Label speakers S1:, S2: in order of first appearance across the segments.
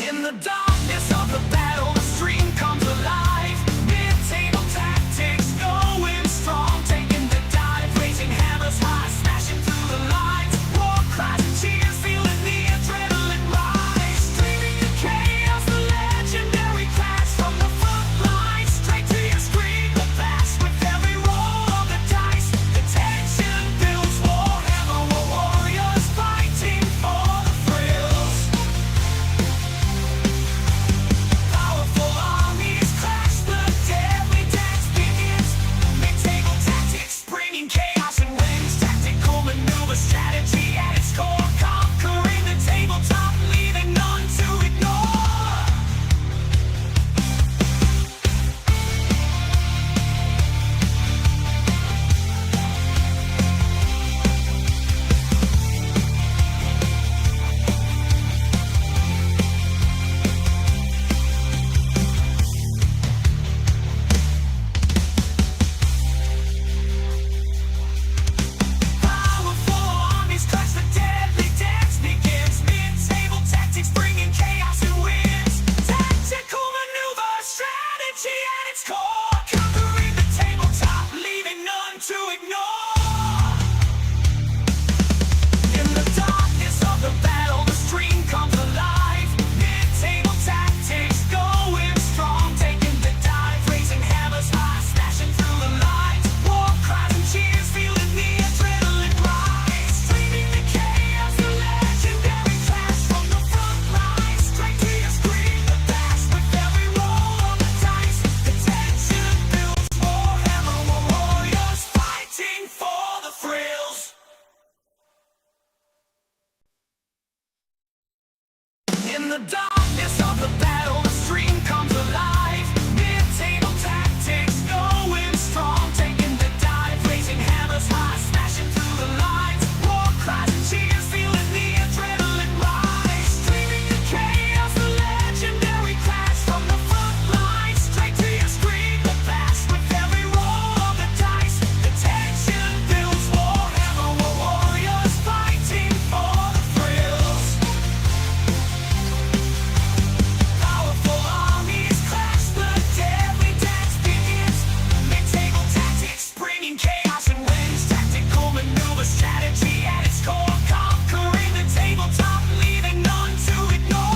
S1: In the darkness of the battle, the stream comes alive. Mid-table tactics going strong, taking the dive, raising hammers high, smashing through the lines. War cries and cheers, feeling the adrenaline rise. Streaming the chaos, the legendary clash from the front line. Straight to your screen, the blast with every roll of the dice. The tension builds, Warhammer warriors fighting for the thrills. Powerful armies clash, the deadly dance begins. Mid-table tactics, bringing chaos and wins. Tactical maneuver strategy at its core, conquering the tabletop, leaving none to ignore. Powerful armies clash, the deadly dance begins. Mid-table tactics, bringing chaos and wins. Tactical maneuver strategy at its core, conquering the tabletop, leaving none to ignore. In the darkness of the battle, the stream comes alive. Mid-table tactics going strong, taking the dive, raising hammers high, smashing through the lines. War cries and cheers, feeling the adrenaline rise. Streaming the chaos, the legendary clash from the front lines. Straight to your screen, the blast with every roll of the dice. The tension builds, Warhammer warriors fighting for the thrills. In the darkness of the battle, the stream comes alive. Mid-table tactics going strong, taking the dive, raising hammers high, smashing through the lines. War cries and cheers, feeling the adrenaline rise. Streaming the chaos, the legendary clash from the front lines. Straight to your screen, the blast with every roll of the dice. The tension builds, Warhammer warriors fighting for the thrills. Powerful armies clash, the deadly dance begins. Mid-table tactics, bringing chaos and wins. Tactical maneuver strategy at its core, conquering the tabletop, leaving none to ignore.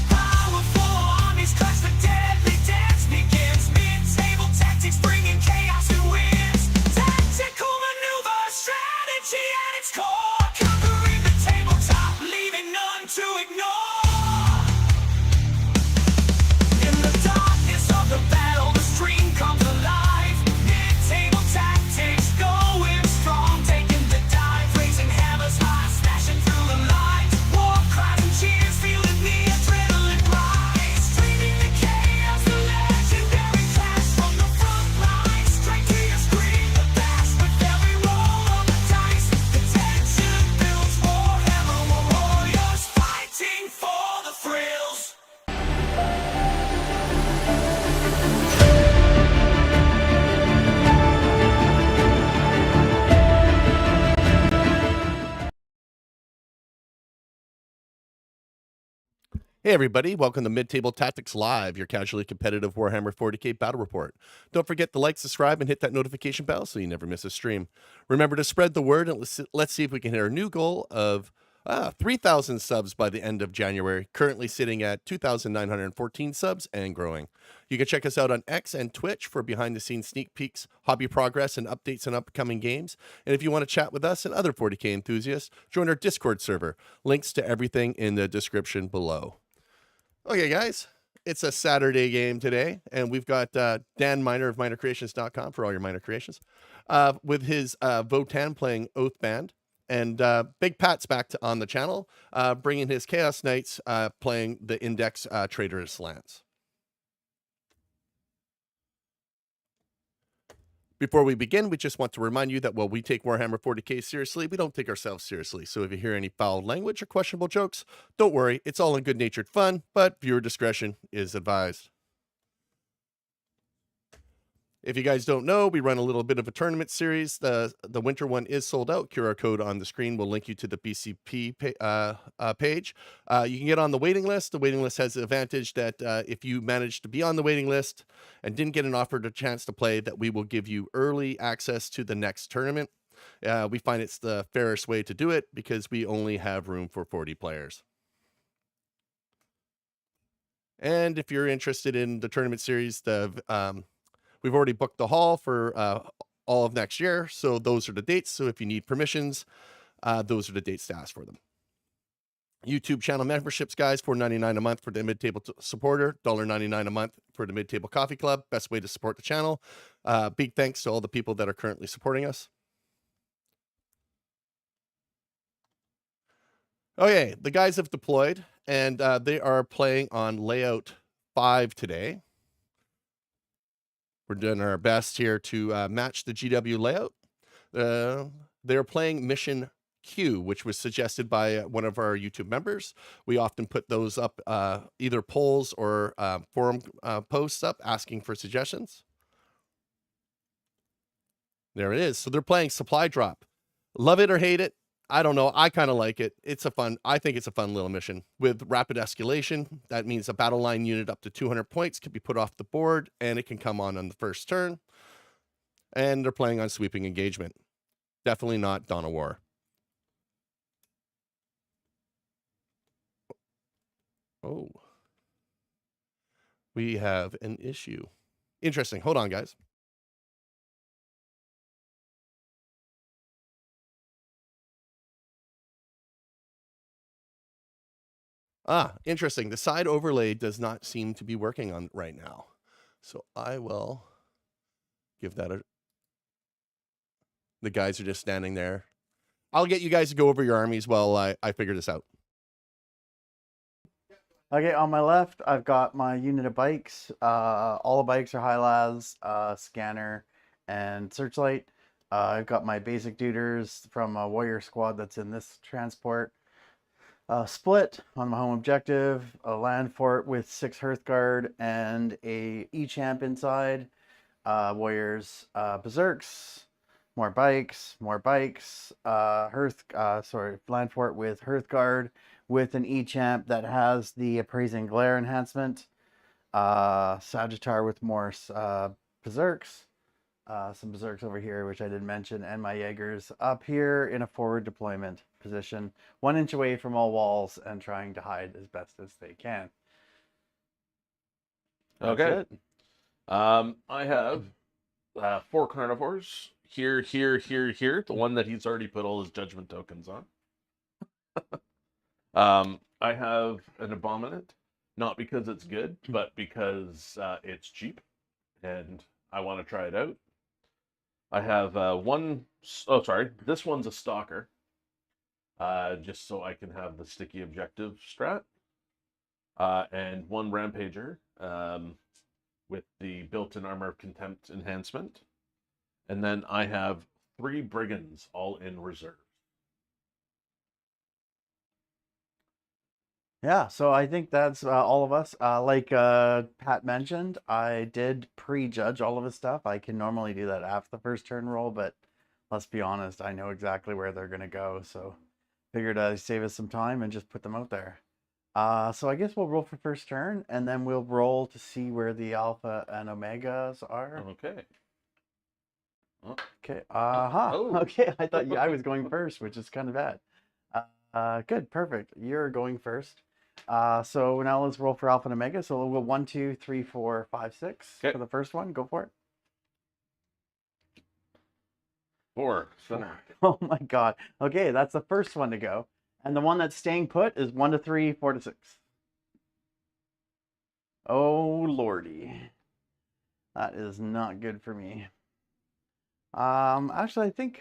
S1: Powerful armies clash, the deadly dance begins. Mid-table tactics, bringing chaos and wins. Tactical maneuver strategy at its core, conquering the tabletop, leaving none to ignore. In the darkness of the battle, the stream comes alive. Mid-table tactics going strong, taking the dive, raising hammers high, smashing through the lines. War cries and cheers, feeling the adrenaline rise. Streaming the chaos, the legendary clash from the front lines. Straight to your screen, the blast with every roll of the dice. The tension builds, Warhammer warriors fighting for the thrills.
S2: Hey everybody, welcome to Mid-Table Tactics Live, your casually competitive Warhammer 40k battle report. Don't forget to like, subscribe, and hit that notification bell so you never miss a stream. Remember to spread the word, and let's see if we can hit our new goal of 3,000 subs by the end of January, currently sitting at 2,914 subs and growing. You can check us out on X and Twitch for behind-the-scenes sneak peeks, hobby progress, and updates on upcoming games. And if you want to chat with us and other 40k enthusiasts, join our Discord server. Links to everything in the description below. Okay, guys, it's a Saturday game today, and we've got Dan Miner of minercreations.com for all your miner creations, with his Votann playing Oathband. And Big Pat's back on the channel, bringing his Chaos Knights playing the Index Traitorous Lance. Before we begin, we just want to remind you that while we take Warhammer 40k seriously, we don't take ourselves seriously. So if you hear any foul language or questionable jokes, don't worry, it's all in good-natured fun, but viewer discretion is advised. If you guys don't know, we run a little bit of a tournament series. The winter one is sold out. QR code on the screen will link you to the BCP page. You can get on the waiting list. The waiting list has the advantage that if you manage to be on the waiting list and didn't get an offer or chance to play, that we will give you early access to the next tournament. We find it's the fairest way to do it because we only have room for 40 players. And if you're interested in the tournament series, we've already booked the hall for all of next year, so those are the dates. So if you need permissions, those are the dates to ask for them. YouTube channel memberships, guys, $4.99 a month for the mid-table supporter, $1.99 a month for the mid-table coffee club. Best way to support the channel. Big thanks to all the people that are currently supporting us. Okay, the guys have deployed, and they are playing on layout 5 today. We're doing our best here to match the GW layout. They're playing Mission Q, which was suggested by one of our YouTube members. We often put those up, either polls or forum posts up asking for suggestions. There it is. So they're playing Supply Drop. Love it or hate it. I don't know. I kind of like it. I think it's a fun little mission. With rapid escalation, that means a battle line unit up to 200 points can be put off the board, and it can come on the first turn. And they're playing on sweeping engagement. Definitely not Dawn of War. Oh. We have an issue. Interesting. Hold on, guys. Interesting. The side overlay does not seem to be working on right now. So I will give that a... The guys are just standing there. I'll get you guys to go over your armies while I figure this out.
S3: Okay, on my left, I've got my unit of bikes. All the bikes are high-las, scanner, and searchlight. I've got my basic duders from a warrior squad that's in this transport. Split on my home objective, a land fort with 6 Hearthguard and a E-Champ inside. Warriors, Berserks, more bikes, land fort with Hearthguard with an E-Champ that has the Appraising Glare enhancement. Sagittar with more Berserks. Some Berserks over here, which I didn't mention, and my Jaegers up here in a forward deployment position, 1 inch away from all walls and trying to hide as best as they can.
S4: That's okay. I have 4 carnivores here. The one that he's already put all his judgment tokens on. I have an abominant, not because it's good, but because it's cheap, and I want to try it out. I have this one's a stalker, just so I can have the sticky objective strat, and 1 rampager with the built-in armor of contempt enhancement, and then I have 3 brigands all in reserve.
S3: Yeah, so I think that's all of us. Like Pat mentioned, I did prejudge all of his stuff. I can normally do that after the first turn roll, but let's be honest, I know exactly where they're going to go. So figured I'd save us some time and just put them out there. So I guess we'll roll for first turn, and then we'll roll to see where the alpha and omegas are.
S4: Okay.
S3: Okay.
S4: Oh.
S3: Okay, I thought I was going first, which is kind of bad. Good, perfect. You're going first. So now let's roll for alpha and omega. So we'll go 1, 2, 3, 4, 5, 6
S4: okay.
S3: For the first one. Go for it.
S4: 4. Center.
S3: Oh my god. Okay, that's the first one to go. And the one that's staying put is 1 to 3, 4 to 6. Oh lordy. That is not good for me. Actually, I think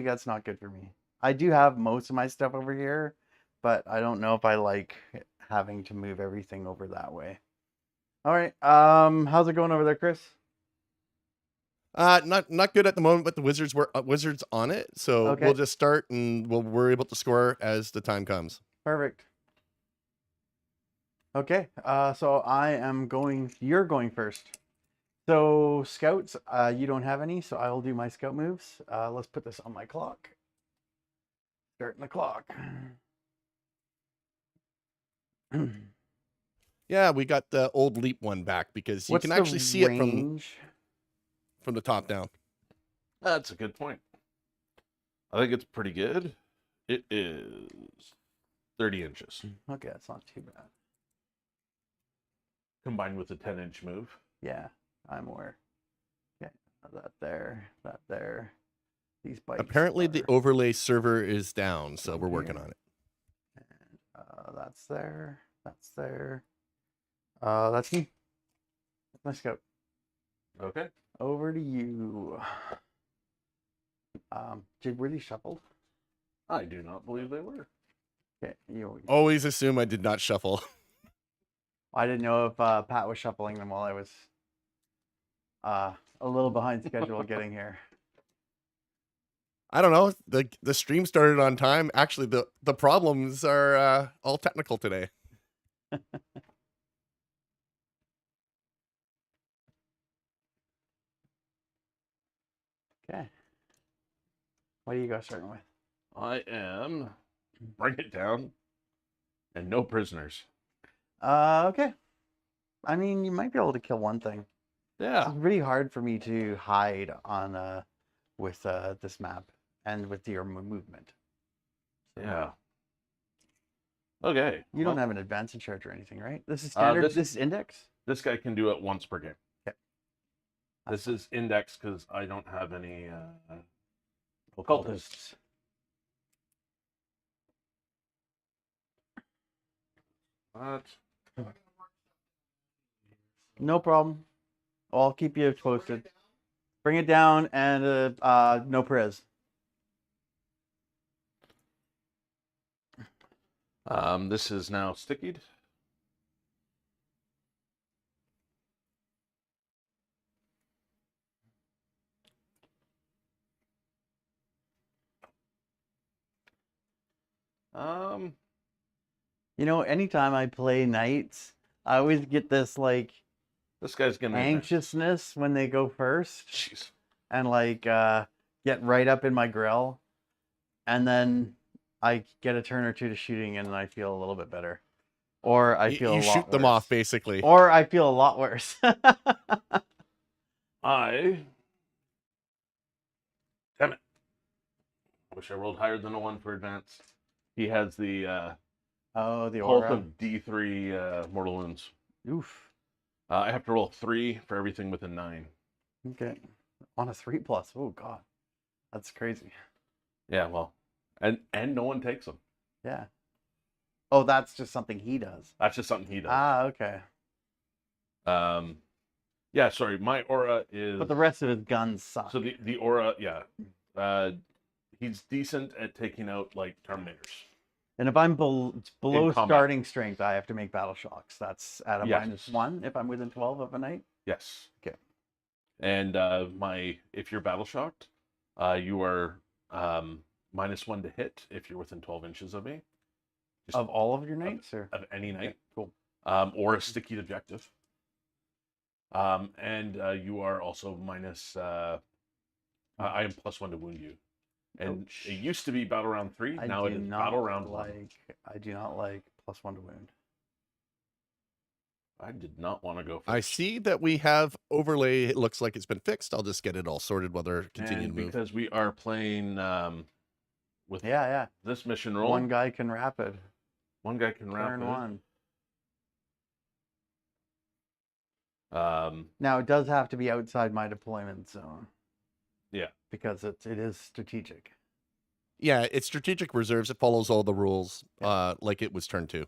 S3: that's not good for me. I do have most of my stuff over here, but I don't know if I like having to move everything over that way. All right. How's it going over there, Chris?
S2: Not good at the moment, but the wizards were wizards on it, so
S3: Okay.
S2: we'll just start and we're able to score as the time comes.
S3: Perfect. Okay, so I am going. You're going first. So scouts, you don't have any, so I will do my scout moves. Let's put this on my clock. Starting the clock.
S2: Yeah, we got the old leap one back because you
S3: What's
S2: can
S3: the
S2: actually see it
S3: range?
S2: from the top down.
S4: That's a good point. I think it's pretty good. It is 30 inches
S3: Okay, that's not too bad.
S4: combined with a 10-inch move.
S3: Yeah, I'm aware. Okay, that there. These bikes.
S2: Apparently, the
S3: are-
S2: overlay server is down, so we're
S3: Down
S2: working
S3: here.
S2: on it.
S3: And that's there. That's there. That's me. That's my scout.
S4: Okay.
S3: Over to you. Were these shuffled?
S4: I do not believe they were.
S3: Okay, you.
S2: Always assume I did not shuffle.
S3: I didn't know if Pat was shuffling them while I was a little behind schedule getting here.
S2: I don't know. The stream started on time. Actually, the problems are all technical today.
S3: Okay. What do you guys starting with?
S4: I am. Bring it down. And no prisoners.
S3: Okay. I mean, you might be able to kill one thing.
S4: Yeah.
S3: It's really hard for me to hide on with this map and with your movement. So,
S4: Yeah. Okay.
S3: You don't
S4: well,
S3: have an advance in charge or anything, right? This is standard.
S4: this-
S3: This is index.
S4: This guy can do it once per game.
S3: Okay.
S4: This is index because I don't have any occultists. What?
S3: No problem. I'll keep you posted. Bring it down and no prez.
S4: This is now stickied.
S3: You know, anytime I play knights, I always get this like
S4: This guy's gonna be
S3: anxiousness when they go first.
S4: Jeez.
S3: And like get right up in my grill, and then I get a turn or two to shooting, and I feel a little bit better, or I feel
S2: You
S3: a lot
S2: shoot them
S3: worse.
S2: off basically.
S3: Or I feel a lot worse.
S4: Damn it. Wish I rolled higher than a 1 for advance. He has the
S3: Oh, the
S4: pulse
S3: aura.
S4: of D3 mortal wounds.
S3: Oof.
S4: I have to roll 3 for everything within 9.
S3: Okay. On a 3+. Oh god, that's crazy.
S4: Yeah, well, and no one takes them.
S3: Yeah. Oh, that's just something he does.
S4: That's just something he does.
S3: Ah, okay.
S4: Yeah, sorry, my aura is.
S3: But the rest of his guns suck.
S4: So the aura, yeah, he's decent at taking out like Terminators.
S3: And if I'm below
S4: combat.
S3: starting strength, I have to make battle shocks. That's at a
S4: Yes.
S3: -1 if I'm within 12 of a knight.
S4: Yes.
S3: Okay.
S4: And if you're battle shocked, you are -1 to hit if you're within 12 inches of me. Just
S3: Of all of your knights, or
S4: of any knight.
S3: cool.
S4: Or a sticky objective. And you are also minus. I am +1 to wound you. And
S3: Ouch.
S4: it used to be battle round 3.
S3: I
S4: Now it
S3: do
S4: is
S3: not
S4: battle round 1.
S3: I do not like +1 to wound.
S4: I did not want to go.
S2: I see that we have overlay. It looks like it's been fixed. I'll just get it all sorted while they're continuing
S4: And
S2: to move.
S4: because we are playing with
S3: Yeah.
S4: this mission roll,
S3: One guy can rapid.
S4: one guy can
S3: Turn
S4: rapid.
S3: one.
S4: Um,
S3: Now it does have to be outside my deployment zone.
S4: Yeah.
S3: Because it is strategic.
S2: Yeah, it's strategic reserves. It follows all the rules like it was turn 2.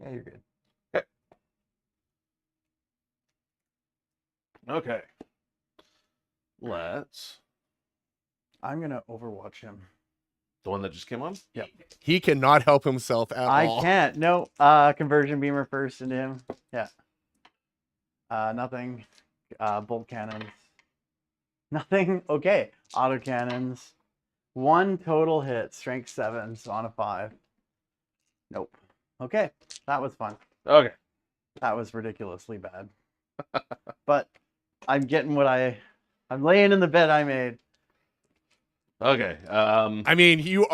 S3: Yeah, you're good.
S4: okay. Let's.
S3: I'm gonna overwatch him.
S4: The one that just came on?
S2: He cannot help himself at
S3: I
S2: all.
S3: can't. No. Conversion beamer first into him. Yeah. Nothing. Bolt cannons. Nothing. Okay. Auto cannons. 1 total hit. Strength 7. So on a 5. Nope. Okay. That was fun.
S4: Okay.
S3: That was ridiculously bad. But I'm getting what I'm laying in the bed I made.
S4: Okay.
S2: I mean, you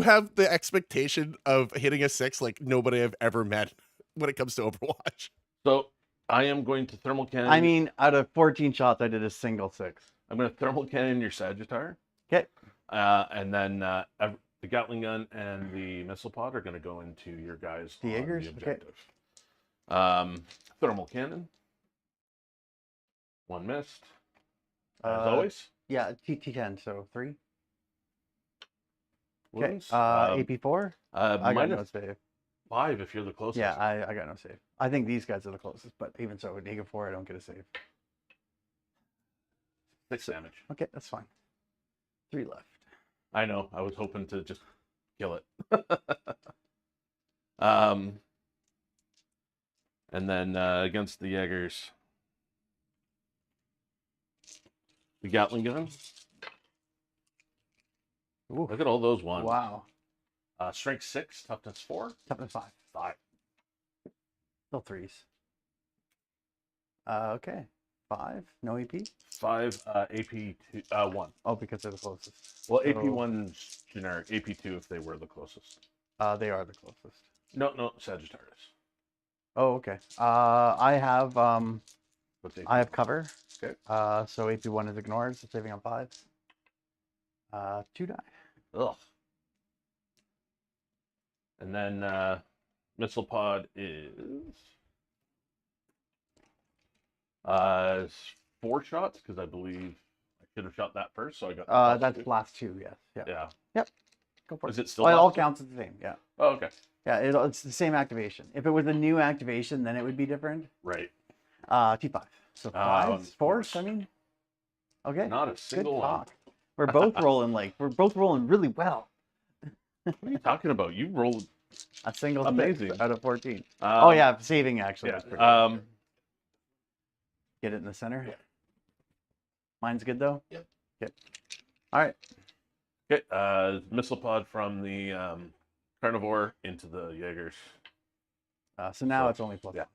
S2: have the expectation of hitting a 6 like nobody I've ever met when it comes to Overwatch.
S4: So I am going to thermal cannon.
S3: I mean, out of 14 shots, I did a single 6.
S4: I'm going to thermal cannon your Sagittар.
S3: Okay.
S4: And then the Gatling gun and the missile pod are going to go into your guys
S3: The
S4: on
S3: Jaegers?
S4: the
S3: Okay.
S4: objective. Thermal cannon. 1 missed. As always.
S3: Yeah, T10, so 3. Okay.
S4: Wounds.
S3: AP4. I got no
S4: Minus
S3: save.
S4: 5 if you're the closest.
S3: Yeah, I got no save. I think these guys are the closest, but even so, with -4, I don't get a save.
S4: 6 damage.
S3: Okay, that's fine. 3 left.
S4: I know. I was hoping to just kill it. And then against the Jaegers, the Gatling gun.
S3: Ooh.
S4: Look at all those ones.
S3: Wow.
S4: Strength 6, toughness 4,
S3: Toughness 5.
S4: 5.
S3: Still 3s. Okay. 5. No AP?
S4: 5 AP 1.
S3: Oh, because they're the closest.
S4: Well,
S3: So,
S4: AP 1's generic. AP 2 if they were the closest.
S3: They are the closest.
S4: No, Sagittarius.
S3: Oh, okay. I have
S4: What's AP?
S3: I have cover.
S4: Okay.
S3: So AP1 is ignored, so saving on 5. 2 die.
S4: Ugh. And then missile pod is 4 shots because I believe I should have shot that first, so I got.
S3: That's
S4: +2.
S3: last 2, yes. Yeah.
S4: Yeah.
S3: Yep. Go for
S4: Is
S3: it.
S4: it still?
S3: Well, it all
S4: last 2?
S3: counts as the same, yeah.
S4: Oh, okay.
S3: Yeah, it's the same activation. If it was a new activation, then it would be different.
S4: Right.
S3: T5. So 5,
S4: of
S3: 4,
S4: course.
S3: I mean. Okay.
S4: Not a
S3: Good
S4: single one.
S3: talk. We're both rolling really well.
S4: What are you talking about? You rolled.
S3: A single
S4: Amazing.
S3: 6 out of 14. Oh yeah, saving actually.
S4: Yeah.
S3: Was pretty good. Get it in the center.
S2: Yeah.
S3: Mine's good though.
S2: Yep.
S3: Okay. All right.
S4: Okay. Missile pod from the carnivore into the Jaegers.
S3: So now
S4: So,
S3: it's only plus.
S4: yeah.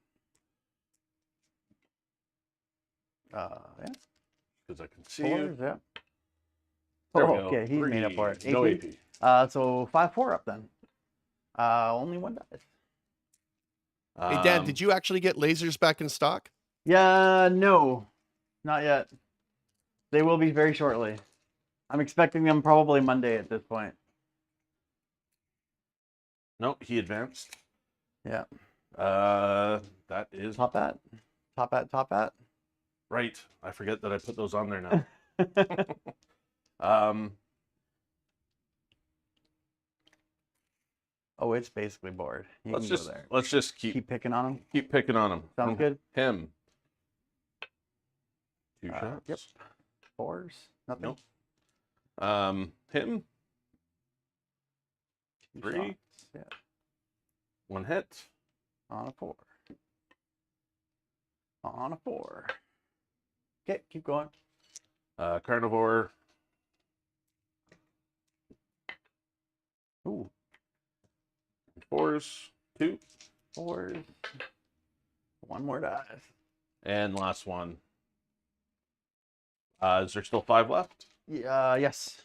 S3: Yeah.
S4: Because I can see
S3: 4s,
S4: you.
S3: yeah.
S4: There we
S3: Oh,
S4: go.
S3: okay, he's made up for it.
S4: 3. No
S3: AP?
S4: AP.
S3: So 5-4 up then. Only 1 dies.
S2: Hey, Dan, did you actually get lasers back in stock?
S3: Yeah, no, not yet. They will be very shortly. I'm expecting them probably Monday at this point.
S4: No, he advanced.
S3: Yeah.
S4: That is
S3: Top hat. Top hat. Top hat.
S4: right. I forget that I put those on there now.
S3: Oh, it's basically bored. You
S4: let's
S3: can
S4: just
S3: go there.
S4: let's just keep
S3: Keep picking on them.
S4: picking on him.
S3: Sounds good.
S4: Him. 2 shots.
S3: Yep. 4s. Nothing.
S4: Nope. Him.
S3: 2
S4: 3.
S3: shots. Yeah.
S4: 1 hit.
S3: On a 4. On a 4. Okay, keep going.
S4: Carnivore.
S3: Ooh,
S4: 4s. 2.
S3: 4s. 1 more dies.
S4: And last one. Is there still 5 left?
S3: Yeah, yes.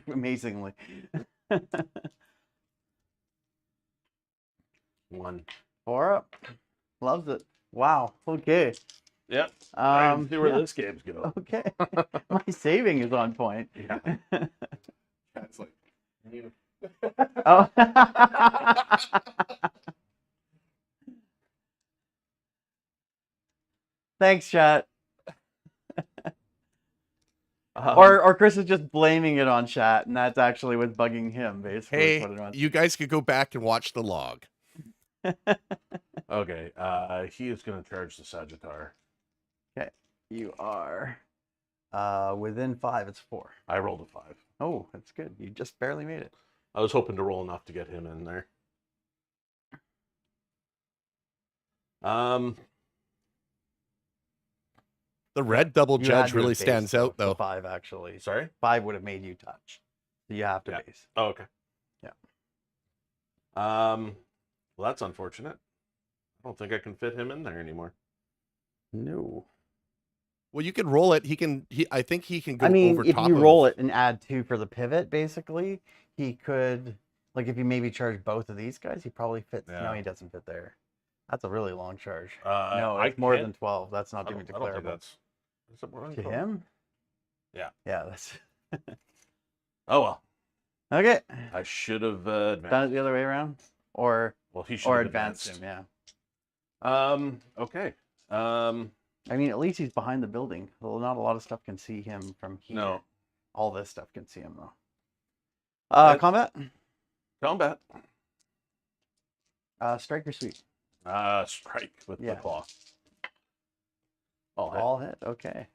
S3: Amazingly.
S4: 1.
S3: 4 up. Loves it. Wow. Okay.
S4: Yep. I can see where
S3: yeah.
S4: this game's go.
S3: Okay. My saving is on point.
S4: Yeah.
S2: That's like
S3: Oh. Thanks, chat. Or Chris is just blaming it on chat, and that's actually what's bugging him, basically. is
S2: hey,
S3: what it was.
S2: you guys could go back and watch the log.
S4: Okay. He is going to charge the Sagittar.
S3: You are within 5. It's 4.
S4: I rolled a 5.
S3: Oh, that's good. You just barely made it.
S4: I was hoping to roll enough to get him in there.
S2: The red double
S3: You
S2: judge
S3: had to
S2: really
S3: have based
S2: stands out,
S3: the
S2: though.
S3: 5 actually.
S4: Sorry?
S3: 5 would have made you touch. So you have to
S4: Yeah.
S3: base.
S4: Oh, okay.
S3: Yeah.
S4: Well, that's unfortunate. I don't think I can fit him in there anymore.
S3: No.
S2: Well, you can roll it. I think he can go
S3: I mean,
S2: over
S3: if
S2: top
S3: you
S2: of...
S3: roll it and add 2 for the pivot, basically, he could, like, if you maybe charge both of these guys, he probably fits. No,
S4: Yeah.
S3: he doesn't fit there. That's a really long charge. No,
S4: I
S3: it's more
S4: can't-
S3: than 12. That's not
S4: I
S3: even
S4: don't think
S3: declarable.
S4: that's... Is it more than
S3: To
S4: 12?
S3: him?
S4: Yeah.
S3: Yeah, that's
S4: Oh, well.
S3: okay.
S4: I should have
S3: Done
S4: advanced.
S3: it the other way around, or
S4: Well, he should
S3: or
S4: have
S3: advanced him. Yeah.
S4: Okay.
S3: I mean, at least he's behind the building. Well, not a lot of stuff can see him from here.
S4: No.
S3: All this stuff can see him though.
S4: That's-
S3: Combat.
S4: Combat.
S3: Strike or sweep.
S4: Strike with
S3: Yeah.
S4: the claw. All hit.
S3: All hit. Okay.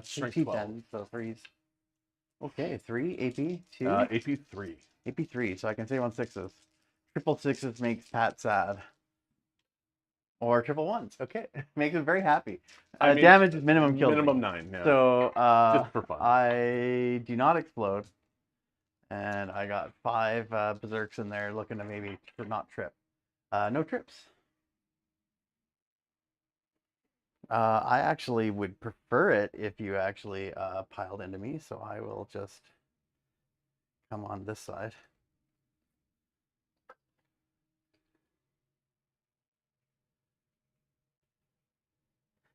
S4: Strength
S3: 2
S4: 12.
S3: T10, so 3s. Okay, 3 AP 2
S4: AP 3.
S3: AP 3. So I can save on 6s. Triple 6s makes Pat sad. Or triple 1s. Okay, makes him very happy.
S4: I mean,
S3: Damage is minimum kill.
S4: Minimum 9. Yeah.
S3: So
S4: Just for fun.
S3: I do not explode, and I got 5 berserks in there, looking to maybe not trip. No trips. I actually would prefer it if you actually piled into me, so I will just come on this side.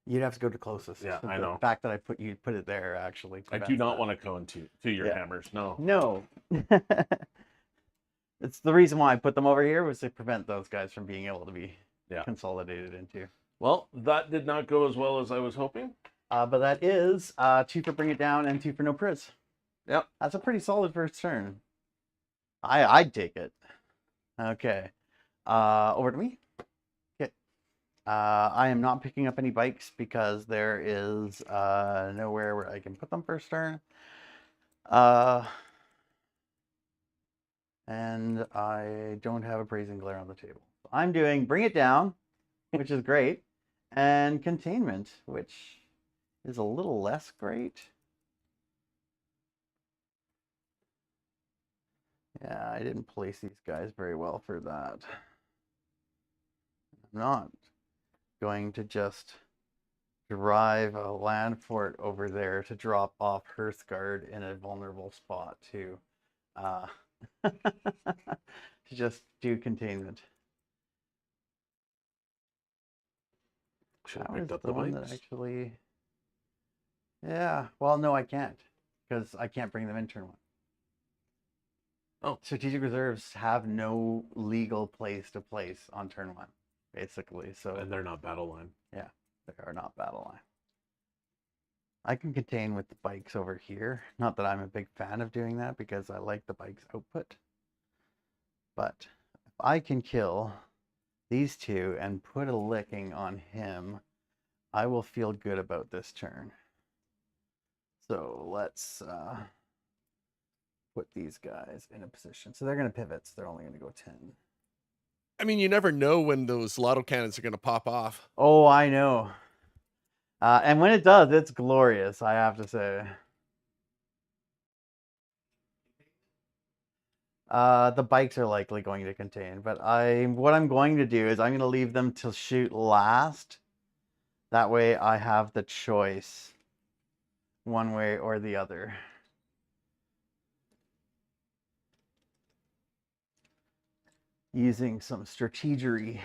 S3: You'd have to go to closest.
S4: Yeah,
S3: So
S4: I
S3: the
S4: know.
S3: fact that I put it there actually.
S4: I do
S3: prevents
S4: not
S3: that.
S4: want to go into your
S3: Yeah.
S4: hammers. No.
S3: No. It's the reason why I put them over here was to prevent those guys from being able to be consolidated into.
S4: Well, that did not go as well as I was hoping.
S3: But that is 2 for bring it down and 2 for no priz.
S4: Yep.
S3: That's a pretty solid first turn. I'd take it. Okay. Over to me. Okay. I am not picking up any bikes because there is nowhere where I can put them first turn. And I don't have a Brazen Glare on the table. I'm doing Bring It Down, which is great, and Containment, which is a little less great. Yeah, I didn't place these guys very well for that. I'm not going to just drive a land fort over there to drop off Hearthguard in a vulnerable spot to to just do containment.
S4: Should have
S3: That was
S4: picked up
S3: the
S4: the
S3: one
S4: bikes.
S3: that actually. Yeah, well, no, I can't because I can't bring them in turn 1.
S4: Oh.
S3: Strategic reserves have no legal place to place on turn 1, basically. So
S4: And they're not battle line.
S3: they are not battle line. I can contain with the bikes over here. Not that I'm a big fan of doing that because I like the bike's output. But if I can kill these 2 and put a licking on him, I will feel good about this turn. So let's put these guys in a position. So they're going to pivot. So they're only going to go 10.
S2: I mean, you never know when those lotto cannons are going to pop off.
S3: Oh, I know. And when it does, it's glorious, I have to say. The bikes are likely going to contain, but what I'm going to do is I'm going to leave them to shoot last. That way I have the choice one way or the other. Using some strategery.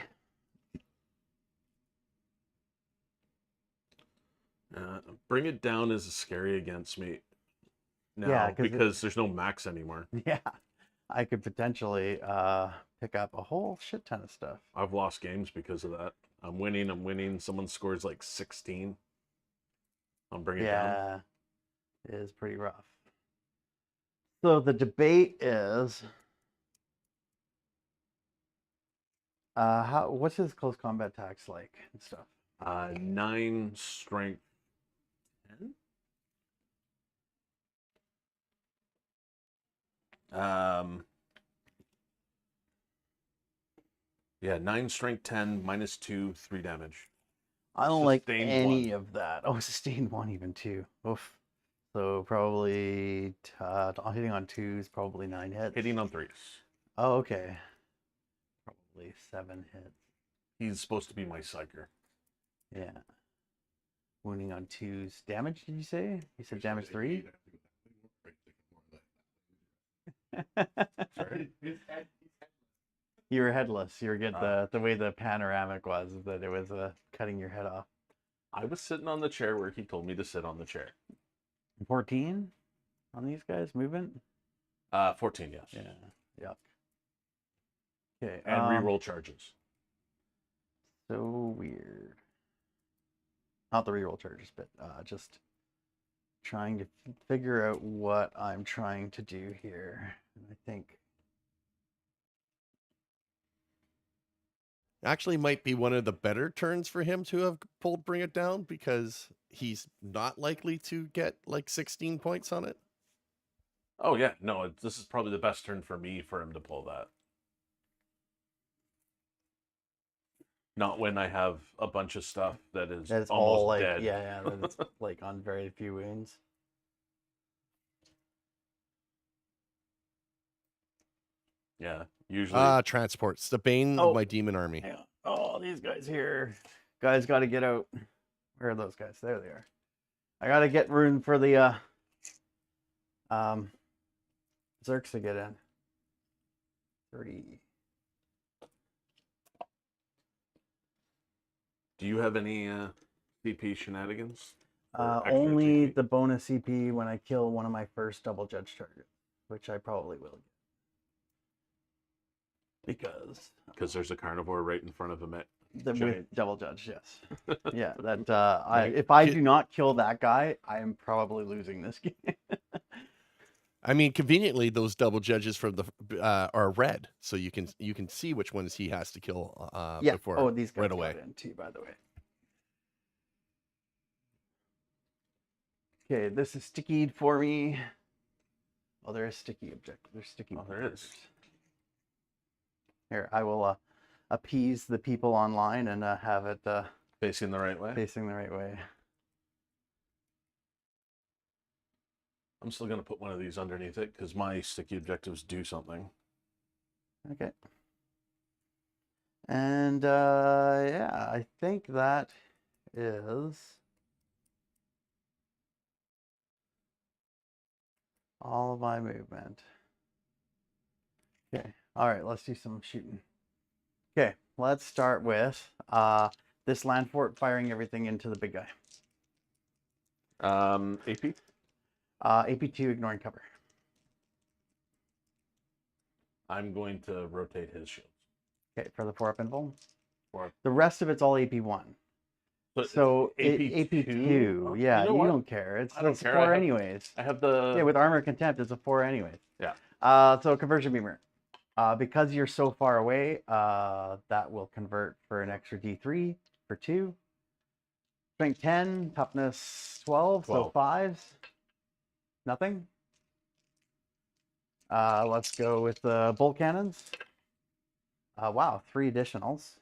S4: Bring It Down is scary against me now
S3: Yeah, 'cause
S4: because there's no max anymore.
S3: Yeah, I could potentially pick up a whole shit ton of stuff.
S4: I've lost games because of that. I'm winning. Someone scores like 16. I'll bring it down.
S3: Yeah, it is pretty rough. So the debate is, what's his close combat tax like and stuff?
S4: 9 strength 10. Yeah, 9 strength, 10, -2, 3 damage.
S3: I don't like
S4: Sustained
S3: any
S4: one.
S3: of that. Oh, sustained one even too. Oof. So probably hitting on 2s, probably 9 hits.
S4: Hitting on 3s.
S3: Oh, okay. Probably 7 hits.
S4: He's supposed to be my psyker.
S3: Yeah. Wounding on 2s. Damage, did you say? You said damage 3?
S4: Sorry.
S3: You were headless. You were good. The way the panoramic was, that it was cutting your head off.
S4: I was sitting on the chair where he told me to sit on the chair.
S3: 14 on these guys, movement?
S4: 14, yes.
S3: Yeah. Yuck. Okay.
S4: And reroll charges.
S3: So weird. Not the reroll charges, but just trying to figure out what I'm trying to do here. I think
S2: Actually might be one of the better turns for him to have pulled Bring It Down, because he's not likely to get like 16 points on it.
S4: Oh, yeah. No, this is probably the best turn for me for him to pull that. Not when I have a bunch of stuff that is
S3: that's
S4: almost
S3: all like
S4: dead.
S3: yeah, that's like on very few wounds.
S4: Yeah, usually.
S2: Transports, the bane
S3: Oh.
S2: of my demon army.
S3: Yeah. Oh, these guys here. Guys got to get out. Where are those guys? There they are. I got to get room for the Zerks to get in. 30.
S4: Do you have any CP shenanigans?
S3: Only the bonus CP when I kill one of my first double judge targets, which I probably will get.
S4: Because there's a carnivore right in front of him.
S3: With double judge, yes. Yeah, that if I do not kill that guy, I am probably losing this game.
S2: I mean, conveniently, those double judges from the are red, so you can see which ones he has to kill before.
S3: Oh, these guys
S2: right away.
S3: got in too, by the way. Okay, this is stickied for me. Oh, there is sticky objective. There's sticky.
S4: Oh, there is.
S3: Here, I will appease the people online and have it
S4: Facing the right way?
S3: facing the right way.
S4: I'm still going to put one of these underneath it because my sticky objectives do something.
S3: Okay. And yeah, I think that is all of my movement. Okay. All right, let's do some shooting. Okay, let's start with this land fort firing everything into the big guy.
S4: AP?
S3: AP2 ignoring cover.
S4: I'm going to rotate his shields.
S3: Okay, for the 4-up invul.
S4: 4-up.
S3: The rest of it's all AP1. So AP2, yeah, you don't care. It's 4 anyways.
S4: I have the...
S3: Yeah, with armor contempt, it's a 4 anyways.
S4: Yeah.
S3: So conversion beamer. Because you're so far away, that will convert for an extra D3 for 2. Strength 10, toughness 12, so 5s. Nothing. Let's go with the bolt cannons. Wow, 3 additionals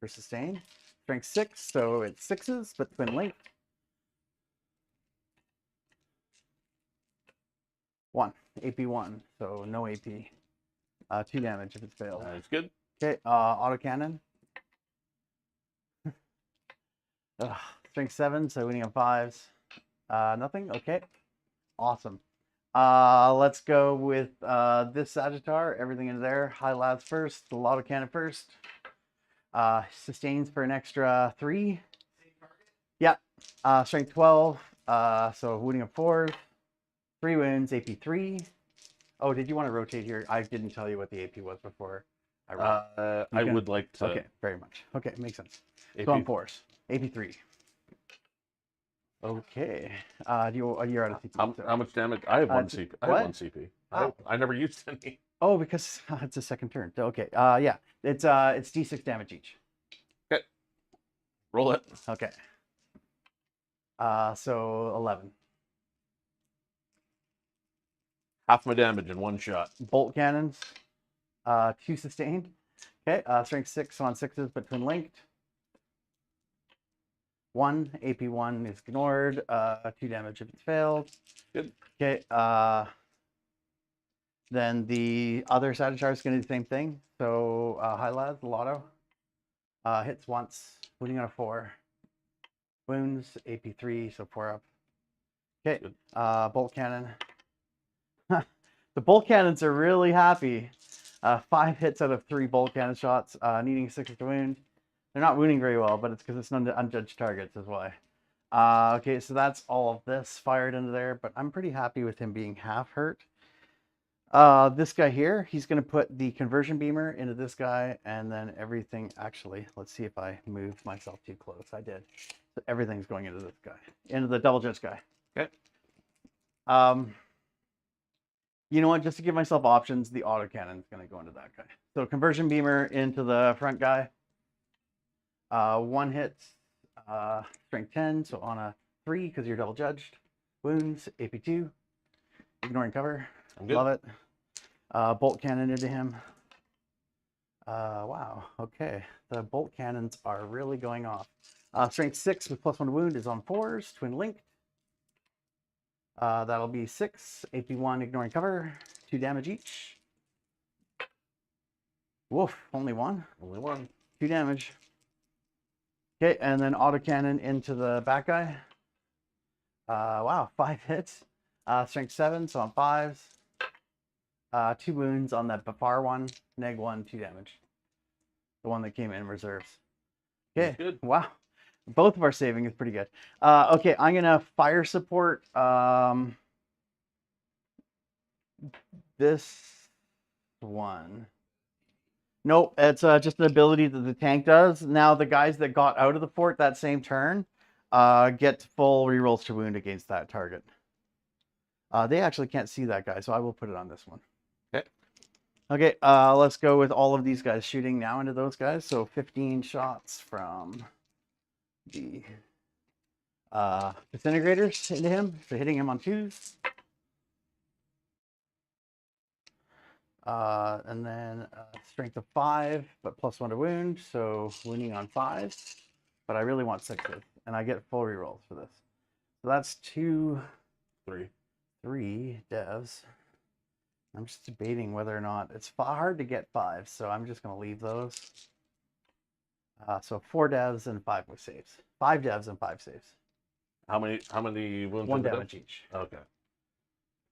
S3: for sustain. Strength 6, so it's 6s, but twin link. 1, AP1, so no AP. 2 damage if it's failed.
S4: That's good.
S3: Okay, autocannon. Strength 7, so winning on 5s. Nothing? Okay. Awesome. Let's go with this Sagittar. Everything is there. High lads first. The autocannon first. Sustains for an extra 3. Yeah. Strength 12. So wounding of 4. 3 wounds. AP 3. Oh, did you want to rotate here? I didn't tell you what the AP was before.
S4: I would like to.
S3: Okay, very much. Okay, makes sense.
S4: AP...
S3: So on 4s. AP 3. Okay. You're out of CP.
S4: How much damage? I have 1 CP. I have 1 CP.
S3: Oh.
S4: I never used any.
S3: Oh, because it's a second turn. Okay. Yeah. It's D6 damage each.
S4: Okay. Roll it.
S3: Okay. So 11.
S4: Half my damage in one shot.
S3: Bolt cannons, 2 sustained. Okay, strength 6 on 6s, but twin linked. 1 AP1 is ignored. 2 damage if it's failed.
S4: Good.
S3: Okay. Then the other Sagittarius is going to do the same thing. So high lads, Lotto. Hits once, wounding on a 4. Wounds, AP3, so 4 up. Okay. Bolt cannon. The bolt cannons are really happy. 5 hits out of 3 bolt cannon shots, needing 6 to wound. They're not wounding very well, but it's because it's an unjudged targets is why. Okay, so that's all of this fired into there, but I'm pretty happy with him being half hurt. This guy here, he's going to put the conversion beamer into this guy, and then everything, actually, let's see if I moved myself too close. I did. So everything's going into this guy, into the double judge guy.
S4: Okay.
S3: You know what, just to give myself options, the autocannon is going to go into that guy. So conversion beamer into the front guy. 1 hit, strength 10, so on a 3 because you're double judged. Wounds, AP2, ignoring cover. Love it. Bolt cannon into him. Wow, okay. The bolt cannons are really going off. Strength 6 with +1 wound is on 4s, twin linked. That'll be 6, AP1 ignoring cover, 2 damage each. Woof, only 1.
S4: Only 1.
S3: 2 damage. Okay, and then autocannon into the back guy. Wow, 5 hits. Strength 7, so on 5s. 2 wounds on that far one. Neg 1, 2 damage. The one that came in reserves. Okay,
S4: Good.
S3: wow. Both of our saving is pretty good. Okay, I'm going to fire support this one. Nope, it's just an ability that the tank does. Now, the guys that got out of the fort that same turn get full rerolls to wound against that target. They actually can't see that guy, so I will put it on this one.
S4: Okay.
S3: Okay, let's go with all of these guys shooting now into those guys. So 15 shots from the disintegrators into him. So hitting him on 2s. And then strength of 5, but +1 to wound, so wounding on 5s. But I really want 6s, and I get full rerolls for this. So that's 2, 3 devs. I'm just debating whether or not it's hard to get 5, so I'm just going to leave those. So 4 devs and 5 with saves. 5 devs and 5 saves.
S4: How many wounds?
S3: 1 damage each.
S4: Okay.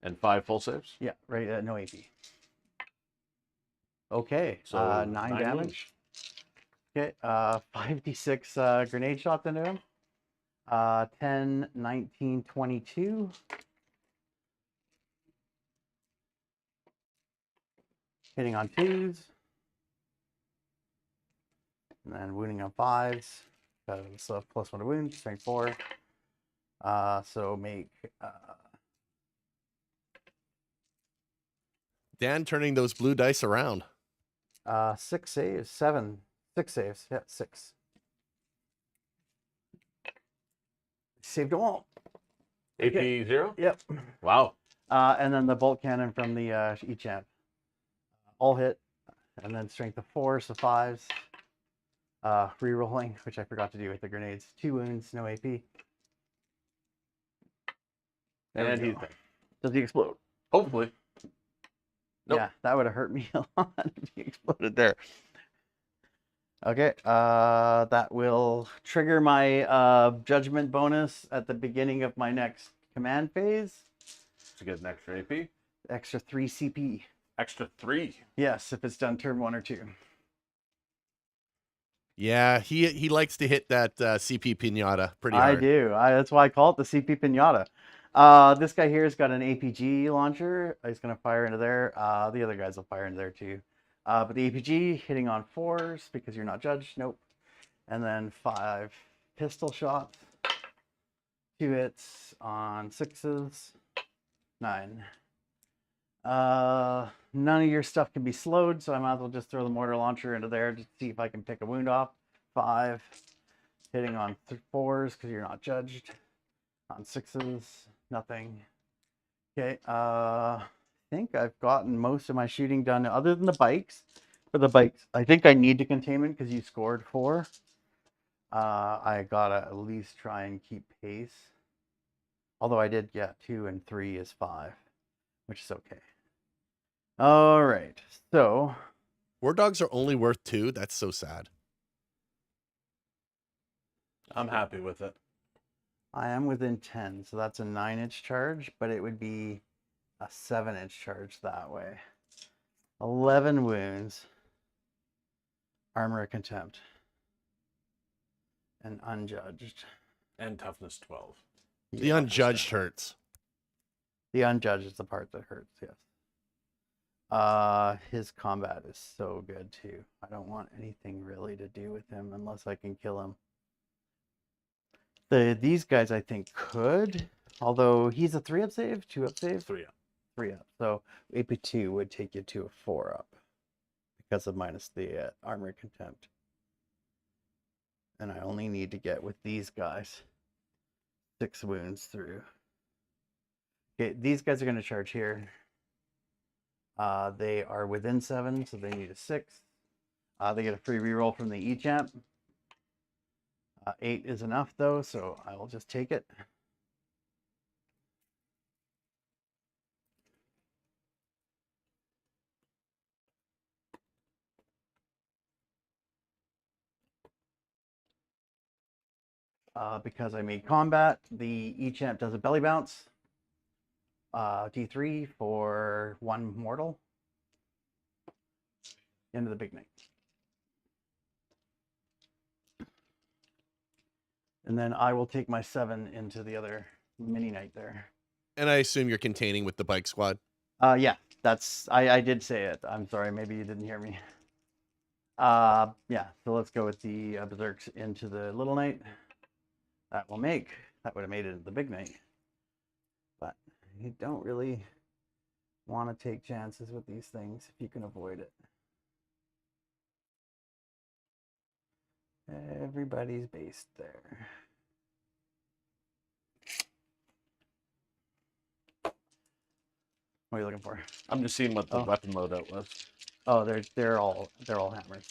S4: And 5 full saves?
S3: Yeah, right. No AP. Okay,
S4: So
S3: 9
S4: 9
S3: damage. Okay, 5d6 grenade shots into him. 10, 19, 22. Hitting on 2s. And then wounding on 5s. So +1 to wound, strength 4. So make...
S2: Dan turning those blue dice around.
S3: 6 saves, 7. 6 saves, yeah, 6. Saved them all.
S4: AP
S3: Okay.
S4: 0?
S3: Yep.
S4: Wow.
S3: And then the bolt cannon from the E-champ. All hit. And then strength of 4, so 5s. Rerolling, which I forgot to do with the grenades. 2 wounds, no AP.
S4: And he's dead.
S3: Does he explode?
S4: Hopefully. Nope.
S3: Yeah, that would have hurt me a lot if he exploded there. Okay, that will trigger my judgment bonus at the beginning of my next command phase.
S4: To get an extra AP.
S3: Extra 3 CP.
S4: Extra 3.
S3: Yes, if it's done turn 1 or 2.
S2: Yeah, he likes to hit that CP pinata pretty
S3: I
S2: hard.
S3: do. That's why I call it the CP Pinata. This guy here has got an APG launcher. He's going to fire into there. The other guys will fire into there too. But the APG hitting on 4s because you're not judged. Nope. And then 5 pistol shots. 2 hits on 6s. 9. None of your stuff can be slowed, so I might as well just throw the mortar launcher into there to see if I can pick a wound off. 5. Hitting on 4s because you're not judged. On 6s, nothing. Okay, think I've gotten most of my shooting done, other than the bikes. For the bikes, I think I need to containment because you scored 4. I gotta at least try and keep pace. Although I did get 2 and 3 is 5, which is okay. All right, so
S2: War dogs are only worth 2. That's so sad.
S4: I'm happy with it.
S3: I am within 10, so that's a 9-inch charge, but it would be a 7-inch charge that way. 11 wounds. Armor of Contempt. And Unjudged.
S4: And toughness 12.
S2: The unjudged hurts.
S3: The Unjudged is the part that hurts, yes. His combat is so good too. I don't want anything really to do with him unless I can kill him. These guys I think could, although he's a 3-up save, 2-up save?
S4: 3 up.
S3: 3-up. So AP2 would take you to a 4-up because of minus the armor contempt. And I only need to get with these guys 6 wounds through. Okay, these guys are going to charge here. They are within 7, so they need a 6. They get a free reroll from the E-Champ. 8 is enough though, so I will just take it. Because I made combat, the E-Champ does a belly bounce. D3 for 1 mortal. Into the big knight. And then I will take my 7 into the other mini knight there.
S2: And I assume you're containing with the bike squad.
S3: Yeah, that's I did say it. I'm sorry, maybe you didn't hear me. Yeah, so let's go with the berserks into the little knight. That would have made it into the big knight. But you don't really want to take chances with these things if you can avoid it. Everybody's based there. What are you looking for?
S4: I'm just seeing what the weapon loadout was.
S3: Oh, they're all hammers.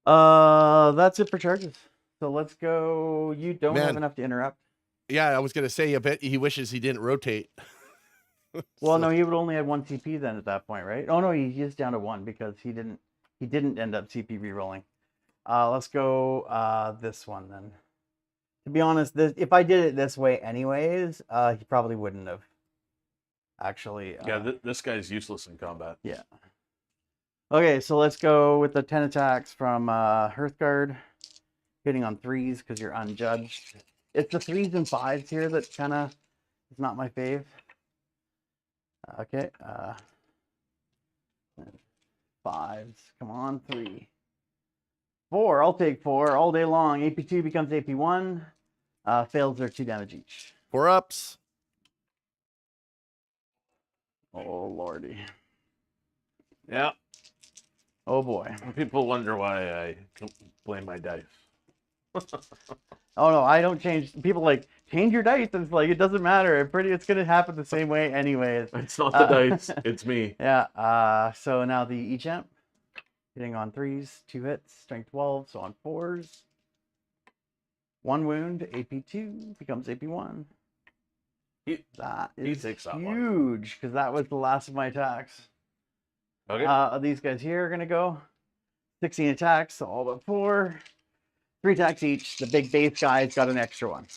S3: That's it for charges. So let's go. You don't have enough to interrupt.
S2: Yeah, I was gonna say. I bet he wishes he didn't rotate.
S3: Well, no, he would only have 1 CP then at that point, right? Oh no, he is down to 1 because he didn't end up CP re-rolling. Let's go this one then. To be honest, if I did it this way anyways, he probably wouldn't have. Actually.
S4: Yeah, this guy's useless in combat.
S3: Yeah. Okay, so let's go with the 10 attacks from Hearthguard. Hitting on 3s because you're unjudged. It's the 3s and 5s here that kind of is not my fave. Okay. 5s. Come on, 3. 4. I'll take 4 all day long. AP2 becomes AP1. Fails their 2 damage each.
S2: 4 ups.
S3: Oh, lordy.
S4: Yeah.
S3: Oh, boy.
S4: People wonder why I don't blame my dice.
S3: Oh, no, I don't change. People like, change your dice. It's like, it doesn't matter. It's going to happen the same way anyways.
S4: It's not the dice. It's me.
S3: Yeah. So now the E-Champ. Hitting on 3s, 2 hits, strength 12, so on 4s. 1 wound, AP2 becomes AP1. That is huge because that was the last of my attacks.
S4: Okay.
S3: These guys here are going to go 16 attacks, so all but 4. 3 attacks each. The big base guy's got an extra 1.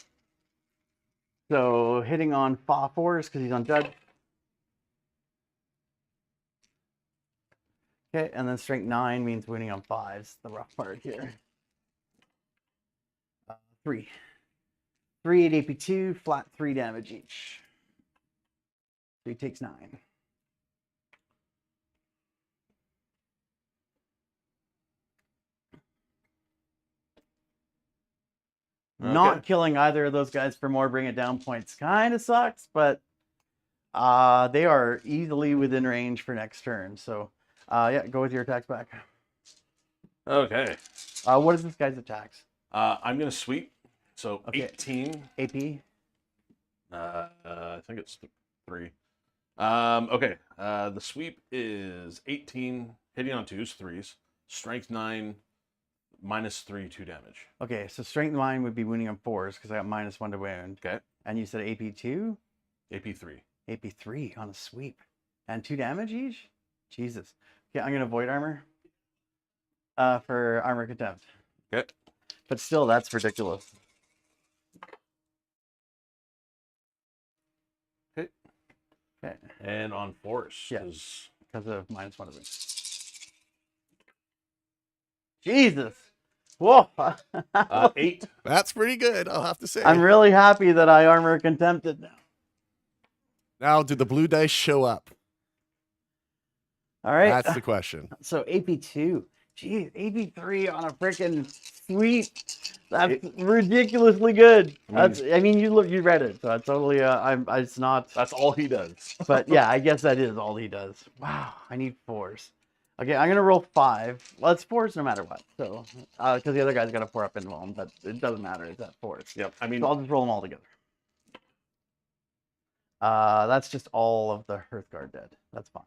S3: So hitting on 4s because he's unjudged. Okay, and then strength 9 means winning on 5s. The rough part here. 3. 3 at AP2, flat 3 damage each. So he takes 9. Okay. Not killing either of those guys for more bring it down points kind of sucks, but they are easily within range for next turn. So yeah, go with your attacks back.
S4: Okay.
S3: What is this guy's attacks?
S4: I'm going to sweep. So
S3: Okay.
S4: 18.
S3: AP?
S4: I think it's 3. Okay. The sweep is 18, hitting on 2s, 3s, strength 9, -3, 2 damage.
S3: Okay, so strength 9 would be wounding on 4s because I got -1 to wound.
S4: Okay.
S3: And you said AP2?
S4: AP3.
S3: AP3 on a sweep. And 2 damage each? Jesus. Okay, I'm going to void armor for armor contempt.
S4: Okay.
S3: But still, that's ridiculous.
S4: Okay.
S3: Okay.
S4: And on force.
S3: Yeah.
S4: 'Cause-
S3: Because of -1 to wound. Jesus. Whoa.
S4: 8.
S2: That's pretty good, I'll have to say.
S3: I'm really happy that I armor contempted now.
S2: Now, do the blue dice show up?
S3: All right.
S2: That's the question.
S3: So AP2. Geez, AP3 on a freaking sweep. That's ridiculously good. I mean, you read it, so I totally. It's not.
S4: That's all he does.
S3: But yeah, I guess that is all he does. Wow, I need 4s. Okay, I'm gonna roll 5. Well, it's 4s no matter what. So, because the other guy's got a 4 up in him, but it doesn't matter. It's at 4s.
S4: Yep. I mean,
S3: So I'll just roll them all together. That's just all of the Hearthguard dead. That's fine.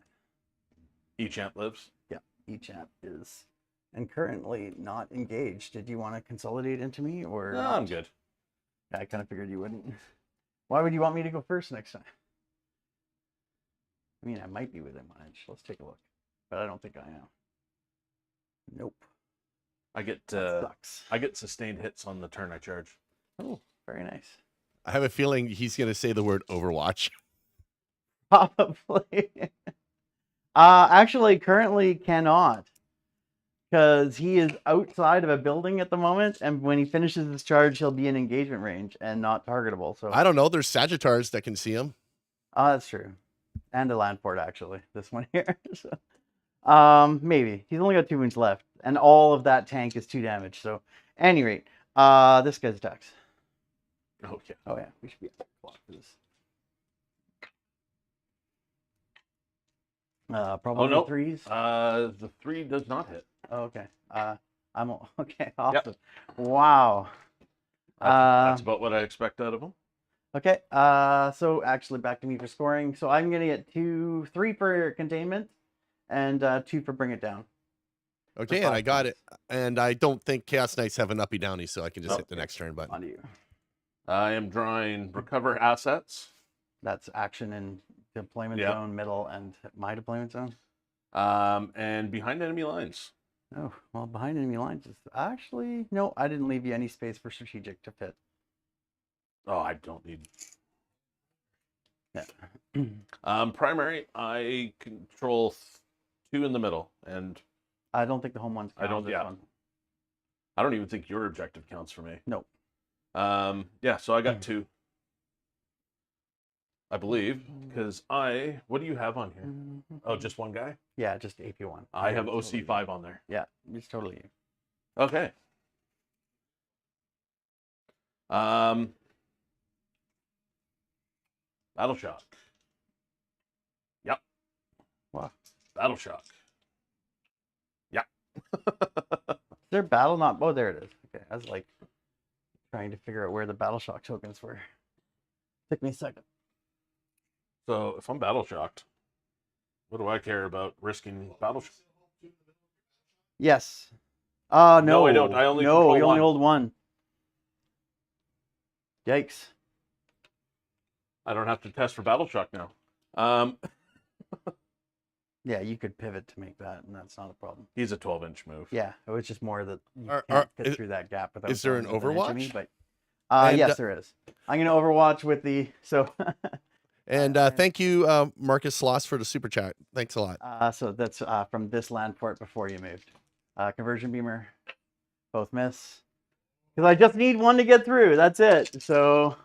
S4: each ant lives.
S3: Yeah, each ant is, and currently not engaged. Did you want to consolidate into me or?
S4: No,
S3: not?
S4: I'm good.
S3: Yeah, I kind of figured you wouldn't. Why would you want me to go first next time? I mean, I might be within my edge. Let's take a look, but I don't think I am. Nope.
S4: I get
S3: That sucks.
S4: I get sustained hits on the turn I charge.
S3: Oh, very nice.
S2: I have a feeling he's going to say the word Overwatch.
S3: Probably. Actually, currently cannot, because he is outside of a building at the moment, and when he finishes his charge, he'll be in engagement range and not targetable. So
S2: I don't know. There's Sagittars that can see him.
S3: that's true, and a land port actually. This one here. So, maybe he's only got 2 wounds left, and all of that tank is 2 damage. So, at any rate, this guy's attacks.
S4: Oh yeah.
S3: Oh yeah, we should be at clock for this. Probably
S4: no.
S3: 3s.
S4: The 3 does not hit.
S3: Oh, okay. Okay. Awesome. Wow.
S4: That's about what I expect out of him.
S3: Okay. So actually, back to me for scoring. So I'm gonna get 3 for containment, and 2 for bring it down.
S2: Okay, and I got it. And I don't think Chaos Knights have an uppy downy, so I can just hit the next turn button.
S3: On to you.
S4: I am drawing recover assets.
S3: That's action in deployment
S4: Yeah.
S3: zone, middle, and my deployment zone.
S4: And behind enemy lines.
S3: Oh, well, behind enemy lines is actually no. I didn't leave you any space for strategic to fit.
S4: Oh, I don't need.
S3: Yeah.
S4: Primary, I control 2 in the middle, and
S3: I don't think the home one's.
S4: I don't-
S3: this
S4: yeah.
S3: one.
S4: I don't even think your objective counts for me.
S3: Nope.
S4: Yeah, so I got 2. I believe, because what do you have on here? Oh, just one guy?
S3: Yeah, just AP1.
S4: I have
S3: Totally.
S4: OC5 on there.
S3: Yeah, it's totally you.
S4: Okay. Battle Shock. Yep.
S3: Wow.
S4: Battle Shock. Yep.
S3: Is there battle not? Oh, there it is. Okay, I was like trying to figure out where the battle shock tokens were. Took me a second.
S4: So if I'm battle shocked, what do I care about risking battle shock?
S3: Yes. No.
S4: No, I don't. I only
S3: no.
S4: control
S3: You only
S4: one.
S3: hold 1. Yikes.
S4: I don't have to test for battle shock now.
S3: Yeah, you could pivot to make that, and that's not a problem.
S4: He's a 12-inch move.
S3: Yeah, it was just more that you
S2: Are-
S3: can't
S2: are-
S3: fit
S2: is-
S3: through that gap without.
S2: is there an
S3: going with inch of me,
S2: Overwatch?
S3: but
S2: And,
S3: yes, there is. I'm gonna Overwatch with the so.
S2: And thank you, Marcus Sloss, for the super chat. Thanks a lot.
S3: So that's from this land port before you moved. Conversion beamer, both miss. Because I just need 1 to get through. That's it. So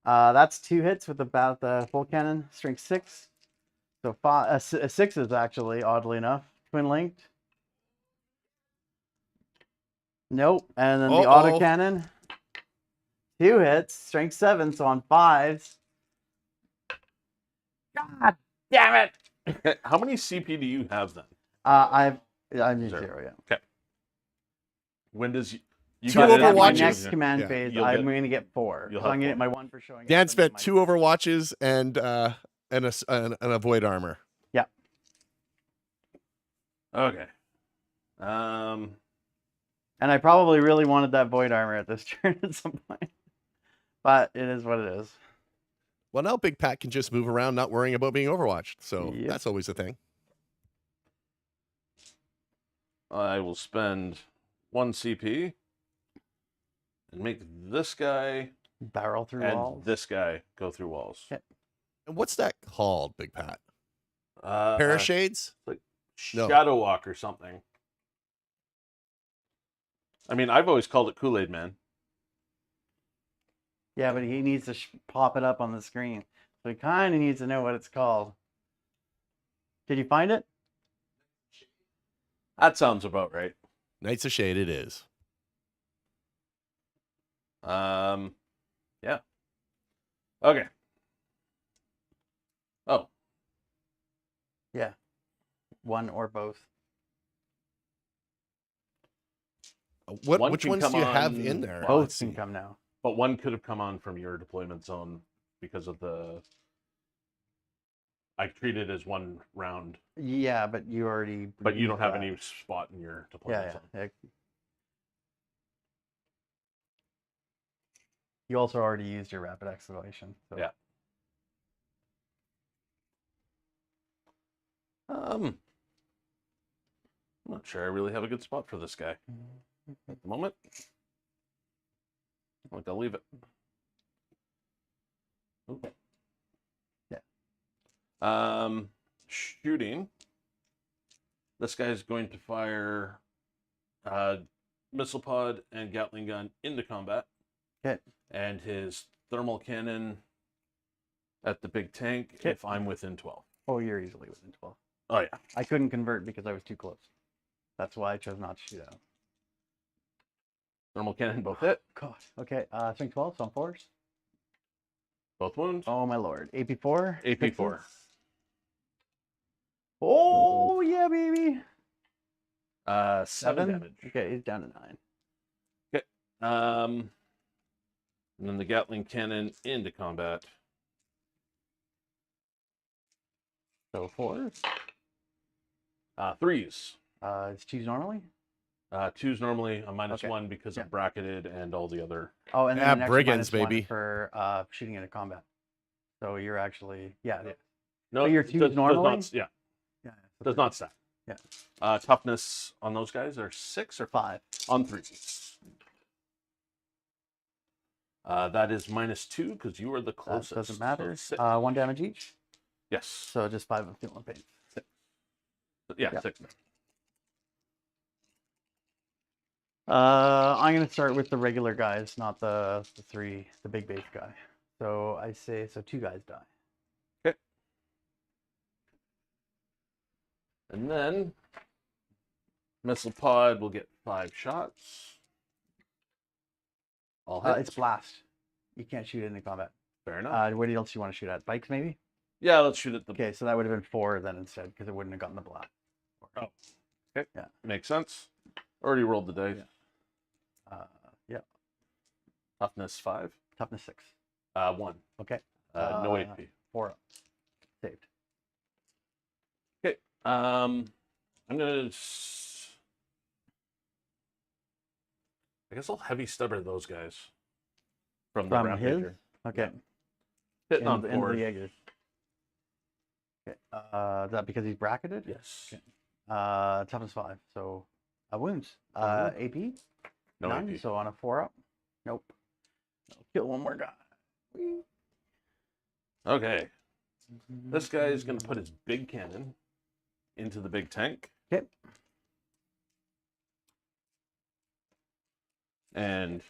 S3: that's 2 hits with about the full cannon, strength 6. So 6 is actually, oddly enough, twin linked. Nope. And then the
S2: Uh-oh.
S3: autocannon, 2 hits, strength 7. So on 5s. God damn it!
S4: How many CP do you have then?
S3: I'm
S4: Zero.
S3: 0, yeah.
S4: When does You
S2: Two
S4: got it at
S3: At
S4: the
S3: my
S2: Overwatches.
S3: next
S4: beginning.
S3: command
S2: Yeah.
S3: phase,
S4: You'll
S3: I'm
S4: get-
S3: going to get 4.
S4: you'll
S3: So I'm
S4: have
S3: going to get
S4: 4.
S3: my 1 for showing.
S2: Dan
S3: up
S2: spent
S3: my
S2: 2 Overwatches and a void armor.
S3: Yeah.
S4: Okay.
S3: And I probably really wanted that void armor at this turn at some point. But it is what it is.
S2: Well, now Big Pat can just move around, not worrying about being overwatched. So
S3: Yep.
S2: that's always a thing.
S4: I will spend 1 CP and make this guy
S3: Barrel through
S4: and
S3: walls.
S4: this guy go through walls.
S3: Okay.
S2: And what's that called, Big Pat?
S4: Uh,
S2: Parashades? No.
S4: Shadow Walk or something. I mean, I've always called it Kool-Aid Man.
S3: Yeah, but he needs to pop it up on the screen. So he kind of needs to know what it's called. Did you find it?
S4: That sounds about right.
S2: Knights of Shade it is.
S4: Yeah. Okay. Oh,
S3: Yeah. One or both.
S2: Which
S4: One
S2: ones
S4: can
S2: do you
S4: come
S2: have
S4: on-
S2: in there?
S4: Well,
S3: Both
S2: Let's
S3: can
S2: see.
S3: come now.
S4: but one could have come on from your deployment zone because of the. I treat it as 1 round,
S3: Yeah, but you already.
S4: but you don't
S3: used
S4: have
S3: that.
S4: any spot in your deployment
S3: Yeah,
S4: zone.
S3: yeah. You also already used your rapid escalation. So.
S4: Yeah. I'm not sure I really have a good spot for this guy at the moment. I think I'll leave it. Oop.
S3: Yeah.
S4: Shooting. This guy's going to fire missile pod and Gatling gun into combat.
S3: Okay.
S4: And his thermal cannon at the big tank
S3: Okay.
S4: if I'm within 12.
S3: Oh, you're easily within 12.
S4: Oh, yeah.
S3: I couldn't convert because I was too close. That's why I chose not to shoot out.
S4: Thermal cannon both hit.
S3: God. Okay. Swing 12, so on 4s.
S4: Both wounds.
S3: Oh my lord. AP4.
S4: AP4.
S3: Sixes. Oh yeah, baby.
S4: 7 damage.
S3: Okay, he's down to 9.
S4: And then the Gatling cannon into combat.
S3: So 4s.
S4: 3s.
S3: It's choose normally.
S4: 2s normally, a
S3: Okay.
S4: -1 because
S3: Yeah.
S4: I'm bracketed and all the other.
S3: Oh, and then
S2: Yeah,
S3: an extra
S2: brigands,
S3: -1
S2: baby.
S3: for shooting into combat. So you're actually yeah.
S4: No,
S3: So your
S4: it
S3: 2s
S4: does
S3: normally?
S4: not, yeah,
S3: Yeah.
S4: does not stack.
S3: Yeah.
S4: Toughness on those guys are 6 or
S3: 5.
S4: on 3s. That is -2 because you are the
S3: That
S4: closest.
S3: doesn't
S4: So
S3: matter.
S4: 6.
S3: 1 damage each.
S4: Yes.
S3: So just 5 of feeling pain.
S4: Yeah,
S3: yeah.
S4: 6.
S3: I'm gonna start with the regular guys, not the 3, the big base guy. So I say 2 guys die.
S4: Okay. And then missile pod will get 5 shots. All hit.
S3: It's blast. You can't shoot it into combat.
S4: Fair enough.
S3: What else you want to shoot at? Bikes maybe?
S4: Yeah, let's shoot at the.
S3: Okay, so that would have been 4 then instead, because it wouldn't have gotten the blast.
S4: Oh, okay.
S3: Yeah.
S4: Makes sense. Already rolled the dice.
S3: Yeah.
S4: Toughness 5.
S3: Toughness 6.
S4: 1.
S3: Okay.
S4: No AP.
S3: 4 up. Saved.
S4: Okay. I'm gonna. I guess I'll heavy stubber those guys from the
S3: From
S4: rampager.
S3: his? Okay.
S4: Hitting on
S3: Into the
S4: 4.
S3: Jaegers. Okay. Is that because he's bracketed?
S4: Yes.
S3: Okay. Toughness 5. So wounds.
S4: Mhm.
S3: AP?
S4: No
S3: 9.
S4: AP.
S3: So on a 4 up. Nope. I'll kill one more guy.
S4: Okay. This guy is gonna put his big cannon into the big tank.
S3: Okay.
S4: And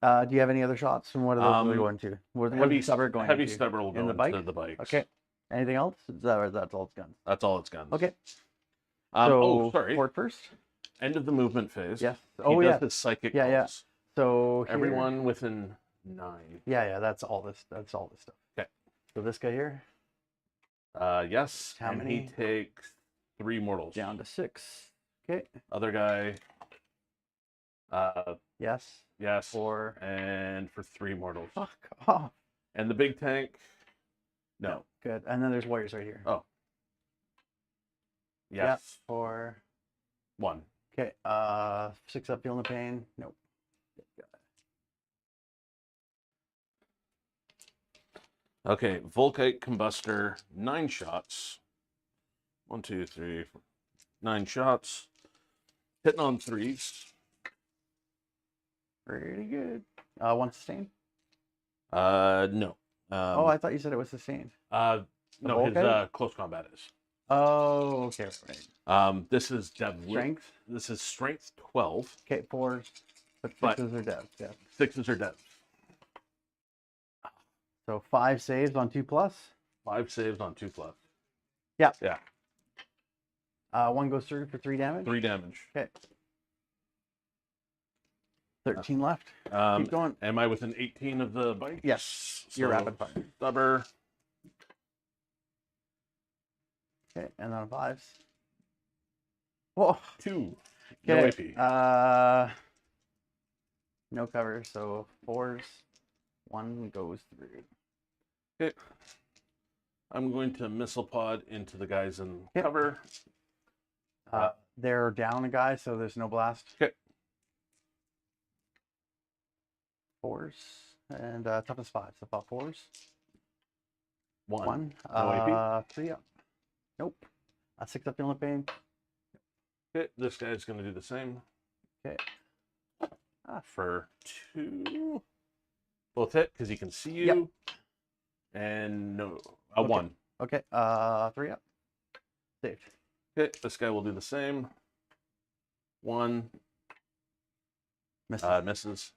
S3: Do you have any other shots? And what are those really going to? What
S4: heavy
S3: is stubber going
S4: heavy
S3: into?
S4: stubber will go
S3: In the
S4: into
S3: bike?
S4: the bikes.
S3: Okay. Anything else? That's all it's guns.
S4: That's all it's guns.
S3: Okay.
S4: Oh, sorry.
S3: Port first.
S4: End of the movement phase.
S3: Yes.
S4: He
S3: Oh
S4: does
S3: yeah.
S4: his psychic
S3: Yeah, yeah.
S4: calls.
S3: So here-
S4: Everyone within 9.
S3: Yeah. That's all this. That's all this stuff.
S4: Okay.
S3: So this guy here
S4: Yes.
S3: How
S4: and
S3: many?
S4: he takes 3 mortals.
S3: down to 6. Okay.
S4: Other guy
S3: Yes.
S4: Yes.
S3: 4.
S4: And for 3 mortals.
S3: Fuck off.
S4: And the big tank. No.
S3: Good. And then there's warriors right here.
S4: Oh.
S3: Yep.
S4: Yes.
S3: 4.
S4: 1.
S3: Okay. 6 up, feeling the pain. Nope.
S4: Okay, Volkite Combustor, 9 shots. 1, 2, 3, 4, 9 shots. Hitting on 3s.
S3: Pretty good. 1 sustain.
S4: No.
S3: Oh, I thought you said it was sustained.
S4: No, his
S3: Volkite?
S4: close combat is.
S3: Oh, okay, right.
S4: This is dev.
S3: Strength.
S4: This is strength 12.
S3: Okay, 4. But
S4: But-
S3: 6s are dead. Yeah.
S4: 6s are dev.
S3: So 5 saves on 2+.
S4: 5 saves on 2+.
S3: Yeah.
S4: Yeah.
S3: 1 goes through for 3 damage.
S4: 3 damage.
S3: Okay. 13 left. Keep going.
S4: Am I within 18 of the bike?
S3: Yes. You're rapid fire.
S4: Stubber.
S3: Okay, and then 5s. Whoa.
S4: 2. No
S3: Okay.
S4: AP.
S3: No cover, so 4s. 1 goes through.
S4: Okay. I'm going to missile pod into the guys in
S3: Yep.
S4: cover.
S3: They're down a guy, so there's no blast.
S4: Okay.
S3: 4s and toughness 5, so about 4s.
S4: 1.
S3: 1.
S4: No AP.
S3: 3 up. Nope. 6 up, feeling the pain.
S4: Okay, this guy's going to do the same.
S3: Okay.
S4: For 2. Both hit because he can see you.
S3: Yep.
S4: And no.
S3: Okay.
S4: 1.
S3: Okay. 3 up. Saved.
S4: Okay, this guy will do the same. 1.
S3: Misses.
S4: Misses.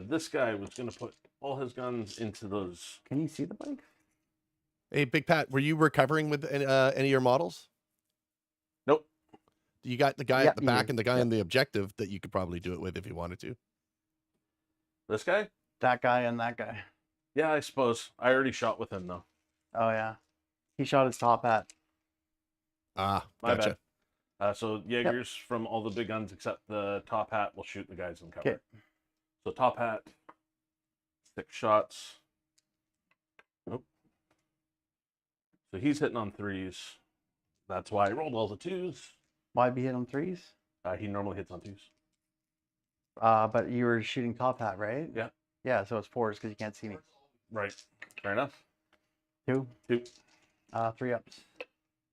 S4: This guy was going to put all his guns into those.
S3: Can you see the bike?
S2: Hey, Big Pat, were you recovering with any of your models?
S4: Nope.
S2: You got the guy
S3: Yep,
S2: at the
S3: you
S2: back
S3: do.
S2: and the guy
S3: Yep.
S2: in the objective that you could probably do it with if you wanted to.
S4: This guy?
S3: That guy and that guy.
S4: Yeah, I suppose. I already shot with him, though.
S3: Oh, yeah. He shot his top hat.
S2: Ah,
S4: My
S2: gotcha.
S4: bad. So Jaegers from all the big guns except the top hat will shoot the guys in cover.
S3: Okay.
S4: So top hat, 6 shots. Nope. So he's hitting on 3s. That's why I rolled all the 2s.
S3: Why be hit on 3s?
S4: He normally hits on 2s.
S3: But you were shooting top hat, right?
S4: Yeah.
S3: Yeah, so it's 4s because you can't see me.
S4: Right. Fair enough.
S3: 2.
S4: 2.
S3: 3 ups.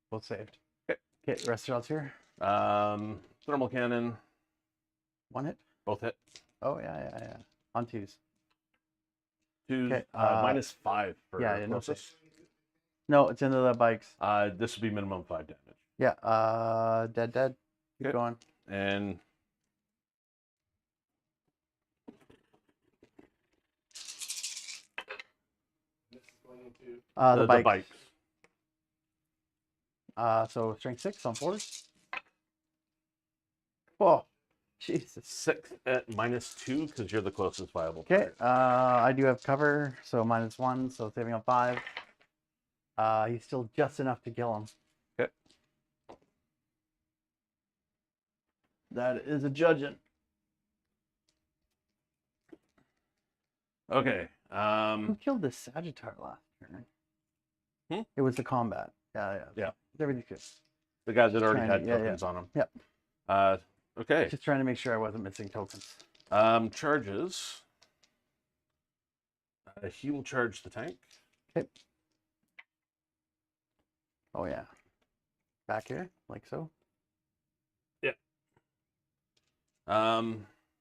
S3: Both saved.
S4: Okay.
S3: Okay, rest shots here.
S4: Thermal cannon,
S3: 1 hit.
S4: both hit.
S3: Oh, yeah. On 2s.
S4: 2s.
S3: Okay,
S4: -5 for
S3: yeah, no
S4: closest.
S3: No, it's into the bikes.
S4: This would be minimum 5 damage.
S3: Yeah, dead. Keep
S4: Okay.
S3: going.
S4: And
S3: The
S4: the
S3: bikes.
S4: bikes.
S3: So strength 6 on 4s. Oh, Jesus.
S4: 6 at -2 because you're the closest viable
S3: Okay,
S4: target.
S3: I do have cover, so -1, so saving on 5. He's still just enough to kill him.
S4: Okay.
S3: That is a judging.
S4: Okay.
S3: Who killed the Sagittar last turn?
S4: Hmm?
S3: It was the combat. Yeah.
S4: Yeah.
S3: Everything's good.
S4: The guy that already
S3: Trying
S4: had
S3: to- yeah,
S4: tokens on him.
S3: Yep.
S4: Okay.
S3: Just trying to make sure I wasn't missing tokens.
S4: Charges. He will charge the tank.
S3: Okay. Oh yeah. Back here, like so.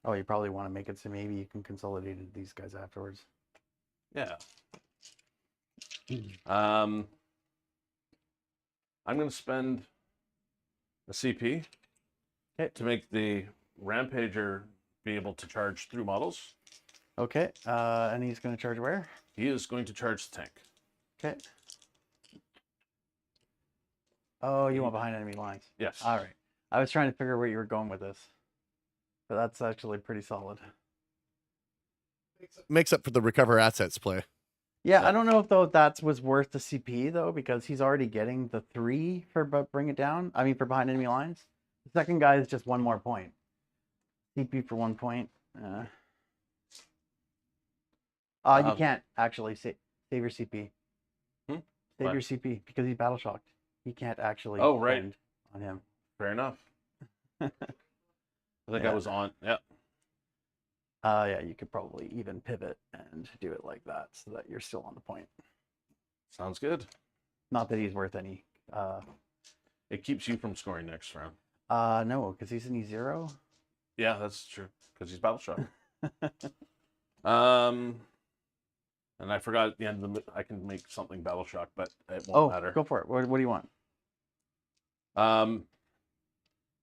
S3: Oh, you probably want to make it so maybe you can consolidate these guys afterwards.
S4: Yeah. I'm going to spend a CP to make the Rampager be able to charge through models.
S3: Okay, and he's going to charge where?
S4: He is going to charge the tank.
S3: Okay. Oh, you want behind enemy lines.
S4: Yes.
S3: All right. I was trying to figure where you were going with this. But that's actually pretty solid.
S2: Makes up for the recover assets play.
S3: Yeah, I don't know if though that was worth the CP though, because he's already getting the 3 for bring it down. I mean, for behind enemy lines. The second guy is just 1 more point. CP for 1 point. You can't actually save your CP.
S4: Hmm?
S3: Save
S4: What?
S3: your CP because he's battle shocked. He can't actually
S4: Oh, right.
S3: spend on him.
S4: Fair enough. I think I
S3: Yeah.
S4: was on. Yeah.
S3: Yeah, you could probably even pivot and do it like that so that you're still on the point.
S4: Sounds good.
S3: Not that he's worth any.
S4: It keeps you from scoring next round.
S3: No, because he's in E0.
S4: Yeah, that's true. Because he's battle shock. And I forgot at the end of the. I can make something battle shock, but it won't matter.
S3: Go for it. What do you want?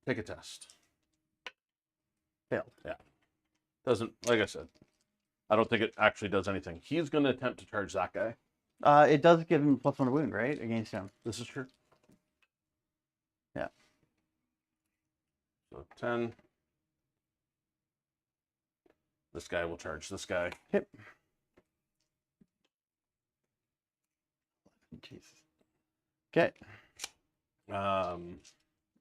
S4: Take a test.
S3: Failed.
S4: Yeah. Doesn't, like I said, I don't think it actually does anything. He's going to attempt to charge that guy.
S3: It does give him +1 wound, right? Against him.
S4: This is true.
S3: Yeah.
S4: So 10. This guy will charge this guy.
S3: Hit. Jesus. Okay.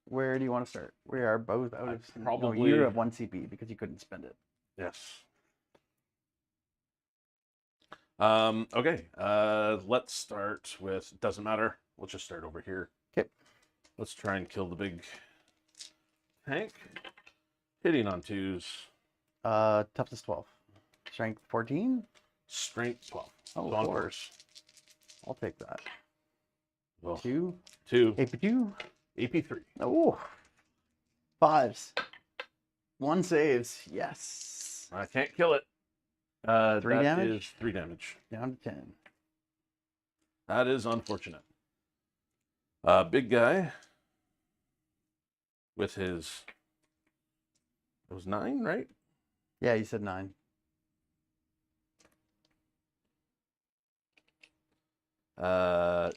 S3: Where do you want to start? We are both out of.
S4: Probably.
S3: No, you're at 1 CP because you couldn't spend it.
S4: Yes. Okay. Let's start with. Doesn't matter. Let's just start over here.
S3: Okay.
S4: Let's try and kill the big tank. Hitting on 2s.
S3: Toughness 12. Strength 14.
S4: Strength 12.
S3: Oh,
S4: So on
S3: 4s. I'll take that.
S4: Well,
S3: 2.
S4: 2.
S3: AP2.
S4: AP3.
S3: Oh. 5s. 1 saves. Yes.
S4: I can't kill it.
S3: 3
S4: that
S3: damage?
S4: is 3 damage.
S3: Down to 10.
S4: That is unfortunate. Big guy with his. It was 9, right?
S3: Yeah, you said 9.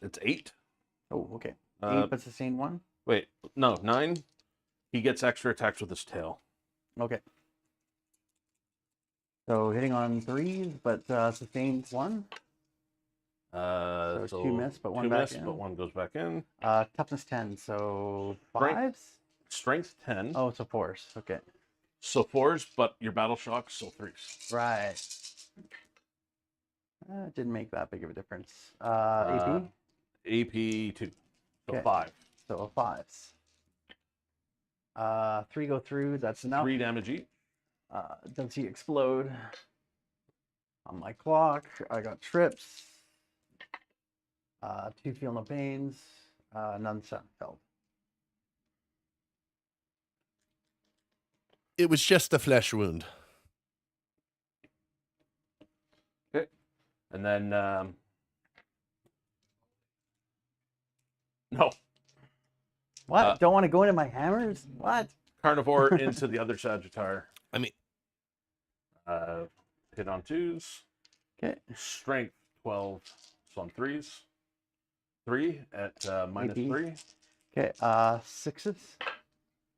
S4: It's 8.
S3: Oh, okay. 8
S4: Uh,
S3: but sustained 1.
S4: Wait, no, 9. He gets extra attacks with his tail.
S3: Okay. So hitting on 3s, but sustained 1. So 2 miss, but 1
S4: 2
S3: back
S4: miss,
S3: in.
S4: but 1 goes back in.
S3: Toughness 10, so
S4: Strength.
S3: 5s?
S4: Strength 10.
S3: Oh, so 4s. Okay.
S4: So 4s, but your battle shock, so 3s.
S3: Right. Didn't make that big of a difference. AP?
S4: AP2. So
S3: Okay.
S4: 5.
S3: So 5s. 3 go through, that's enough.
S4: 3 damage each.
S3: Does he explode? On my clock, I got trips. 2 feel no pains. None felt.
S2: It was just a flesh wound.
S4: Okay. And then, no.
S3: What? Don't want to go into my hammers? What?
S4: Carnivore into the other Sagittar.
S2: I mean,
S4: Hit on 2s.
S3: Okay.
S4: Strength 12. So on 3s. 3 at minus
S3: AP.
S4: 3.
S3: Okay. 6s.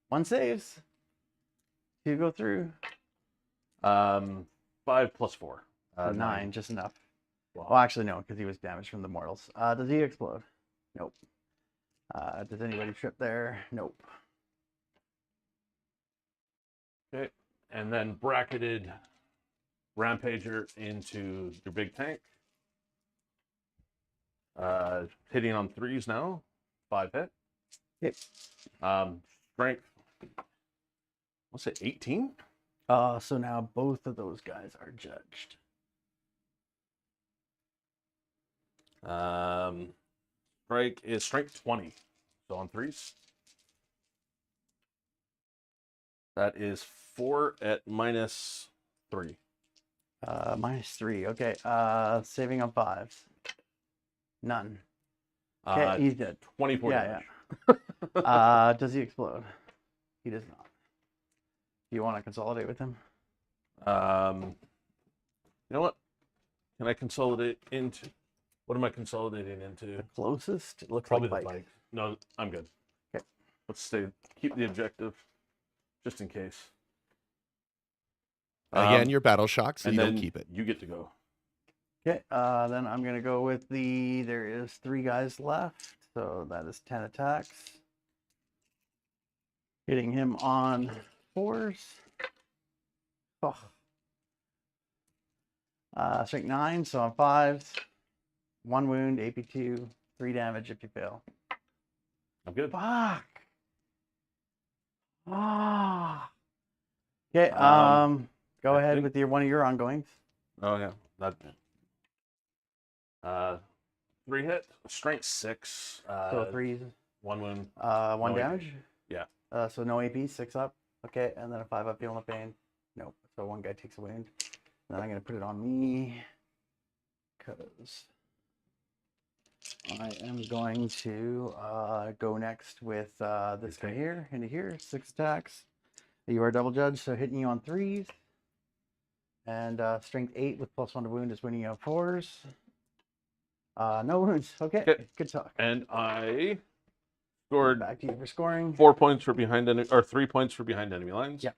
S3: 1 saves. 2 go through.
S4: 5 plus 4.
S3: So 9, just enough.
S4: Wow.
S3: Well, actually, no, because he was damaged from the mortals. Does he explode? Nope. Does anybody trip there? Nope.
S4: Okay. And then bracketed Rampager into your big tank. Hitting on 3s now. 5 hit.
S3: Yep.
S4: Strength. What's it? 18?
S3: So now both of those guys are judged.
S4: Strike is strength 20. So on 3s. That is 4 at minus 3.
S3: Minus 3. Okay. Saving on 5s. None. Okay, he's dead.
S4: 24
S3: Yeah,
S4: damage.
S3: Does he explode? He does not. Do you want to consolidate with him?
S4: You know what? Can I consolidate into? What am I consolidating into?
S3: Closest? It looks
S4: Probably
S3: like
S4: the bike. No, I'm good.
S3: Okay.
S4: Let's stay. Keep the objective, just in case.
S2: again, your battle shock, so
S4: and
S2: you
S4: then
S2: don't keep it.
S4: You get to go.
S3: Okay, then I'm going to go with there is 3 guys left, so that is 10 attacks. Hitting him on 4s. Oh. Strength 9, so on 5s. 1 wound, AP2, 3 damage if you fail.
S4: I'm good.
S3: Fuck. Ah. Okay, go
S4: I
S3: ahead
S4: think-
S3: with one of your ongoings.
S4: Oh yeah, that. 3 hit, strength 6.
S3: So 3,
S4: 1 wound.
S3: 1
S4: no AP.
S3: damage.
S4: Yeah.
S3: So no AP, 6 up. Okay, and then a 5 up, feeling the pain. Nope. So 1 guy takes a wound. And then I'm gonna put it on me because I am going to go next with this guy here into here. 6 attacks. You are double judged, so hitting you on 3s. And strength 8 with +1 to wound is winning you on 4s. No wounds. Okay.
S4: Okay.
S3: Good talk.
S4: And I scored
S3: Back to you for scoring.
S4: 4 points for behind enemy, or 3 points for behind enemy lines.
S3: Yep.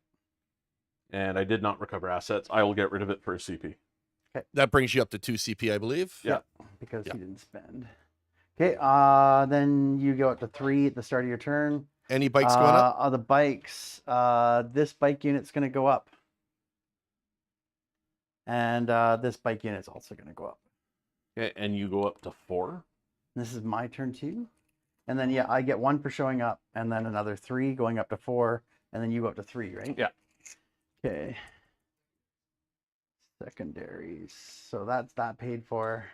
S4: And I did not recover assets. I will get rid of it for a CP.
S2: That brings you up to 2 CP, I believe.
S4: Yeah.
S3: Because
S4: Yeah.
S3: you didn't spend. Okay. Then you go up to 3 at the start of your turn.
S2: Any bikes going up?
S3: The bikes. This bike unit's going to go up. And this bike unit's also going to go up.
S4: Okay, and you go up to 4.
S3: This is my turn too. And then, yeah, I get 1 for showing up, and then another 3 going up to 4, and then you go up to 3, right?
S4: Yeah.
S3: Okay. Secondaries. So that's that paid for.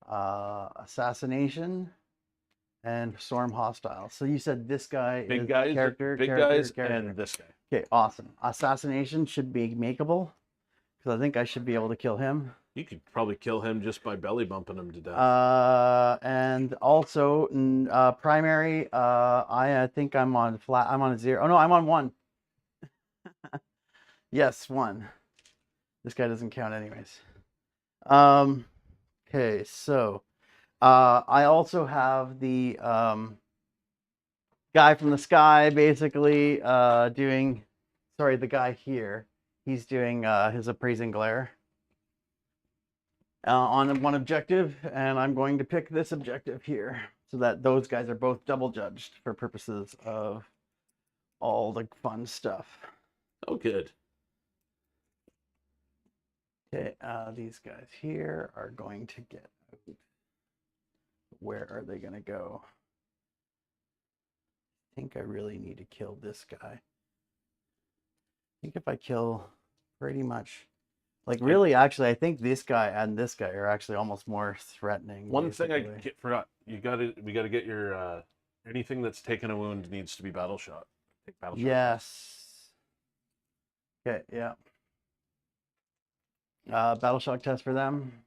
S3: Assassination and Storm Hostile. So you said this guy
S4: Big
S3: is
S4: guys,
S3: character,
S4: big
S3: character,
S4: guys,
S3: character.
S4: and this guy.
S3: Okay, awesome. Assassination should be makeable because I think I should be able to kill him.
S4: You could probably kill him just by belly bumping him to death.
S3: And also primary. I think I'm on flat. I'm on a 0. Oh no, I'm on 1. Yes, 1. This guy doesn't count anyways. Okay, so I also have the guy from the sky basically doing. Sorry, the guy here. He's doing his appraising glare. On 1 objective, and I'm going to pick this objective here so that those guys are both double judged for purposes of all the fun stuff.
S4: Oh, good.
S3: Okay, these guys here are going to get out. Where are they going to go? I think I really need to kill this guy. I think if I kill pretty much... Like really, actually, I think this guy and this guy are actually almost more threatening.
S4: One thing I
S3: basically.
S4: forgot. We gotta get your anything that's taken a wound needs to be battle shot. Take battle shot.
S3: Yes. Okay, yeah. Battle shock test for them.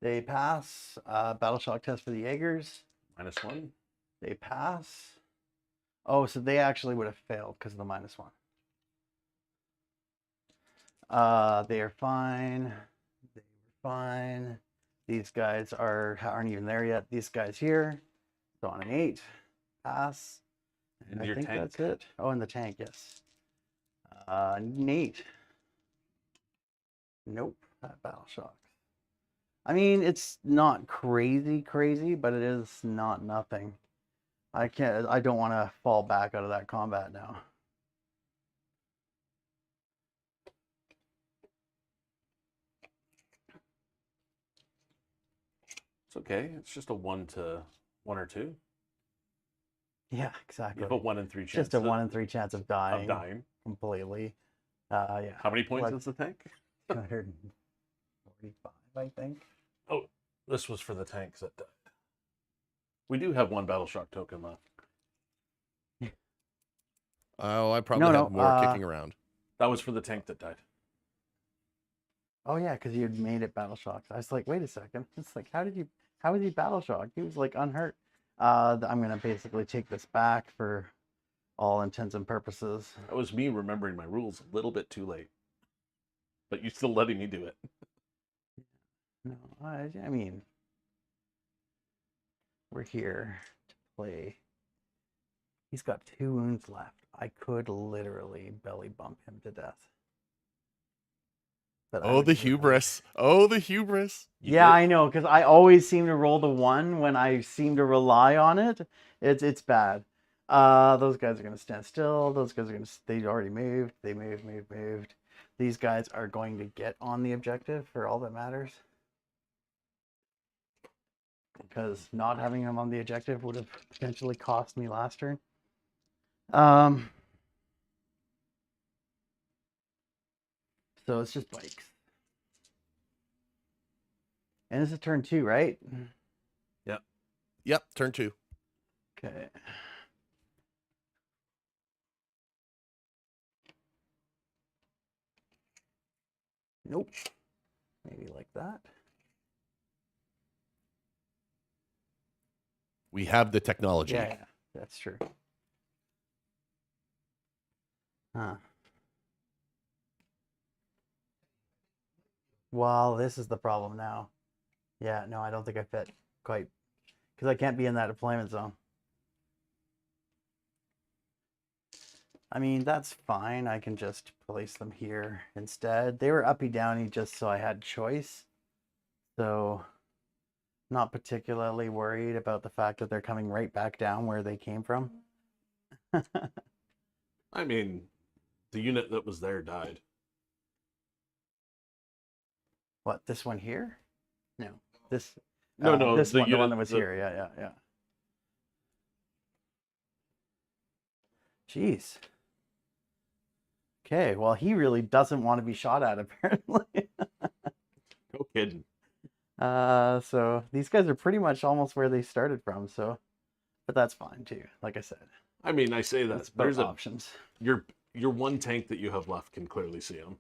S3: They pass. Battle shock test for the Jaegers.
S4: -1.
S3: They pass. Oh, so they actually would have failed because of the -1. They are fine. They were fine. These guys aren't even there yet. These guys here. So on an 8, pass.
S4: And
S3: I
S4: your
S3: think
S4: tank.
S3: that's it. Oh, and the tank, yes. An 8. Nope, that battle shock. I mean, it's not crazy, but it is not nothing. I don't want to fall back out of that combat now.
S4: It's okay. It's just a 1 or 2.
S3: Yeah,
S4: You
S3: exactly.
S4: have a 1 in 3 chance.
S3: Just a 1 in 3 chance of dying.
S4: of dying.
S3: Completely. Yeah.
S4: How many points
S3: What?
S4: is the tank?
S3: 245, I think.
S4: Oh, this was for the tanks that died. We do have 1 battle shock token left.
S2: Oh, I probably have more kicking around.
S4: That was for the tank that died.
S3: Oh yeah, because you had made it battle shocked. I was like, wait a second. It's like, how was he battle shocked? He was like unhurt. I'm gonna basically take this back for all intents and purposes.
S4: That was me remembering my rules a little bit too late. But you still letting me do it.
S3: No, I mean, we're here to play. He's got 2 wounds left. I could literally belly bump him to death. But I
S2: Oh,
S3: would
S2: the
S3: do it.
S2: hubris. Oh, the hubris.
S4: You
S3: Yeah,
S4: did-
S3: I know, because I always seem to roll the 1 when I seem to rely on it. It's bad. Those guys are going to stand still. Those guys are going to, they already moved. They moved. These guys are going to get on the objective for all that matters. Because not having them on the objective would have potentially cost me last turn. So it's just bikes. And this is turn 2, right?
S2: Yep, turn 2.
S3: Okay. Nope. Maybe like that.
S2: We have the technology.
S3: Yeah, that's true. Huh. Well, this is the problem now. Yeah, no, I don't think I fit quite. Because I can't be in that deployment zone. I mean, that's fine. I can just place them here instead. They were uppy downy just so I had choice. So, not particularly worried about the fact that they're coming right back down where they came from.
S4: I mean, the unit that was there died.
S3: What, this one here? No, this.
S4: No,
S3: this
S4: the
S3: one, the one
S4: unit
S3: that was
S4: that-
S3: here. Yeah. Jeez. Okay, well, he really doesn't want to be shot at, apparently.
S4: No kidding.
S3: So these guys are pretty much almost where they started from. So, but that's fine too. Like I said,
S4: I mean, I say that
S3: it's
S4: there's
S3: both options.
S4: your one tank that you have left can clearly see him.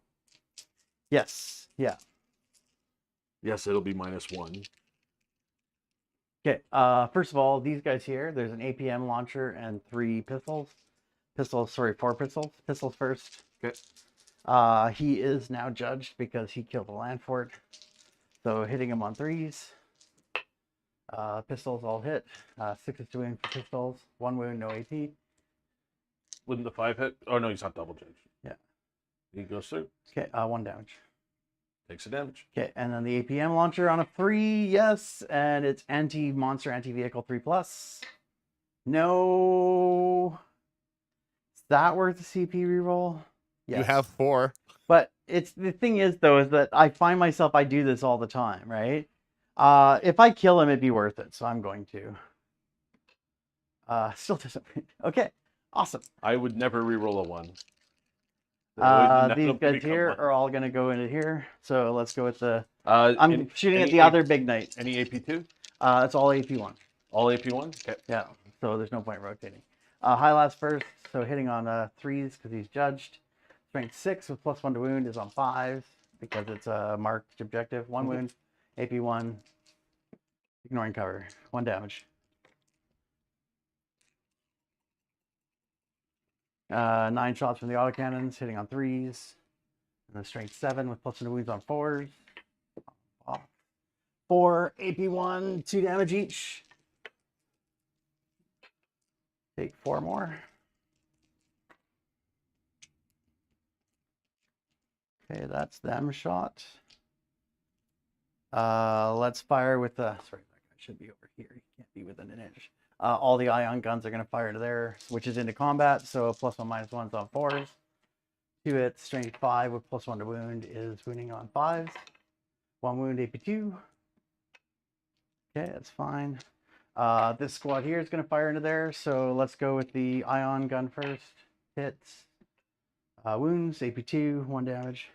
S3: Yes. Yeah.
S4: Yes, it'll be -1.
S3: Okay. First of all, these guys here. There's an APM launcher and 3 pistols. 4 pistols. Pistols first.
S4: Okay.
S3: He is now judged because he killed a land fort. So hitting him on 3s. Pistols all hit. 6 is to win for pistols. 1 wound, no AP.
S4: Wouldn't the 5 hit? Oh no, he's not double judged.
S3: Yeah.
S4: He goes through.
S3: Okay. 1 damage.
S4: Takes the damage.
S3: Okay, and then the APM launcher on a 3, yes, and it's anti-monster, anti-vehicle 3+. No. Is that worth a CP reroll? Yes.
S2: You have 4.
S3: But it's the thing is though, is that I find myself, I do this all the time, right? If I kill him, it'd be worth it, so I'm going to. Still doesn't. Okay, awesome.
S4: I would never reroll a 1.
S3: These guys here are all going to go into here. So let's go with the.
S4: I'm
S3: shooting at the other big knight.
S4: Any AP2?
S3: It's all AP1.
S4: All AP1? Okay.
S3: Yeah, so there's no point rotating. High last first, so hitting on 3s because he's judged. Strength 6 with +1 to wound is on 5s because it's a marked objective. 1 wound, AP1, ignoring cover, 1 damage. 9 shots from the autocannons, hitting on 3s. And then strength 7 with +1 to wounds on 4s. 4 AP1, 2 damage each. Take 4 more. Okay, that's them shot. Let's fire with the. Sorry, that guy should be over here. He can't be within an inch. All the ion guns are going to fire into there, which is into combat. So +1, -1s on 4s. 2 hits, strength 5 with +1 to wound is wounding on 5s. 1 wound, AP2. Okay, that's fine. This squad here is going to fire into there. So let's go with the ion gun first. Hits. Wounds, AP2, 1 damage.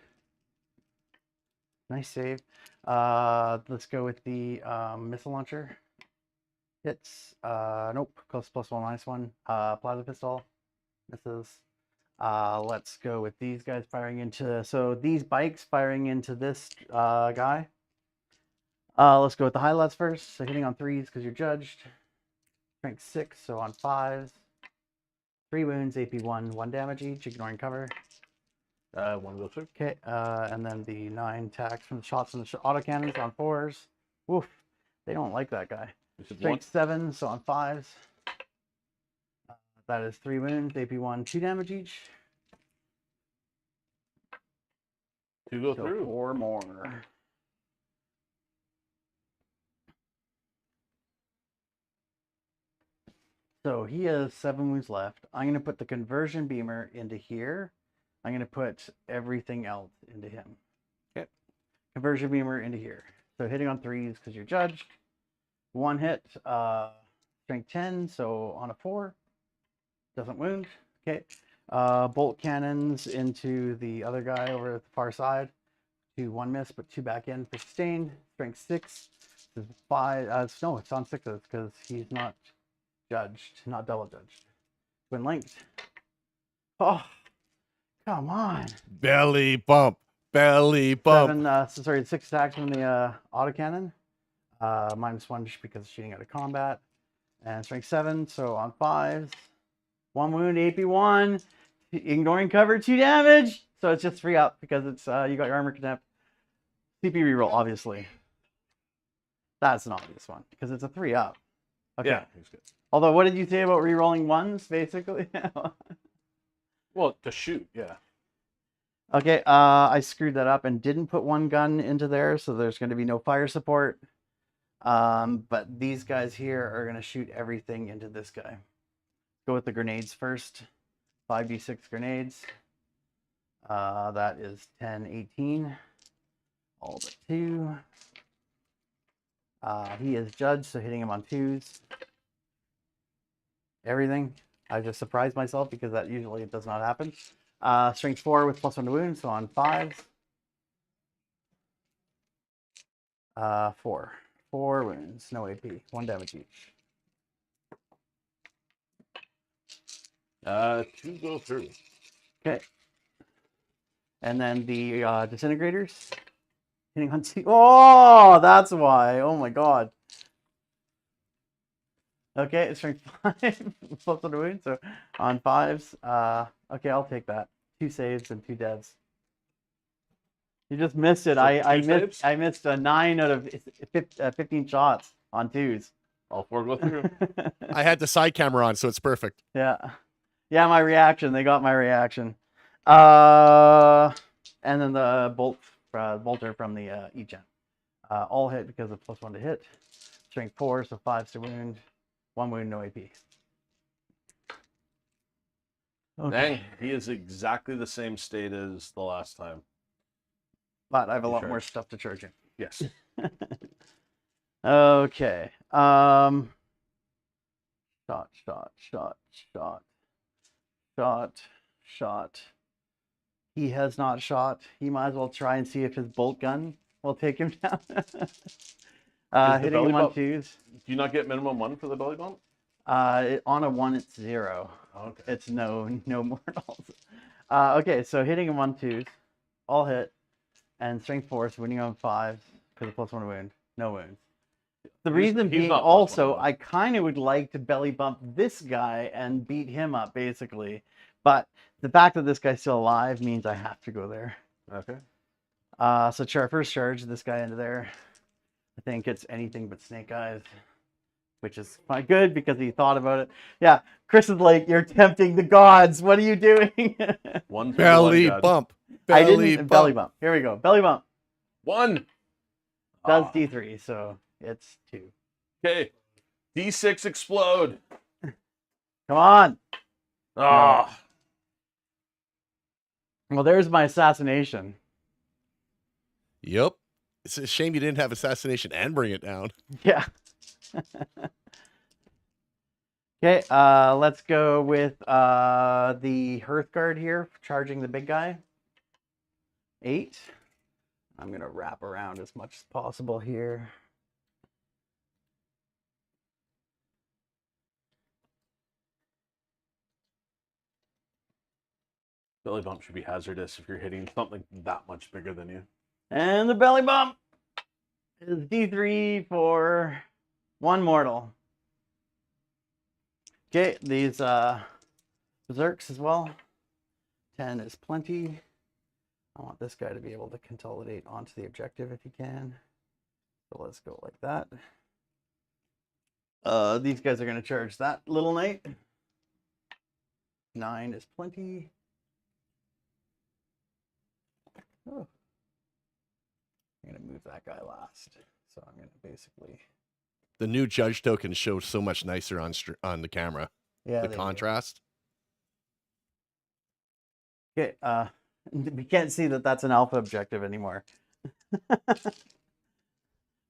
S3: Nice save. Let's go with the missile launcher. Hits. Nope. Close +1, -1. Plasma pistol. Misses. Let's go with these guys firing into. So these bikes firing into this guy. Let's go with the highlights first. So hitting on 3s because you're judged. Strength 6, so on 5s. 3 wounds, AP1, 1 damage each, ignoring cover.
S4: 1 goes through.
S3: Okay, and then the 9 tacks from the shots from the autocannons on 4s. Woof, they don't like that guy.
S4: This is 1.
S3: Strength 7, so on 5s. That is 3 wounds, AP1, 2 damage each.
S4: 2 go
S3: So
S4: through.
S3: 4 more. So he has 7 wounds left. I'm going to put the conversion beamer into here. I'm going to put everything else into him.
S2: Okay.
S3: Conversion beamer into here. So hitting on 3s because you're judged. 1 hit, strength 10, so on a 4. Doesn't wound. Okay. Bolt cannons into the other guy over at the far side. 2 1 miss, but 2 back in for sustained. Strength 6. This is 5. No, it's on 6s because he's not judged, not double judged. Twin linked. Oh, come on.
S2: Belly bump. Belly bump.
S3: 6 attacks from the autocannon. -1 just because of shooting out of combat. And strength 7, so on 5s. 1 wound, AP1. Ignoring cover, 2 damage. So it's just 3 up because it's you got your armor contempt. CP reroll, obviously. That's an obvious one because it's a 3 up. Okay.
S4: Yeah, he's good.
S3: Although, what did you say about rerolling 1s, basically?
S4: Well, to shoot, yeah.
S3: Okay, I screwed that up and didn't put 1 gun into there, so there's going to be no fire support. But these guys here are going to shoot everything into this guy. Go with the grenades first. 5d6 grenades. That is 10, 18. All but 2. He is judged, so hitting him on 2s. Everything. I just surprised myself because that usually does not happen. Strength 4 with +1 to wound, so on 5s. 4. 4 wounds, no AP. 1 damage each.
S4: 2 go through.
S3: Okay. And then the disintegrators. Hitting on 2. Oh, that's why. Oh my god. Okay, strength 5 +1 to wound, so on 5s. Okay, I'll take that. 2 saves and 2 devs. You just missed it.
S4: So
S3: I
S4: two
S3: missed.
S4: saves?
S3: I missed a 9 out of 15 shots on 2s.
S4: All 4 go through.
S2: I had the side camera on, so it's perfect.
S3: Yeah, yeah. My reaction. They got my reaction. And then the bolter from the E-gen. All hit because of +1 to hit. Strength 4, so 5s to wound. 1 wound, no AP. Okay.
S4: Dang, he is exactly the same state as the last time.
S3: But I have a lot
S4: Charge.
S3: more stuff to charge him.
S4: Yes.
S3: Okay. Shot. He has not shot. He might as well try and see if his bolt gun will take him down. Hitting
S4: belly
S3: him on
S4: bump-
S3: 2s.
S4: Do you not get minimum 1 for the belly bump?
S3: On a 1, it's 0.
S4: Okay.
S3: It's no mortals. Okay, so hitting him on 2s. All hit. And strength 4, so winning on 5s because of +1 wound. No wounds. The reason
S4: he's
S3: being
S4: not +1
S3: also,
S4: wound.
S3: I kind of would like to belly bump this guy and beat him up, basically. But the fact that this guy's still alive means I have to go there.
S4: Okay.
S3: So first charge this guy into there. I think it's anything but snake eyes, which is quite good because he thought about it. Yeah, Chris is like, you're tempting the gods. What are you doing?
S4: 1 for
S2: Belly
S4: the one,
S2: bump.
S3: I
S2: Belly
S3: didn't
S2: bump.
S3: belly bump. Here we go. Belly bump
S4: 1.
S3: does D3, so it's 2.
S4: Okay. D6 explode.
S3: Come on.
S4: Ah.
S3: Well, there's my assassination.
S2: Yep. It's a shame you didn't have assassination and bring it down.
S3: Yeah. Okay, let's go with the Hearthguard here, charging the big guy. 8. I'm going to wrap around as much as possible here.
S4: Belly bump should be hazardous if you're hitting something that much bigger than you.
S3: And the belly bump is D3 for 1 mortal. Okay, these berserks as well. 10 is plenty. I want this guy to be able to consolidate onto the objective if he can. So let's go like that. These guys are going to charge that little knight. 9 is plenty. Oh. I'm going to move that guy last. So I'm going to basically...
S2: The new judge tokens show so much nicer on the camera.
S3: Yeah,
S2: The
S3: they do.
S2: contrast.
S3: Okay, we can't see that that's an alpha objective anymore.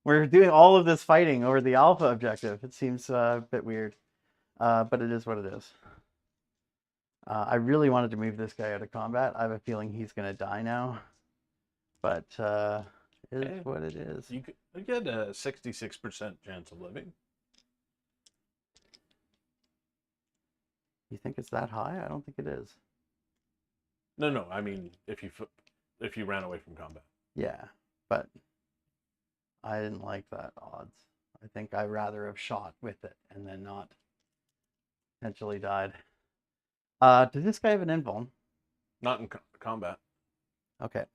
S3: We're doing all of this fighting over the alpha objective. It seems a bit weird, but it is what it is. I really wanted to move this guy out of combat. I have a feeling he's going to die now, but it is what it is.
S4: You get a 66% chance of living.
S3: You think it's that high? I don't think it is.
S4: No. I mean, if you ran away from combat.
S3: Yeah, but I didn't like that odds. I think I'd rather have shot with it and then not potentially died. Does this guy have an invuln?
S4: Not in combat.
S3: Okay.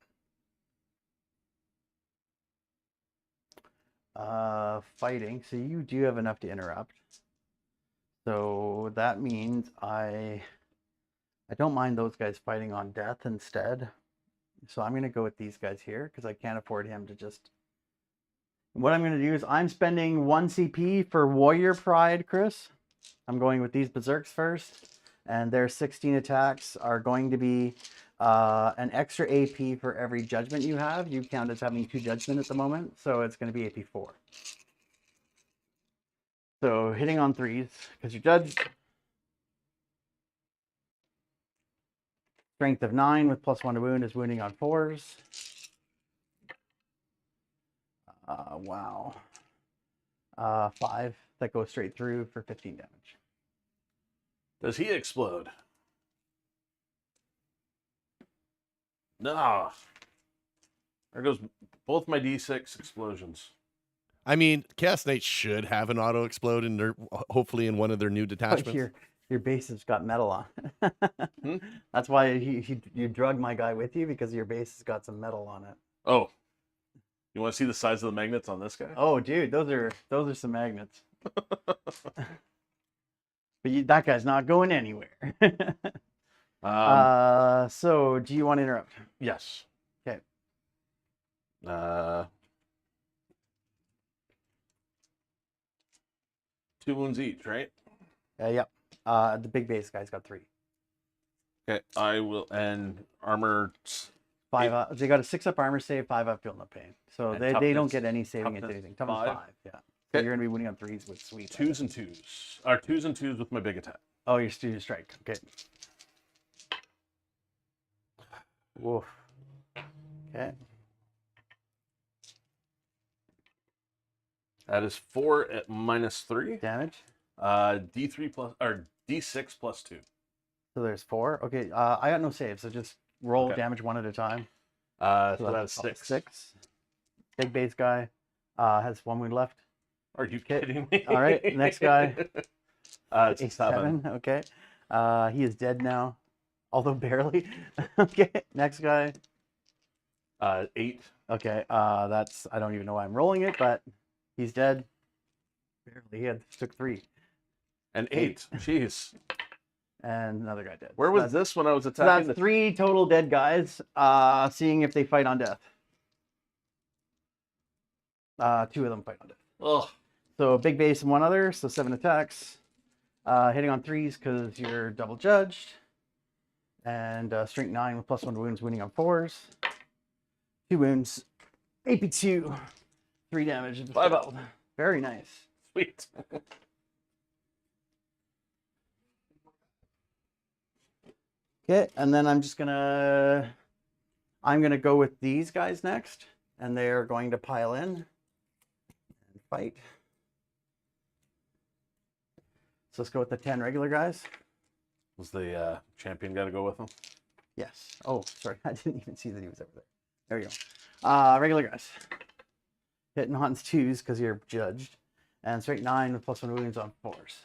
S3: Fighting. So you do have enough to interrupt. So that means I don't mind those guys fighting on death instead. So I'm going to go with these guys here because I can't afford him to just... What I'm going to do is I'm spending 1 CP for Warrior Pride, Chris. I'm going with these Berserks first. And their 16 attacks are going to be an extra AP for every judgment you have. You count as having 2 judgment at the moment. So it's going to be AP 4. So hitting on 3s because you're judged. Strength of 9 with +1 to wound is wounding on 4s. Wow. 5 that goes straight through for 15 damage.
S4: Does he explode? No. There goes both my D6 explosions.
S2: I mean, Chaos Knights should have an auto explode in their, hopefully in one of their new
S3: But
S2: detachments.
S3: your base has got metal on.
S4: Hmm?
S3: That's why you drug my guy with you, because your base has got some metal on it.
S4: Oh. You want to see the size of the magnets on this guy?
S3: Oh, dude, those are some magnets. But that guy's not going anywhere. So do you want to interrupt?
S4: Yes.
S3: Okay.
S4: 2 wounds each, right?
S3: Yep. The big base guy's got 3.
S4: Okay, I will end armor.
S3: 5 up. They got a 6-up armor save, 5-up feel no pain. So
S4: And
S3: they don't
S4: toughness-
S3: get any saving into
S4: toughness
S3: anything. Toughness 5.
S4: 5.
S3: Yeah. So
S4: Okay.
S3: you're gonna be winning on 3s with sweet.
S4: 2s and 2s. Or 2s and 2s with my big attack.
S3: Oh, you're student strike. Okay. Woof. Okay.
S4: That is 4 at -3.
S3: Damage.
S4: D3 plus or D6 plus 2.
S3: So there's 4. Okay. I got no save, so just roll
S4: Okay.
S3: damage 1 at a time.
S4: So that's 6.
S3: 6. Big base guy has 1 wound left.
S4: Are you
S3: Okay.
S4: kidding me?
S3: All right, next guy.
S4: It's
S3: A
S4: 7.
S3: Okay. He is dead now, although barely. Okay. Next guy.
S4: 8.
S3: Okay. That's, I don't even know why I'm rolling it, but he's dead. Barely. Took 3.
S4: And 8. Jeez.
S3: And another guy dead.
S4: Where
S3: So
S4: was
S3: that's,
S4: this when I was
S3: so
S4: attacking
S3: that's 3 total dead guys. Seeing if they fight on death. 2 of them fight on death.
S4: Ugh.
S3: So big base and 1 other, so 7 attacks. Hitting on 3s because you're double judged. And strength 9 with +1 to wounds, winning on 4s. 2 wounds. AP2. 3 damage.
S4: 5 up.
S3: Very nice.
S4: Sweet.
S3: Okay, and then I'm gonna go with these guys next, and they are going to pile in and fight. So let's go with the 10 regular guys.
S4: Was the champion got to go with him?
S3: Yes. Oh, sorry, I didn't even see that he was over there. There you go. Regular guys. Hitting on 2s because you're judged, and straight 9 with +1 wounds on 4s.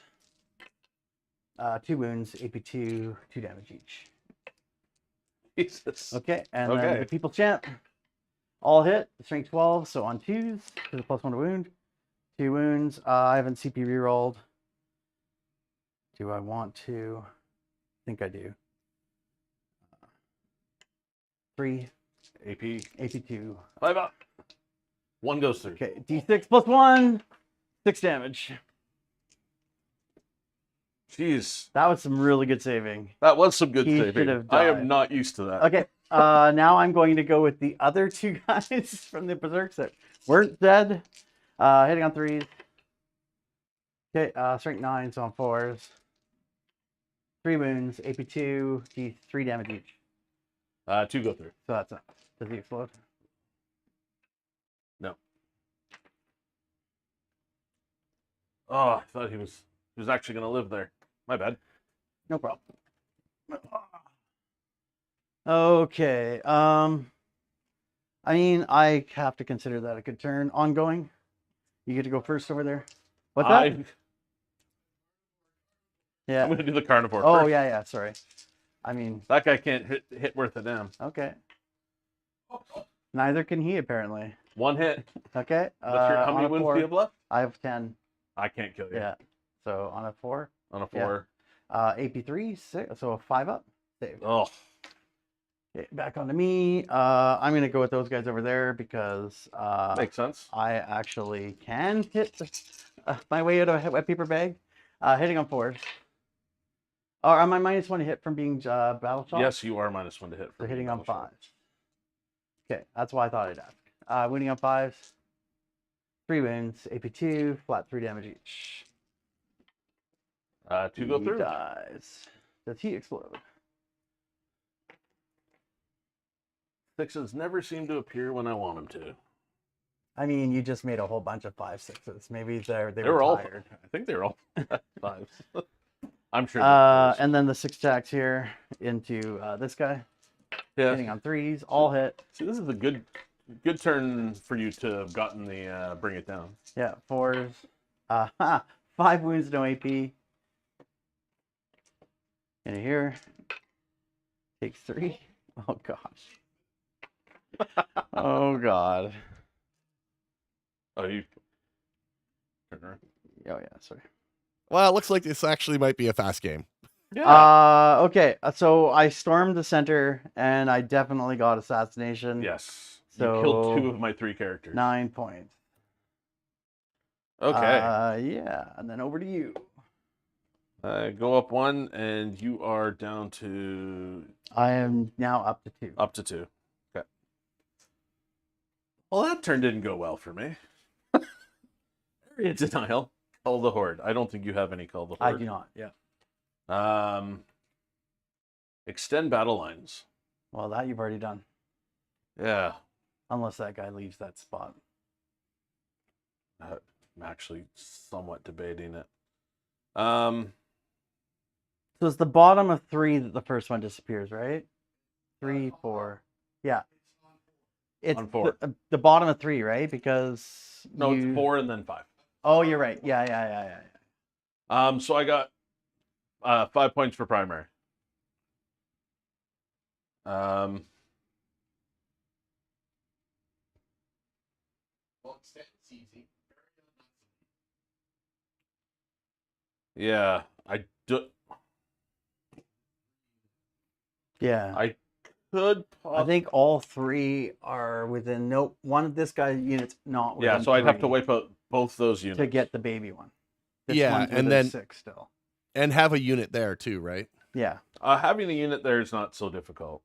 S3: 2 wounds, AP2, 2 damage each.
S4: Jesus.
S3: Okay, and
S4: Okay.
S3: then the people champ. All hit, strength 12, so on 2s, with a +1 to wound. 2 wounds. I haven't CP rerolled. Do I want to? I think I do. 3,
S4: AP.
S3: AP2.
S4: 5 up. 1 goes through.
S3: Okay, D6 +1. 6 damage.
S4: Jeez,
S3: That was some really good saving.
S4: that was some good
S3: He
S4: saving.
S3: should have
S4: I
S3: died.
S4: am not used to that.
S3: Okay, now I'm going to go with the other 2 guys from the Berserk set. Weren't dead. Hitting on 3s. Okay, strength 9, so on 4s. 3 wounds, AP2, D3 damage each.
S4: 2 go through.
S3: So that's enough. Does he explode?
S4: No. Oh, I thought he was actually going to live there. My bad.
S3: No problem. Okay. I mean, I have to consider that a good turn. Ongoing. You get to go first over there. What's that?
S4: I'm
S3: Yeah.
S4: going to do the carnivore
S3: Oh,
S4: first.
S3: yeah, yeah. Sorry. I mean,
S4: That guy can't hit worth a damn.
S3: okay. Neither can he, apparently.
S4: 1 hit.
S3: Okay.
S4: How
S3: on
S4: many
S3: a
S4: wounds
S3: 4,
S4: do you have left?
S3: I have 10.
S4: I can't kill you.
S3: Yeah. So on a 4.
S4: On a
S3: Yeah.
S4: 4.
S3: AP3, 6, so a 5 up. Save.
S4: Oh,
S3: Okay, back onto me. I'm going to go with those guys over there because
S4: makes sense.
S3: I actually can hit my way out of a wet paper bag. Hitting on 4s. Or am I -1 to hit from being battle shot?
S4: Yes, you are -1 to hit.
S3: So
S4: For
S3: hitting on
S4: battle shot.
S3: 5s. Okay, that's why I thought I'd ask. Winning on 5s. 3 wounds, AP2, flat 3 damage each.
S4: 2 go
S3: He
S4: through.
S3: dies. Does he explode?
S4: 6s never seem to appear when I want them to.
S3: I mean, you just made a whole bunch of 5/6s. Maybe they
S4: They
S3: were
S4: were all.
S3: tired.
S4: I think they were all 5s. I'm sure.
S3: And then the 6 attacks here into this guy.
S4: yeah.
S3: Hitting on 3s, all hit.
S4: See, this is a good turn for you to have gotten the bring it down.
S3: Yeah, 4s. 5 wounds, no AP. And here. Takes 3. Oh, gosh. Oh, God.
S4: Oh, you turn around.
S3: Oh, yeah, sorry.
S2: Well, it looks like this actually might be a fast game.
S4: Yeah.
S3: Okay, so I stormed the center, and I definitely got assassination.
S4: Yes.
S3: So
S4: you killed 2 of my 3 characters.
S3: 9 points.
S4: Okay.
S3: Yeah, and then over to you.
S4: Go up 1, and you are down to
S3: I am now up to 2.
S4: up to 2. Okay. Well, that turn didn't go well for me. Area denial. Call the Horde. I don't think you have any Call the
S3: I
S4: Horde.
S3: do not, yeah.
S4: Extend battle lines.
S3: Well, that you've already done.
S4: Yeah.
S3: Unless that guy leaves that spot.
S4: I'm actually somewhat debating it.
S3: So it's the bottom of 3 that the first one disappears, right? 3, 4. Yeah. It's
S4: On 4.
S3: The bottom of 3, right? Because
S4: No, it's 4 and then 5.
S3: Oh, you're right. Yeah.
S4: So I got 5 points for primary. Yeah, I do.
S3: Yeah.
S4: I could.
S3: I think all 3 are within. Nope. One of this guy's units not within.
S4: Yeah, so I'd have to
S3: 3
S4: wipe out both those units
S3: to get the baby one. This
S2: Yeah,
S3: one's
S2: and
S3: within
S2: then-
S3: 6 still.
S2: And have a unit there too, right?
S3: Yeah.
S4: Having a unit there is not so difficult.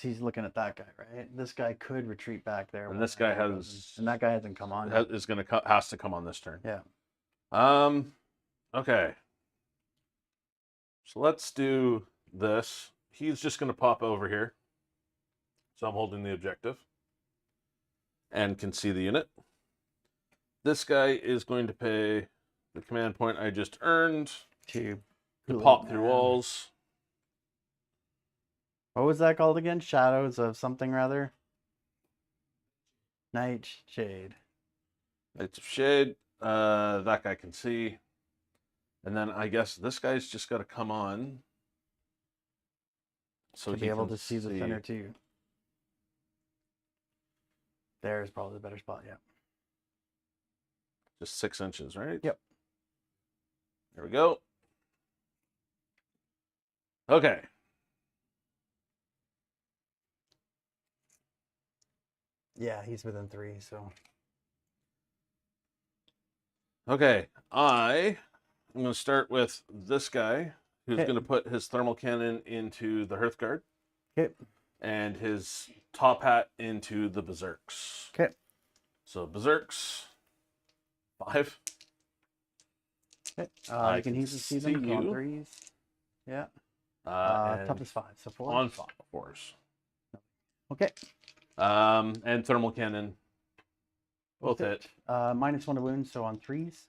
S3: He's looking at that guy, right? This guy could retreat back there.
S4: And
S3: when
S4: this
S3: that
S4: guy
S3: guy
S4: has-
S3: goes in. And that guy hasn't come on. yet.
S4: Is going to has to come on this turn.
S3: Yeah.
S4: Okay. So let's do this. He's just going to pop over here. So I'm holding the objective. And can see the unit. This guy is going to pay the command point I just earned
S3: To
S4: to pop through walls.
S3: What was that called again? Shadows of something rather? Nightshade.
S4: It's shade. That guy can see. And then I guess this guy's just got to come on. So
S3: To
S4: he
S3: be able
S4: can
S3: to see the center too. There's probably the better spot, yeah.
S4: Just 6 inches, right?
S3: Yep.
S4: There we go. Okay.
S3: Yeah, he's within 3, so.
S4: Okay, I'm going to start with this guy who's
S3: Okay.
S4: going to put his thermal cannon into the Hearthguard
S3: Okay.
S4: and his top hat into the Berserks.
S3: Okay.
S4: So Berserks, 5.
S3: Okay.
S4: I
S3: You can
S4: can
S3: easily see
S4: see
S3: them. On
S4: you.
S3: 3s. Yeah.
S4: And
S3: Toughest 5. So 4.
S4: on 4s.
S3: Okay.
S4: And thermal cannon, both hit.
S3: -1 to wound, so on 3s.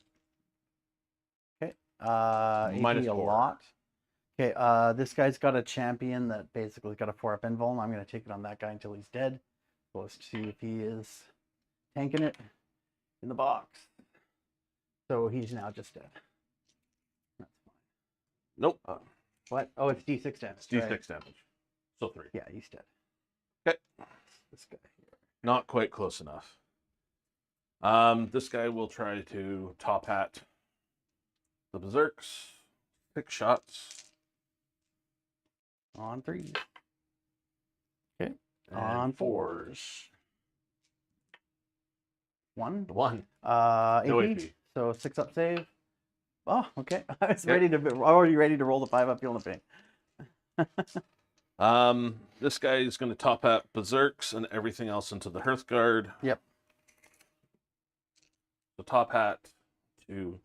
S3: Okay. AP a
S4: -4.
S3: lot. Okay. This guy's got a champion that basically got a 4-up invuln. I'm going to take it on that guy until he's dead. So let's see if he is tanking it in the box. So he's now just dead. That's fine.
S4: Nope.
S3: What? Oh, it's D6 damage.
S4: It's D6
S3: right.
S4: damage. So 3.
S3: Yeah, he's dead.
S4: Okay.
S3: This guy here.
S4: Not quite close enough. This guy will try to top hat the Berserks. 6 shots.
S3: On 3s. Okay.
S4: And
S3: On
S4: 4s.
S3: 1.
S4: 1.
S3: AP.
S4: No AP.
S3: So 6-up save. Oh, okay. I was already ready to roll the 5-up, feeling the pain.
S4: This guy is going to top hat Berserks and everything else into the Hearthguard.
S3: Yep.
S4: The top hat to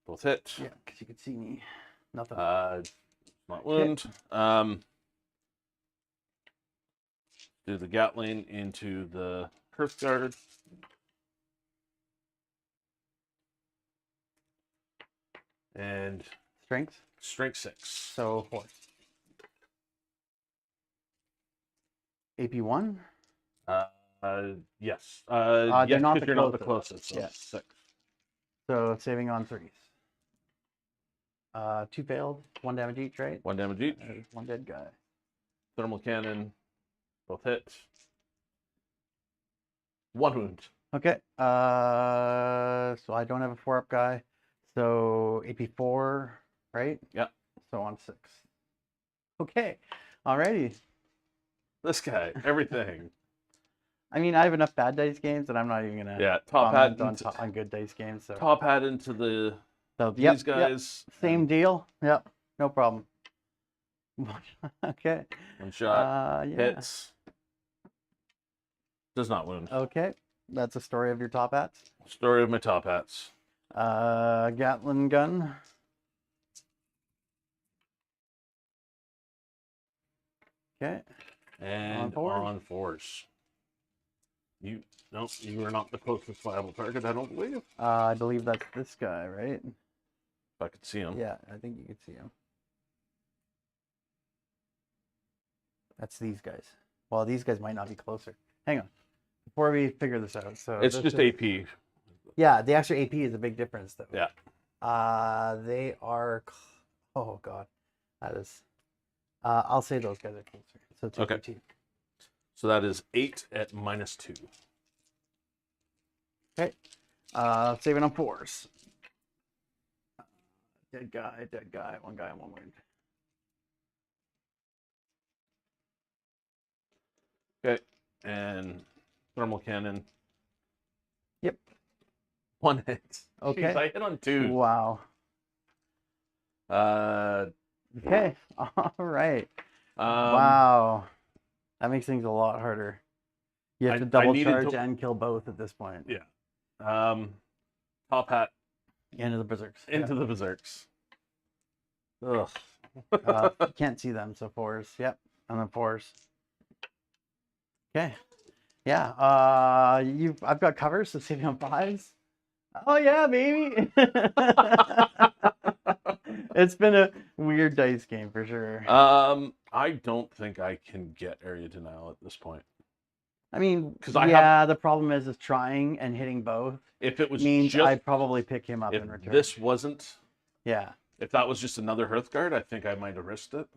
S4: both hit.
S3: Yeah, because you could see me. Nothing.
S4: Not wound. Do the Gatling into the Hearthguard. And
S3: Strength.
S4: strength 6.
S3: So 4. AP1.
S4: Yes.
S3: They're
S4: Yes,
S3: not
S4: because
S3: the
S4: you're not the
S3: closest.
S4: closest. So
S3: Yeah.
S4: 6.
S3: So saving on 3s. 2 failed. 1 damage each, right?
S4: 1 damage each.
S3: There's 1 dead guy.
S4: Thermal cannon. Both hit. 1 wound.
S3: Okay. So I don't have a 4-up guy. So AP4, right?
S4: Yeah.
S3: So on 6. Okay. Alrighty.
S4: This guy, everything.
S3: I mean, I have enough bad dice games that I'm not even gonna
S4: Yeah, top hat
S3: comment
S4: into,
S3: on good dice games. So,
S4: top hat into the
S3: so
S4: these guys.
S3: same deal. Yep, no problem. Okay.
S4: 1 shot.
S3: Yeah.
S4: Hits. Does not wound.
S3: Okay, that's a story of your top hats.
S4: Story of my top hats.
S3: Gatling gun. Okay.
S4: And on 4s. You are not the closest viable target, I don't believe.
S3: I believe that's this guy, right?
S4: If I could see him.
S3: Yeah, I think you could see him. That's these guys. Well, these guys might not be closer. Hang on. Before we figure this out. So
S4: It's
S3: this
S4: just
S3: is-
S4: AP.
S3: Yeah, the extra AP is a big difference though.
S4: Yeah.
S3: They are oh god. That is I'll say those guys are closer. So 2
S4: Okay.
S3: 2.
S4: So that is 8 at -2.
S3: Okay. Saving on 4s. Dead guy, 1 guy, 1 wound.
S4: Okay. And thermal cannon.
S3: Yep.
S4: 1 hit.
S3: Okay.
S4: Jeez, I hit on 2.
S3: Wow. Okay. All right. Wow. That makes things a lot harder. You have
S4: I
S3: to double
S4: needed
S3: charge
S4: to-
S3: and kill both at this point.
S4: Yeah. Top hat
S3: Into the berserks.
S4: into the Berserks. Ugh.
S3: You can't see them, so 4s. Yep. And then 4s. Okay. Yeah. I've got covers, so saving on 5s. Oh yeah, baby. It's been a weird dice game for sure.
S4: I don't think I can get area denial at this point.
S3: I mean,
S4: 'cause
S3: the problem is trying and hitting both
S4: If it was
S3: means
S4: just
S3: I'd probably pick him up
S4: if
S3: in return.
S4: this wasn't
S3: Yeah.
S4: if that was just another Hearthguard, I think I might have risked it.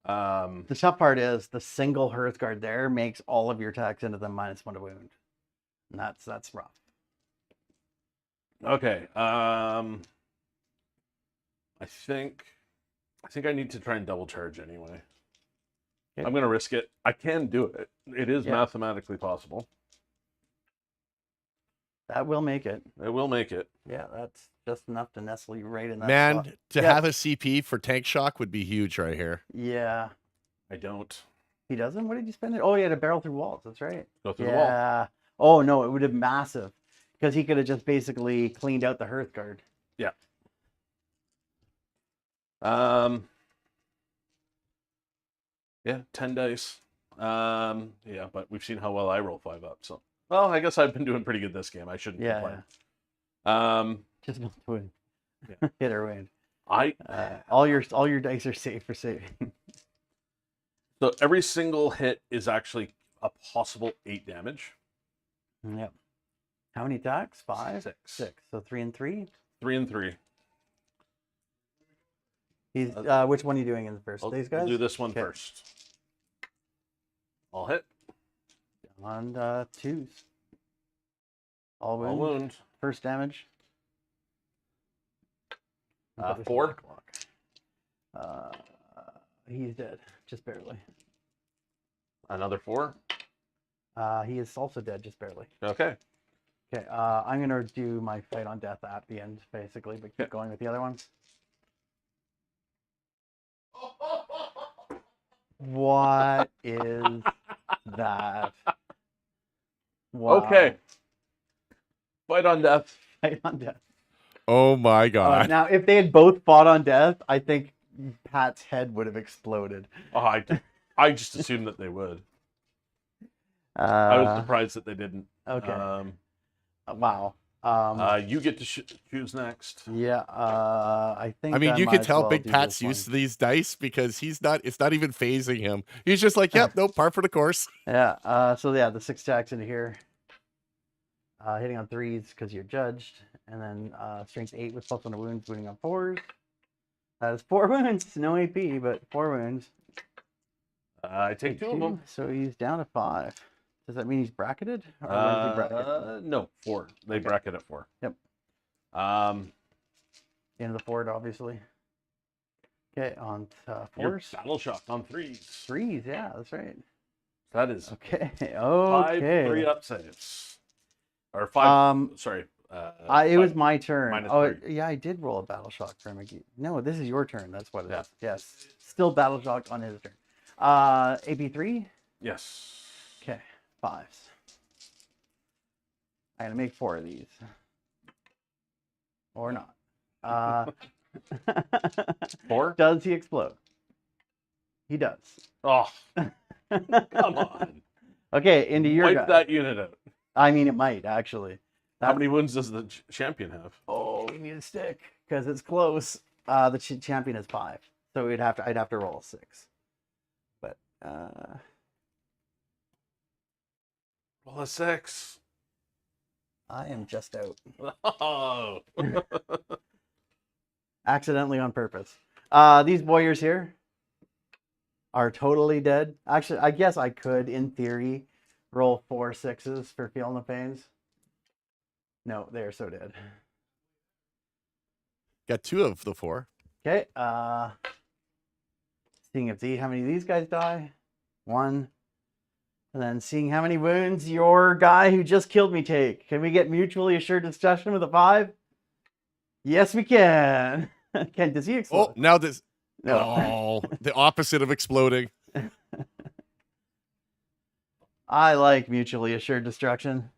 S3: The tough part is the single Hearthguard there makes all of your attacks into the -1 to wound. And that's rough.
S4: Okay. I think I need to try and double charge anyway.
S3: Okay.
S4: I'm gonna risk it. I can do it. It is
S3: Yeah.
S4: mathematically possible.
S3: That will make it.
S4: It will make it.
S3: Yeah, that's just enough to nestle you right in that
S2: Man,
S3: spot.
S2: to
S3: Yeah.
S2: have a CP for tank shock would be huge right here.
S3: Yeah.
S4: I don't
S3: He doesn't? What did you spend it? Oh, he had a barrel through walls. That's right.
S4: go through the wall.
S3: Yeah. Oh, no, it would have massive. Because he could have just basically cleaned out the hearth guard.
S4: Yeah. Yeah, 10 dice. Yeah, but we've seen how well I roll 5 up. So, well, I guess I've been doing pretty good this game. I shouldn't
S3: Yeah.
S4: complain.
S3: Just not to win.
S4: Yeah.
S3: Hit or win.
S4: I
S3: All your dice are safe for saving.
S4: so every single hit is actually a possible 8 damage.
S3: Yep. How many attacks? 5?
S4: 6.
S3: 6. So 3 and 3.
S4: 3 and 3.
S3: He's which one are you doing in the first?
S4: I'll,
S3: These
S4: I'll
S3: guys?
S4: do this one
S3: Okay.
S4: first. I'll hit.
S3: On 2s. All wound.
S4: All wound.
S3: First damage.
S4: 4.
S3: He's dead, just barely.
S4: Another 4.
S3: He is also dead, just barely.
S4: Okay.
S3: Okay, I'm gonna do my fight on death at the end, basically, but keep going with the other ones. What is that? Wow.
S4: Okay. Fight on death.
S3: Fight on death.
S2: Oh my god.
S3: Now, if they had both fought on death, I think Pat's head would have exploded.
S4: Oh, I just assumed that they would. I was
S3: Uh,
S4: surprised that they didn't.
S3: okay. Wow.
S4: You get to choose next.
S3: Yeah. I think.
S2: I mean, you
S3: might
S2: can
S3: as
S2: tell
S3: well
S2: Big
S3: do
S2: Pat's
S3: this one.
S2: used to these dice because it's not even phasing him. He's just like, yep, nope, par for the course.
S3: Yeah. So yeah, the 6 attacks into here. Hitting on 3s because you're judged, and then strength 8 with +1 to wounds, wounding on 4s. That is 4 wounds, no AP, but 4 wounds.
S4: I take 2 of them.
S3: So he's down to 5. Does that mean he's bracketed? Or what is he bracketed?
S4: No, 4. They bracket at 4.
S3: Yep. Into the fort, obviously. Okay, on
S4: You're
S3: 4s.
S4: battle shocked on 3s.
S3: 3s, yeah, that's right.
S4: That is
S3: Okay.
S4: 5
S3: Okay.
S4: 3 up saves. Or 5. Sorry.
S3: It was my turn.
S4: minus
S3: Oh,
S4: 3.
S3: yeah, I did roll a battle shock for him. No, this is your turn. That's what it is.
S4: Yeah.
S3: Yes. Still battle shocked on his turn. AP3.
S4: Yes.
S3: Okay, 5s. I'm gonna make 4 of these. Or not.
S4: 4?
S3: Does he explode? He does.
S4: Oh, come on.
S3: Okay, into your
S4: Wipe
S3: guy.
S4: that unit out.
S3: I mean, it might actually.
S4: How many wounds does the champion have?
S3: Oh, we need a stick because it's close. The champion is 5, so I'd have to roll a 6. But
S4: Roll a 6.
S3: I am just out.
S4: Oh.
S3: Accidentally on purpose. These warriors here are totally dead. Actually, I guess I could, in theory, roll 4 6s for feeling the pains. No, they are so dead.
S2: Got 2 of the 4.
S3: Okay. Seeing how many of these guys die. 1. And then seeing how many wounds your guy who just killed me take. Can we get mutually assured destruction with a 5? Yes, we can. Ken, does he explode?
S2: Oh, now this.
S3: No.
S2: Oh, the opposite of exploding.
S3: I like mutually assured destruction.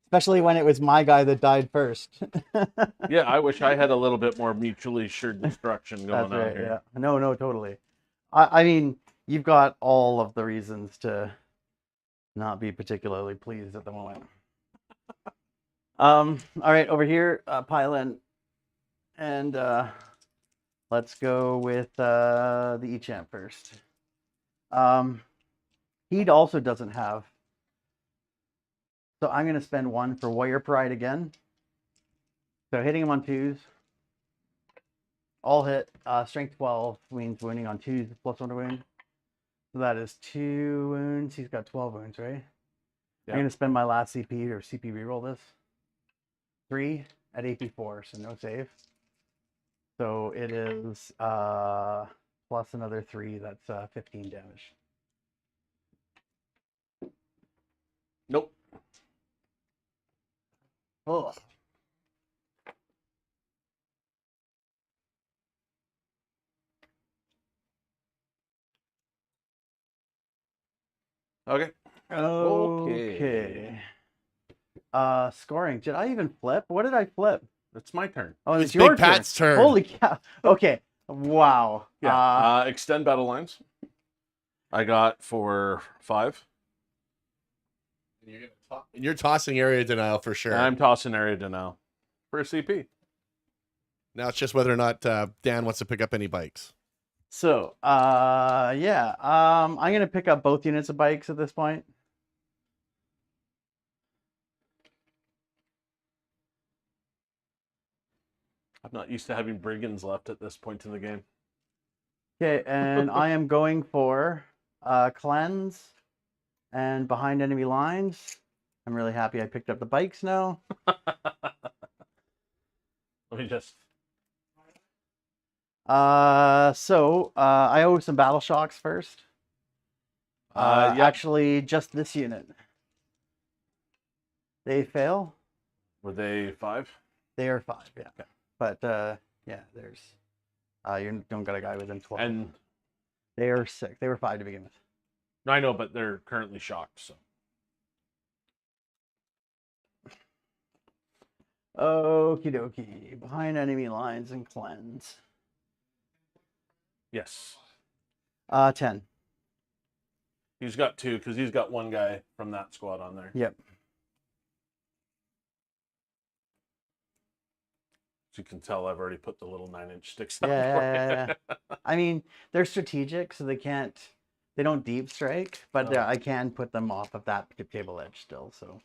S3: Especially when it was my guy that died first.
S4: Yeah, I wish I had a little bit more mutually assured destruction going
S3: That's
S4: on
S3: right,
S4: here.
S3: yeah. No, totally. I mean, you've got all of the reasons to not be particularly pleased at the moment. All right, over here, pile in. And let's go with the E-Champ first. He also doesn't have. So I'm going to spend 1 for Warrior Pride again. So hitting him on 2s. All hit. Strength 12 means wounding on 2s +1 to wound. So that is 2 wounds. He's got 12 wounds, right?
S4: Yeah.
S3: I'm going to spend my last CP or CP reroll this. 3 at AP4, so no save. So it is plus another 3, that's 15 damage.
S4: Nope.
S3: Oh.
S4: Okay.
S3: Okay. Scoring. Did I even flip? What did I flip?
S4: It's my turn.
S3: Oh,
S2: It
S3: it's
S2: was
S3: your
S2: Big Pat's turn.
S3: Holy cow. Okay. Wow.
S4: Yeah. Extend battle lines. I got for 5.
S2: And you're tossing area denial for sure.
S4: And I'm tossing area denial for a CP.
S2: Now it's just whether or not Dan wants to pick up any bikes.
S3: So, yeah. I'm gonna pick up both units of bikes at this point.
S4: I'm not used to having brigands left at this point in the game.
S3: Okay, and I am going for cleanse and behind enemy lines. I'm really happy I picked up the bikes now.
S4: Let me just.
S3: I owe some battle shocks first.
S4: Yeah.
S3: Actually, just this unit. They fail.
S4: Were they 5?
S3: They are 5, yeah. Okay. But yeah, there's you don't got a guy within 12.
S4: And
S3: they are 6. They were 5 to begin with.
S4: no, I know, but they're currently shocked. So.
S3: Okie dokie. Behind enemy lines and cleanse.
S4: Yes.
S3: 10.
S4: He's got 2 because he's got 1 guy from that squad on there.
S3: Yep.
S4: As you can tell, I've already put the little 9-inch sticks down.
S3: Yeah. I mean, they're strategic, so they don't deep strike, but
S4: Oh.
S3: I can put them off of that table edge still. So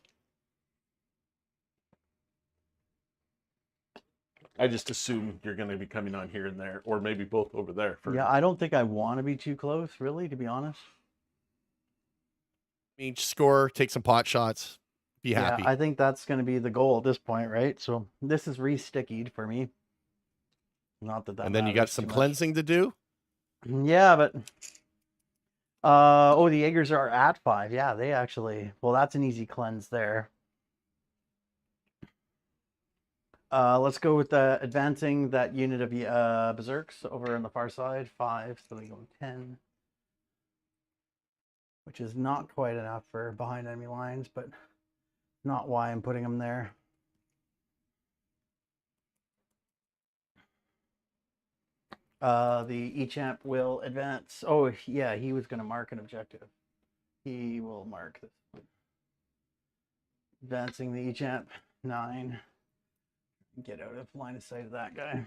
S4: I just assume you're going to be coming on here and there, or maybe both over there.
S3: yeah, I don't think I want to be too close, really, to be honest.
S2: Each score, take some pot shots, be happy.
S3: Yeah, I think that's going to be the goal at this point, right? So this is re-stickied for me. Not that
S2: and then you got
S3: matters
S2: some
S3: too much.
S2: cleansing to do.
S3: Yeah, but the Jaegers are at 5. Yeah, they actually. Well, that's an easy cleanse there. Let's go with advancing that unit of Berserks over on the far side. 5, so we go 10. Which is not quite enough for behind enemy lines, but not why I'm putting them there. The E-Champ will advance. Oh, yeah, he was going to mark an objective. He will mark this one. Advancing the E-Champ, 9. Get out of line of sight of that guy.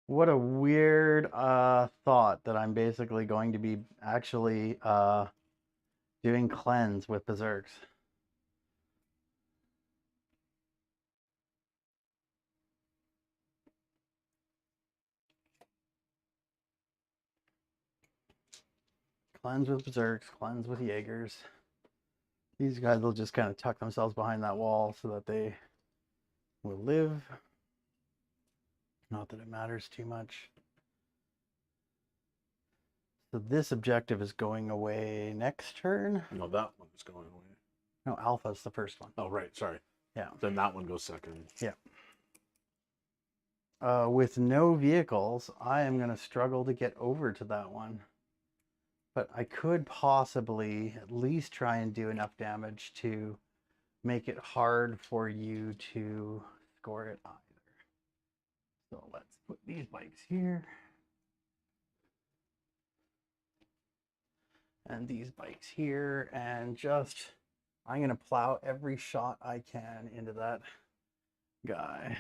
S3: What a weird thought that I'm basically going to be actually doing cleanse with Berserks. Cleanse with Berserks, cleanse with Jaegers. These guys will just kind of tuck themselves behind that wall so that they will live. Not that it matters too much. So this objective is going away next turn.
S4: No, that one is going away.
S3: No, Alpha's the first one.
S4: Oh, right. Sorry.
S3: Yeah.
S4: Then that one goes second.
S3: Yeah. With no vehicles, I am going to struggle to get over to that one. But I could possibly at least try and do enough damage to make it hard for you to score it either. So let's put these bikes here. And these bikes here. And just, I'm going to plow every shot I can into that guy.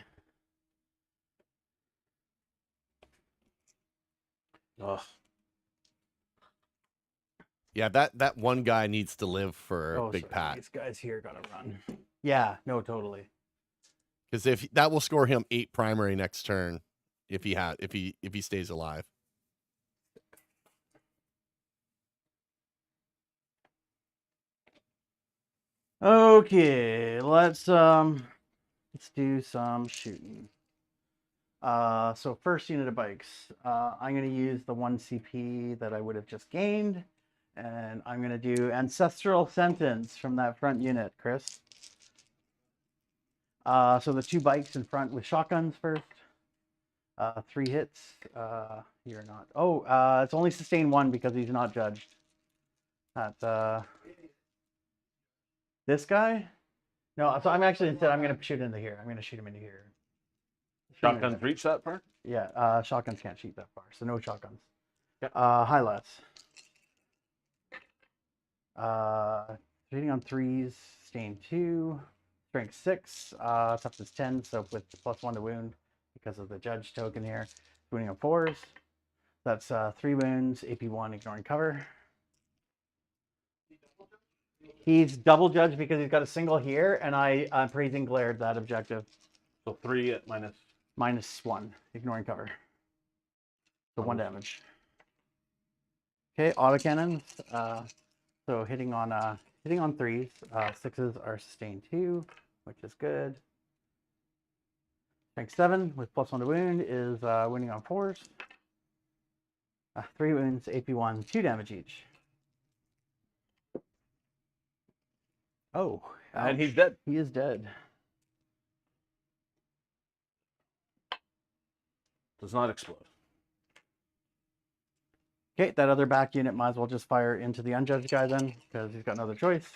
S4: Ugh.
S2: Yeah, that one guy needs to live for
S3: Oh,
S2: Big
S3: sorry,
S2: Pat.
S3: these guys here gotta run. Yeah, no, totally.
S2: Because if that will score him 8 primary next turn, if he stays alive.
S3: Okay, let's do some shooting. So first unit of bikes. I'm gonna use the 1 CP that I would have just gained, And I'm going to do Ancestral Sentence from that front unit, Chris. So the 2 bikes in front with shotguns first. 3 hits. You're not. Oh, it's only sustain 1 because he's not judged. That's this guy. No, so I'm actually instead I'm going to shoot into here. I'm going to shoot him into here.
S4: Shotguns reach that far?
S3: Yeah, shotguns can't shoot that far, so no shotguns.
S4: Yep.
S3: Highlights. Shooting on 3s, sustain 2, strength 6, toughness 10, so with +1 to wound because of the judge token here. Wounding on 4s. That's 3 wounds, AP 1, ignoring cover. He's double judged because he's got a single here, and I'm praising glared that objective.
S4: So 3 at minus.
S3: -1, ignoring cover. So 1 damage. Okay, autocannons. So hitting on 3s. 6s are sustained 2, which is good. Strength 7 with +1 to wound is wounding on 4s. 3 wounds, AP 1, 2 damage each. Oh,
S4: And he's
S3: ouch.
S4: dead.
S3: He is dead.
S4: Does not explode.
S3: Okay, that other back unit might as well just fire into the unjudged guy then, because he's got no other choice.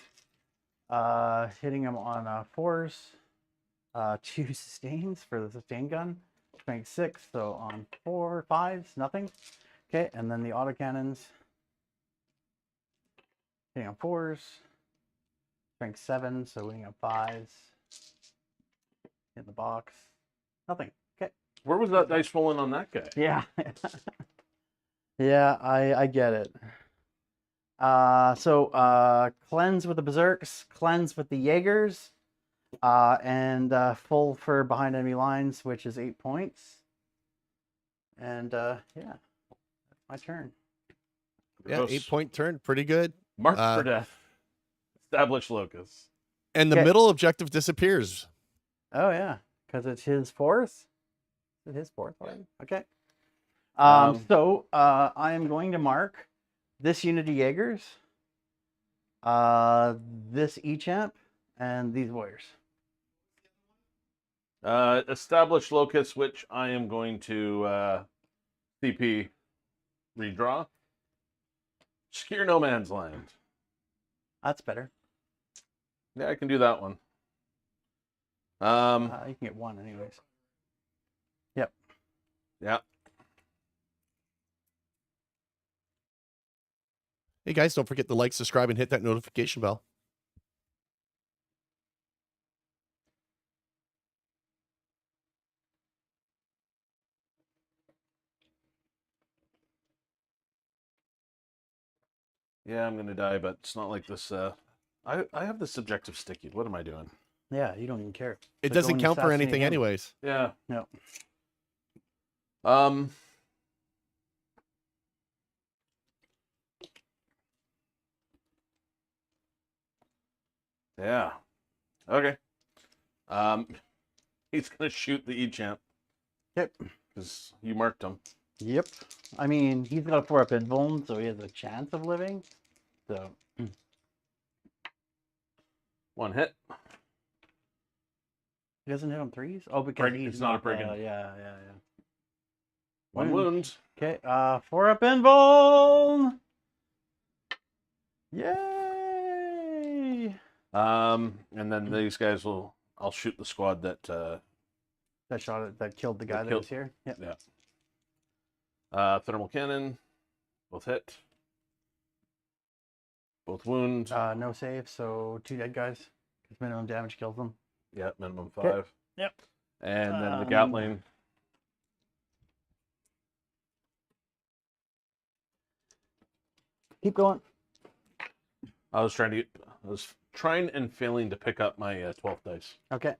S3: Hitting him on 4s. 2 sustains for the sustain gun. Strength 6, so on 4, 5s, nothing. Okay, and then the autocannons. Hitting on 4s. Strength 7, so winning on 5s. In the box. Nothing. Okay.
S4: Where was that dice rolling on that guy?
S3: Yeah. Yeah, I get it. So cleanse with the Berserks, cleanse with the Jaegers, and full for behind enemy lines, which is 8 points. And yeah, my turn.
S2: Yeah,
S4: Gross.
S2: 8-point turn, pretty good.
S4: Mark for death. Establish locus.
S2: And the
S3: Okay.
S2: middle objective disappears.
S3: Oh yeah, because it's his 4th. Is it his 4th already? Okay. So I am going to mark this unit of Jaegers, this E-Champ, and these warriors.
S4: Establish locus, which I am going to CP redraw. Secure no man's land.
S3: That's better.
S4: Yeah, I can do that one.
S3: You can get 1 anyways. Yep.
S4: Yeah.
S2: Hey guys, don't forget to like, subscribe, and hit that notification bell.
S4: Yeah, I'm gonna die, but it's not like this. I have this subjective sticky. What am I doing?
S3: Yeah, you don't even care.
S2: It
S3: Like
S2: doesn't
S3: going
S2: count for
S3: assassinate
S2: anything
S3: him.
S2: anyways.
S4: Yeah.
S3: No.
S4: Yeah. Okay. He's gonna shoot the E-Champ
S3: Yep.
S4: because you marked him.
S3: Yep. I mean, he's got a 4-up invuln, so he has a chance of living. So
S4: 1 hit.
S3: he doesn't hit on 3s. Oh, because
S4: Brig-
S3: he's
S4: it's not a brigand.
S3: yeah.
S4: 1 wound.
S3: Okay. 4-up invuln. Yay!
S4: And then these guys will. I'll shoot the squad that.
S3: That shot it. That killed the guy that
S4: killed-
S3: was here. Yep.
S4: Yeah. Thermal cannon. Both hit. Both wound.
S3: No save, so 2 dead guys. Because minimum damage kills them.
S4: Yeah, minimum 5.
S3: Okay. Yep.
S4: And then the Gatling.
S3: Keep going.
S4: I was trying and failing to pick up my 12th dice.
S3: Okay.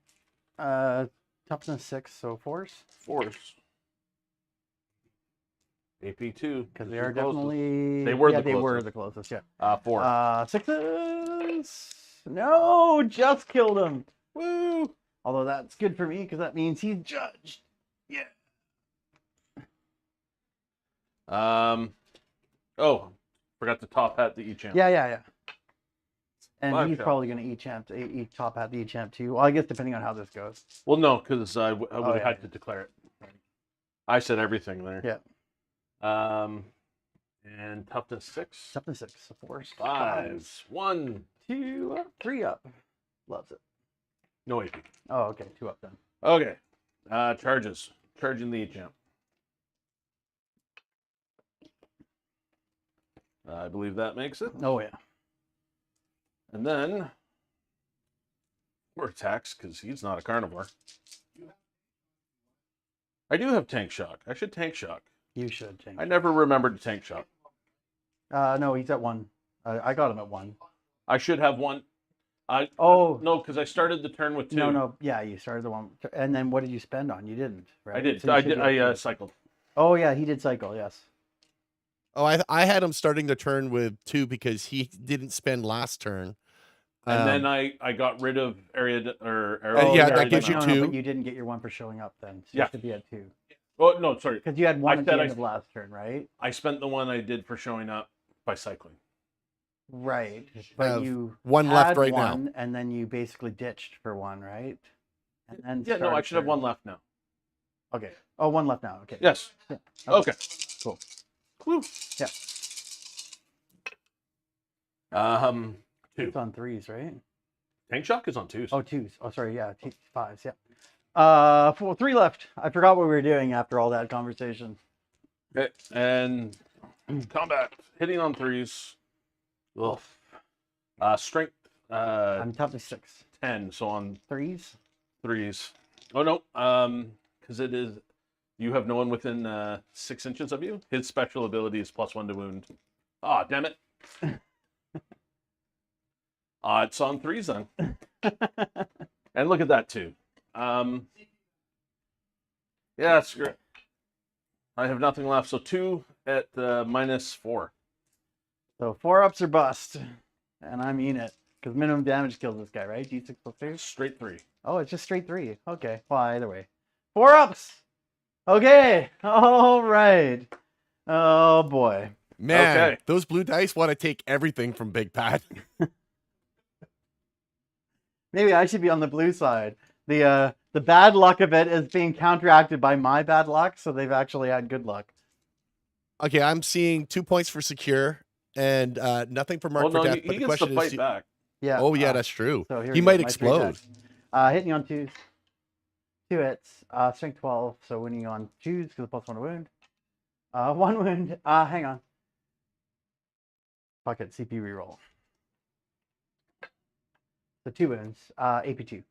S3: Toughness 6, so 4s.
S4: Force. AP2.
S3: Because they are definitely.
S4: They were
S3: yeah,
S4: the
S3: they were
S4: closest.
S3: the closest. Yeah.
S4: 4.
S3: 6s. No, just killed him.
S4: Woo!
S3: Although that's good for me because that means he's judged. Yeah.
S4: Oh, Forgot to top hat the E-champ.
S3: Yeah. And
S4: Five
S3: he's
S4: shot.
S3: probably going to top hat the E-champ too. Well, I guess depending on how this goes.
S4: Well, no, because I would have
S3: yeah,
S4: had to declare it. I said everything there.
S3: Yeah.
S4: And toughness 6.
S3: Something 6. 4.
S4: 5. 1.
S3: 2 up. 3 up. Loves it.
S4: No AP.
S3: Oh, okay. 2 up then.
S4: Okay. Charges. Charging the E-champ. I believe that makes it.
S3: Oh, yeah.
S4: And then, or attacks, because he's not a carnivore. I do have tank shock. I should tank shock.
S3: You should change.
S4: I never remembered to tank shock.
S3: No, he's at 1. I got him at 1.
S4: I should have one.
S3: Oh.
S4: No, because I started the turn with 2.
S3: No. Yeah, you started the 1. And then what did you spend on? You didn't, right?
S4: I did.
S3: So you should be at 2.
S4: Cycled.
S3: Oh, yeah, he did cycle, yes.
S2: Oh, I had him starting the turn with 2 because he didn't spend last turn.
S4: And then I got rid of area
S2: yeah, that gives you
S3: No,
S2: 2.
S3: but you didn't get your 1 for showing up then. So
S4: Yeah.
S3: you should be at 2.
S4: Oh no, sorry.
S3: Because you had 1 at the
S4: said
S3: end of last turn, right?
S4: I spent the one I did for showing up by cycling.
S3: Right.
S2: have
S3: But you
S2: 1 left
S3: had
S2: right now.
S3: 1, and then you basically ditched for 1, right? And then
S4: Yeah, no, I
S3: started
S4: should have
S3: turn.
S4: 1 left now.
S3: Okay. Oh, 1 left now. Okay.
S4: Yes.
S3: Yeah.
S4: Okay.
S3: Cool.
S4: Woo.
S3: Yeah.
S4: 2.
S3: It's on 3s, right?
S4: Tank shock is on 2s.
S3: Oh, 2s. Oh, sorry. Yeah, 5s. Yeah. 3 left. I forgot what we were doing after all that conversation.
S4: Okay. And combat hitting on 3s. Ugh. Strength.
S3: I'm toughness 6.
S4: 10. So on
S3: 3s.
S4: 3s. Oh no. Because it is. You have no one within 6 inches of you. His special ability is +1 to wound. Ah, damn it. It's on 3s then. And look at that too. Yeah, screw it. I have nothing left. So 2 at -4.
S3: So 4 ups or bust. And I mean it. Because minimum damage kills this guy, right? D6 + 2?
S4: Straight 3.
S3: Oh, it's just straight 3. Okay. Well, either way. 4 ups! Okay. All right. Oh, boy.
S2: Man,
S4: Okay.
S2: those blue dice want to take everything from Big Pat.
S3: Maybe I should be on the blue side. The bad luck of it is being counteracted by my bad luck, so they've actually had good luck.
S2: Okay, I'm seeing 2 points for secure and nothing for mark
S4: Well,
S2: for
S4: no,
S2: death.
S4: he
S2: But the
S4: gets
S2: question
S4: to fight
S2: is,
S4: back.
S3: Yeah.
S2: oh yeah, that's true.
S3: So here
S2: He
S3: we
S2: might
S3: go, my 3
S2: explode.
S3: attacks. Hitting on 2s. 2 hits. Strength 12, so winning on 2s because +1 to wound. 1 wound. Hang on. Fuck it. CP reroll. So 2 wounds. AP2.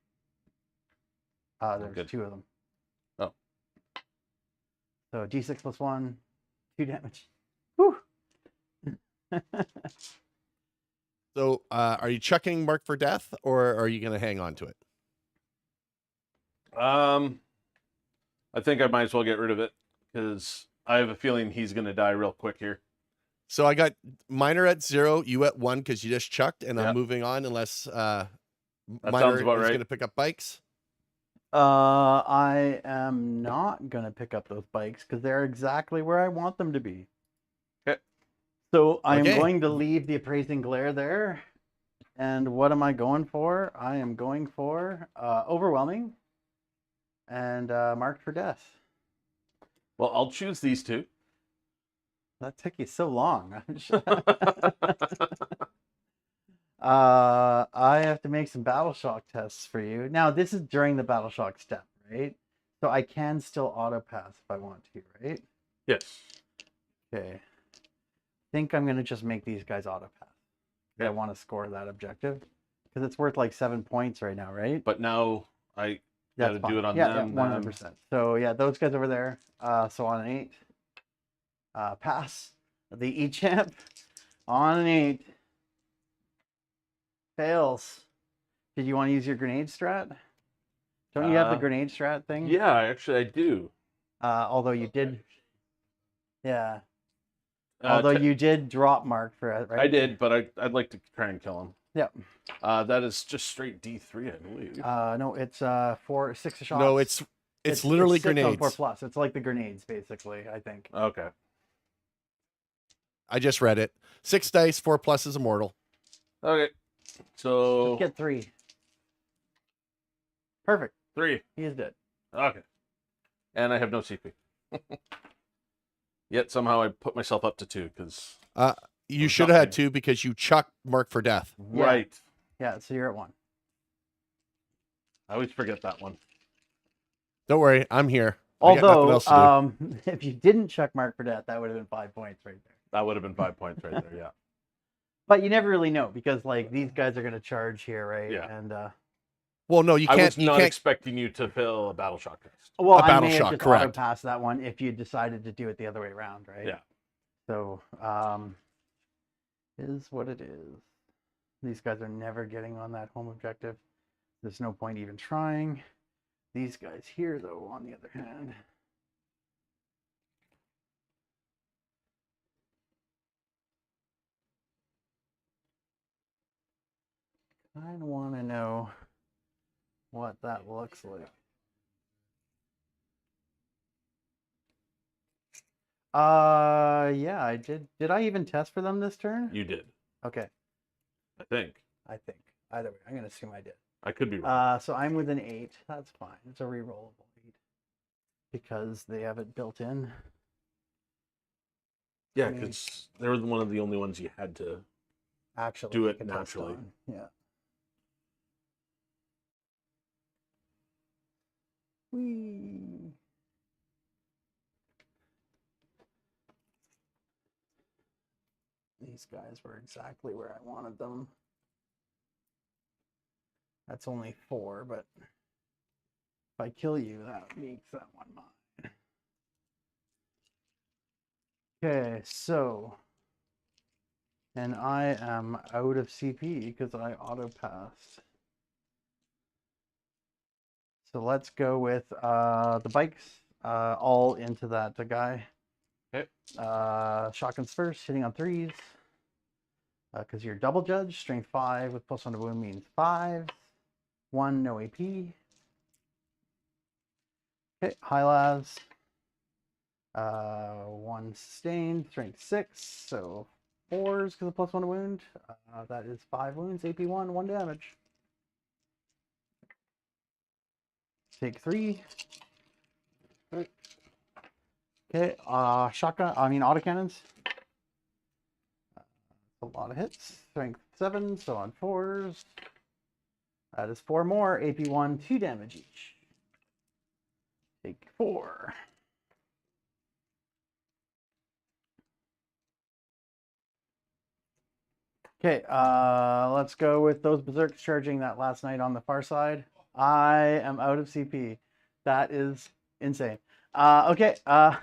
S3: There's
S4: good.
S3: 2 of them.
S4: Oh.
S3: So D6 +1, 2 damage. Whew.
S2: So, are you chucking mark for death, or are you going to hang on to it?
S4: I think I might as well get rid of it because I have a feeling he's going to die real quick here.
S2: So I got minor at 0, you at 1 because you just chucked, and
S4: Yeah.
S2: I'm moving on unless
S4: sounds
S2: minor is
S4: about right.
S2: going to pick up bikes.
S3: I am not going to pick up those bikes because they're exactly where I want them to be.
S4: Okay.
S3: So I'm
S2: Okay.
S3: going to leave the appraising glare there. And what am I going for? I am going for overwhelming and marked for death.
S4: Well, I'll choose these 2.
S3: That took you so long. I have to make some battle shock tests for you. Now, this is during the battle shock step, right? So I can still auto pass if I want to, right?
S4: Yes.
S3: Okay. I think I'm going to just make these guys auto pass. I
S4: Yeah.
S3: want to score that objective because it's worth like 7 points right now, right?
S4: But now I got to
S3: That's
S4: do it
S3: fine.
S4: on
S3: Yeah,
S4: them.
S3: 100%. So yeah, those guys over there. So on an 8, pass. The E-champ on an 8 fails. Did you want to use your grenade strat? Don't you have the grenade strat thing?
S4: Yeah, actually I do.
S3: Although you did. Yeah.
S4: Uh,
S3: Although
S4: t-
S3: you did drop mark for it, right?
S4: I did, but I'd like to try and kill him.
S3: Yep.
S4: That is just straight D3, I believe.
S3: No, it's 6 shots.
S2: No, it's literally
S3: 6 on
S2: grenades.
S3: 4+. It's like the grenades, basically, I think.
S4: Okay.
S2: I just read it. 6 dice, 4 plus is immortal.
S4: Okay. So
S3: Just get 3. Perfect.
S4: 3.
S3: He is dead.
S4: Okay. And I have no CP. Yet somehow I put myself up to 2 because.
S2: You should have had 2 because you chucked Mark for Death.
S3: Yeah.
S4: Right.
S3: Yeah, so you're at 1.
S4: I always forget that one.
S2: Don't worry, I'm here. I got nothing
S3: Although,
S2: else to do.
S3: if you didn't chuck Mark for Death, that would have been 5 points right there.
S4: That would have been 5 points right there. Yeah.
S3: But you never really know because like these guys are going to charge here, right?
S4: Yeah.
S3: And
S2: Well, no, you
S4: I
S2: can't.
S4: was
S2: You
S4: not
S2: can't.
S4: expecting you to fill a battle shock test.
S3: well,
S2: A
S3: I
S2: battle
S3: may
S2: shock,
S3: have just
S2: correct.
S3: pass that one if you decided to do it the other way around, right?
S4: Yeah.
S3: So, is what it is. These guys are never getting on that home objective. There's no point even trying. These guys here, though, on the other hand. I want to know what that looks like. Yeah, I did. Did I even test for them this turn?
S4: You did.
S3: Okay,
S4: I think.
S3: I think. Either way, I'm going to assume I did.
S4: I could be wrong.
S3: So I'm with an 8. That's fine. It's a rerollable 8 because they have it built in.
S4: Yeah,
S3: I mean-
S4: because they were one of the only ones you had to.
S3: Actually,
S4: Do
S3: you
S4: it
S3: can test
S4: naturally.
S3: on. Yeah. Whee. These guys were exactly where I wanted them. That's only 4, but if I kill you, that makes that one mine. Okay, so, and I am out of CP because I auto-passed. So let's go with the bikes all into that guy.
S4: Okay.
S3: Shotguns first, hitting on 3s. Because you're double judge, strength 5 with +1 to wound means 5. 1, no AP. Okay, high las. 1 sustained, strength 6, so 4s because of +1 to wound. That is 5 wounds, AP 1, 1 damage. Take 3. Okay, autocannons. A lot of hits. Strength 7, so on 4s. That is 4 more. AP 1, 2 damage each. Take 4. Okay, let's go with those berserks charging that last night on the far side. I am out of CP. That is insane. Okay, the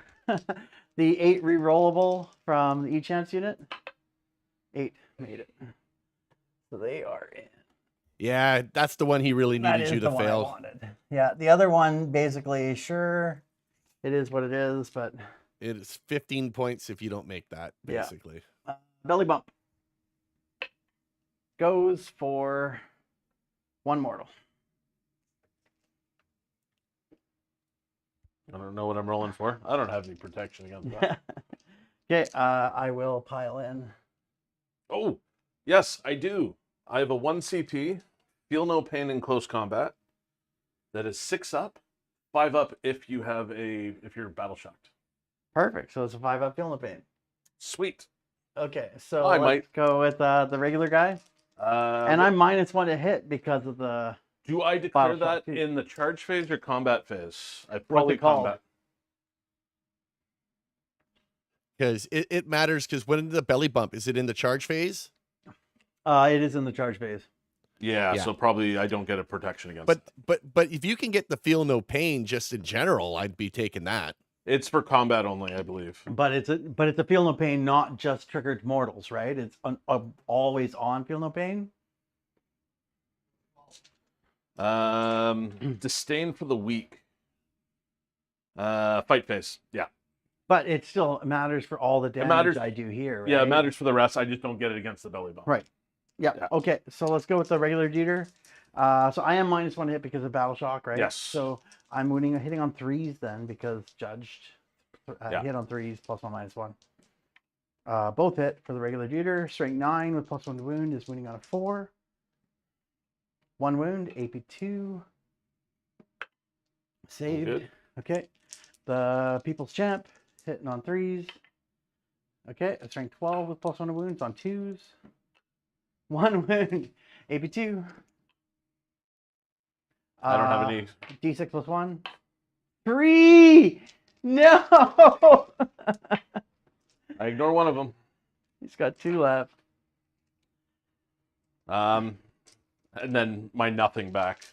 S3: 8 rerollable from the E-Chance unit. 8 made it. So they are in.
S2: Yeah, that's the one he really
S3: That
S2: needed
S3: is
S2: you
S3: the
S2: to
S3: one I
S2: fail.
S3: wanted. Yeah, the other one basically, sure, it is what it is, but
S2: It is 15 points if you don't make that,
S3: Yeah.
S2: basically.
S3: belly bump goes for 1 mortal.
S4: I don't know what I'm rolling for. I don't have any protection against that.
S3: Okay, I will pile in.
S4: Oh, yes, I do. I have a 1 CP, feel no pain in close combat. That is 6 up, 5 up if you're battle shocked.
S3: Perfect. So it's a 5 up, feel no pain.
S4: Sweet.
S3: Okay, so
S4: I
S3: let's
S4: might.
S3: go with the regular guy. And I'm -1 to hit because of the.
S4: Do I declare
S3: battle shock
S4: that
S3: too.
S4: in the charge phase or combat phase? I
S3: What's
S4: probably
S3: it called?
S4: combat.
S2: Because it matters, because when the belly bump, is it in the charge phase?
S3: It is in the charge phase.
S4: Yeah,
S2: Yeah.
S4: so probably I don't get a protection against
S2: But
S4: that.
S2: but if you can get the feel no pain just in general, I'd be taking that.
S4: It's for combat only, I believe.
S3: But it's a feel no pain, not just triggered mortals, right? It's always on feel no pain.
S4: Disdain for the weak. Fight phase. Yeah.
S3: But it still matters for all the damage
S4: matters-
S3: I do here, right?
S4: Yeah, it matters for the rest. I just don't get it against the belly bump.
S3: Right. Yeah.
S4: Yeah.
S3: Okay. So let's go with the regular Jeter. So I am -1 hit because of battle shock, right?
S4: Yes.
S3: So I'm hitting on 3s then because judged.
S4: Yeah.
S3: Hit on 3s +1 -1. Both hit for the regular duder. Strength 9 with +1 to wound is wounding on a 4. 1 wound, AP2. Saved.
S4: Good.
S3: Okay. The People's Champ hitting on 3s. Okay, a strength 12 with +1 to wounds on 2s. 1 wound, AP2.
S4: I don't have any.
S3: D6 +1. 3! No!
S4: I ignore one of them.
S3: He's got 2 left.
S4: And then my nothing back.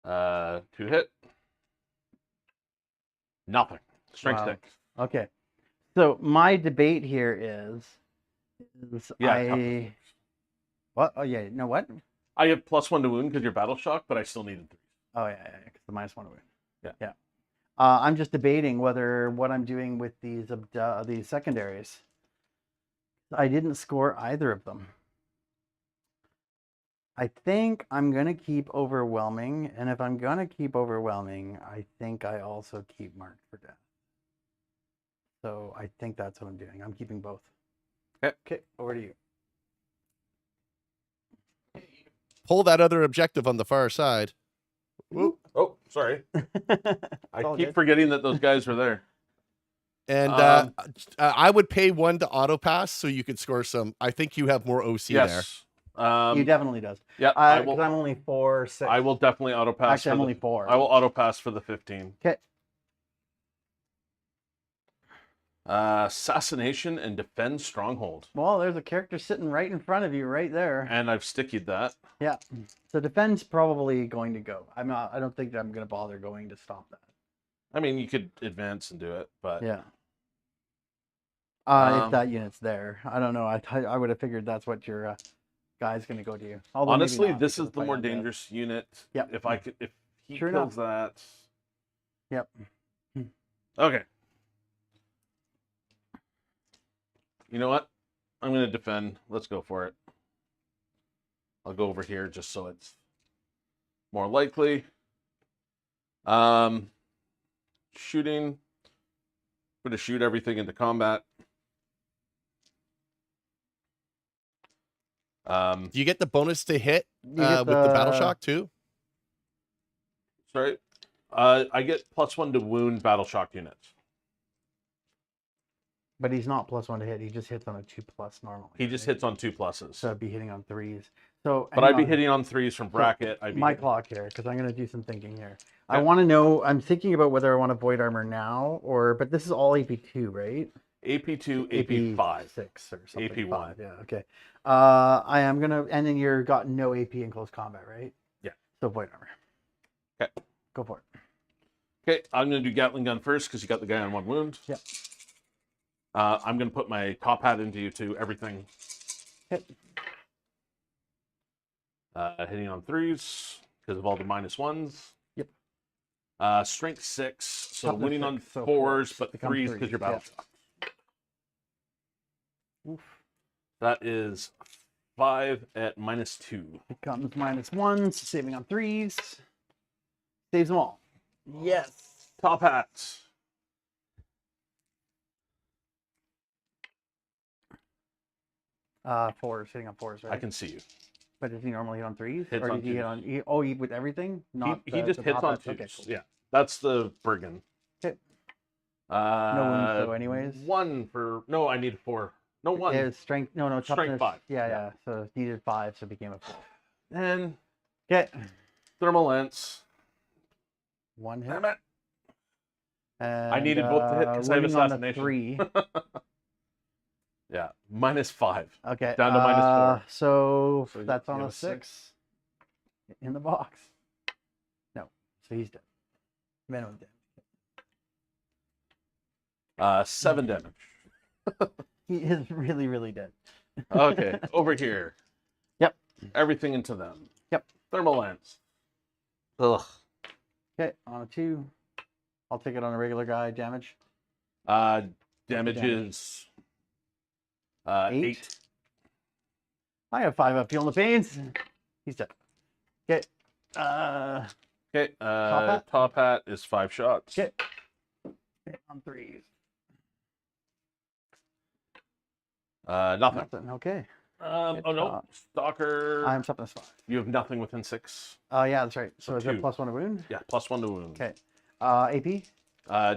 S4: 2 hit. Nothing. Strength
S3: Wow.
S4: 6.
S3: Okay. So my debate here is
S4: Yeah.
S3: I what? Oh yeah, no what?
S4: I have +1 to wound because you're battle shock, but I still needed 3.
S3: Oh yeah, because the -1 to wound.
S4: Yeah.
S3: Yeah. I'm just debating whether what I'm doing with these secondaries. I didn't score either of them. I think I'm gonna keep overwhelming, and if I'm gonna keep overwhelming, I think I also keep marked for death. So I think that's what I'm doing. I'm keeping both. Okay, over to you.
S2: Pull that other objective on the far side. Whoop.
S4: Oh, sorry. I
S3: all
S4: keep
S3: good.
S4: forgetting that those guys were there.
S2: And I would pay 1 to auto pass so you could score some. I think you have more OC there.
S4: Yes.
S3: You definitely does.
S4: Yeah, I
S3: Because
S4: will.
S3: I'm only 4, 6.
S4: I will definitely auto pass.
S3: Actually, I'm only 4.
S4: I will auto pass for the 15.
S3: Okay.
S4: Assassination and defend stronghold.
S3: Well, there's a character sitting right in front of you, right there.
S4: And I've stickied that.
S3: Yeah. So defend's probably going to go. I don't think that I'm going to bother going to stop that.
S4: I mean, you could advance and do it, but
S3: Yeah. If that unit's there, I don't know. I would have figured that's what your guy's going to go to you. Although maybe
S4: honestly,
S3: not,
S4: this
S3: because
S4: is the
S3: fight
S4: more
S3: on death.
S4: dangerous unit.
S3: Yep.
S4: If he
S3: Sure
S4: kills that.
S3: Yep.
S4: Okay. You know what? I'm going to defend. Let's go for it. I'll go over here just so it's more likely. Shooting. I'm going to shoot everything into combat.
S2: Do you get the bonus to hit
S3: You get
S2: with the battle shock too?
S4: Sorry. I get +1 to wound battle shock units.
S3: But he's not +1 to hit. He just hits on a 2+ normally.
S4: He just
S3: right?
S4: hits on 2 pluses.
S3: So I'd be hitting on 3s. So,
S4: But
S3: hang
S4: I'd be
S3: on.
S4: hitting on 3s from bracket. I'd be
S3: my
S4: hitting-
S3: clock here, because I'm going to do some thinking here. I
S4: Okay.
S3: want to know. I'm thinking about whether I want to void armor now but this is all AP2, right?
S4: AP2, AP5.
S3: 6 or something.
S4: AP1.
S3: 5, yeah. Okay. I am gonna, and then you're got no AP in close combat, right?
S4: Yeah.
S3: So void armor.
S4: Okay.
S3: Go for it.
S4: Okay, I'm going to do Gatling gun first because you got the guy on 1 wound.
S3: Yep.
S4: I'm going to put my top hat into you too. Everything.
S3: Hit.
S4: Hitting on 3s because of all the -1s.
S3: Yep.
S4: Strength 6, so
S3: Toughness
S4: winning on
S3: 6, so
S4: 4s, but
S3: become
S4: 3s
S3: 3s,
S4: because you're battle
S3: yeah.
S4: shock.
S3: Oof.
S4: That is 5 at -2.
S3: Becomes -1, saving on 3s. Saves them all. Yes.
S4: Top hat.
S3: Fours, hitting on 4s, right?
S4: I can see you.
S3: But does he normally hit on 3s?
S4: Hits
S3: Or
S4: on
S3: does he hit
S4: 2s.
S3: on? He with everything? Not
S4: He just
S3: the
S4: hits
S3: top
S4: on
S3: hats?
S4: 2s.
S3: Okay, cool.
S4: Yeah, that's the Brigand.
S3: Okay.
S4: No
S3: wounds though, anyways?
S4: 1 for... No, I need 4. No, 1.
S3: There's strength. No,
S4: Strength
S3: toughness.
S4: 5.
S3: Yeah,
S4: Yeah.
S3: yeah. So it needed 5, so it became a 4.
S4: And
S3: Okay.
S4: thermal lance.
S3: 1 hit.
S4: Damn it.
S3: And,
S4: I needed both to hit 'cause I have
S3: wounding on a
S4: assassination.
S3: 3.
S4: Yeah, -5.
S3: Okay.
S4: Down to -4.
S3: So
S4: So
S3: that's
S4: you
S3: on
S4: have
S3: a
S4: a 6.
S3: 6 in the box. No. So he's dead. Minimum dead.
S4: 7 damage.
S3: He is really, really dead.
S4: Okay, over here.
S3: Yep.
S4: Everything into them.
S3: Yep.
S4: Thermal lance. Ugh.
S3: Okay, on a 2. I'll take it on a regular guy. Damage.
S4: Damage
S3: damage?
S4: is
S3: 8.
S4: 8.
S3: I have 5 up. Feeling the pains. He's dead. Okay.
S4: Okay,
S3: hat?
S4: top hat is 5 shots.
S3: Okay. On 3s.
S4: Nothing.
S3: Nothing. Okay.
S4: Oh no, Stalker.
S3: I'm toughness 5.
S4: You have nothing within 6.
S3: Yeah, that's right. So
S4: So
S3: is it
S4: 2.
S3: +1 to wound?
S4: Yeah, +1 to wound.
S3: Okay. AP.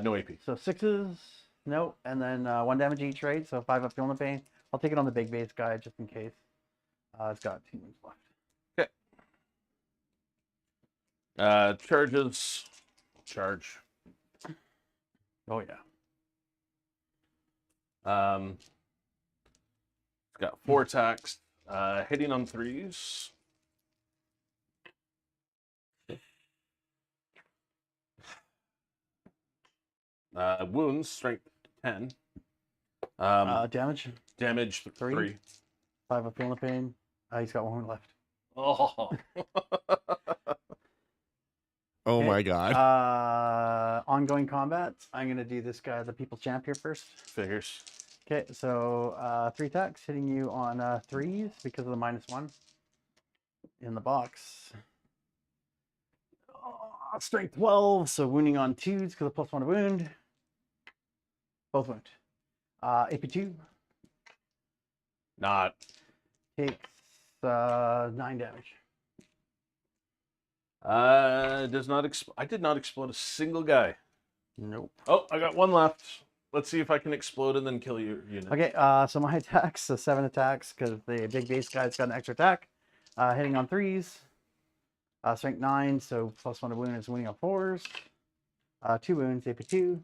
S4: No AP.
S3: So 6s. No, and then 1 damage each, right? So 5 up feeling the pain. I'll take it on the big base guy just in case. It's got 2 moves left.
S4: Okay. Charges. Charge.
S3: Oh yeah.
S4: It's got 4 attacks. Hitting on 3s. Wounds, strength 10.
S3: Damage.
S4: Damage
S3: 3.
S4: 3.
S3: 5 up feeling the pain. He's got 1 wound left.
S4: Oh.
S2: Oh
S3: Okay.
S2: my god.
S3: Ongoing combat. I'm gonna do this guy, the People's Champ here first.
S4: Figures.
S3: Okay, so 3 attacks hitting you on 3s because of the -1 in the box. Strength 12, so wounding on 2s because of +1 to wound. Both wound. AP2
S4: Not.
S3: takes 9 damage.
S4: Does not I did not explode a single guy.
S3: Nope.
S4: Oh, I got 1 left. Let's see if I can explode and then kill your unit.
S3: Okay, so my attacks, so 7 attacks because the big base guy's got an extra attack. Hitting on 3s. Strength 9, so +1 to wound is wounding on 4s. 2 wounds, AP2.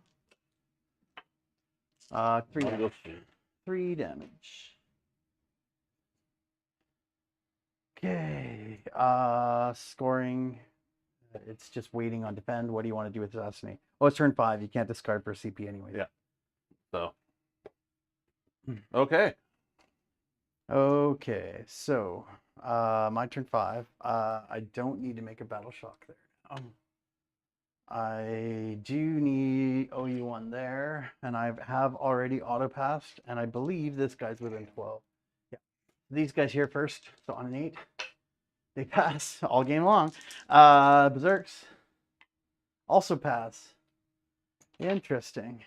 S3: 3
S4: I'll go
S3: damage.
S4: through.
S3: 3 damage. Okay. Scoring. It's just waiting on defend. What do you want to do with assassinate? Oh, it's turn 5. You can't discard for CP anyway.
S4: Yeah. So. Okay.
S3: Okay. So, my turn 5. I don't need to make a battle shock there now. I do need OU1 there, and I have already auto passed, and I believe this guy's within 12. Yeah. These guys here first. So on an 8, they pass all game long. Berserks also pass. Interesting.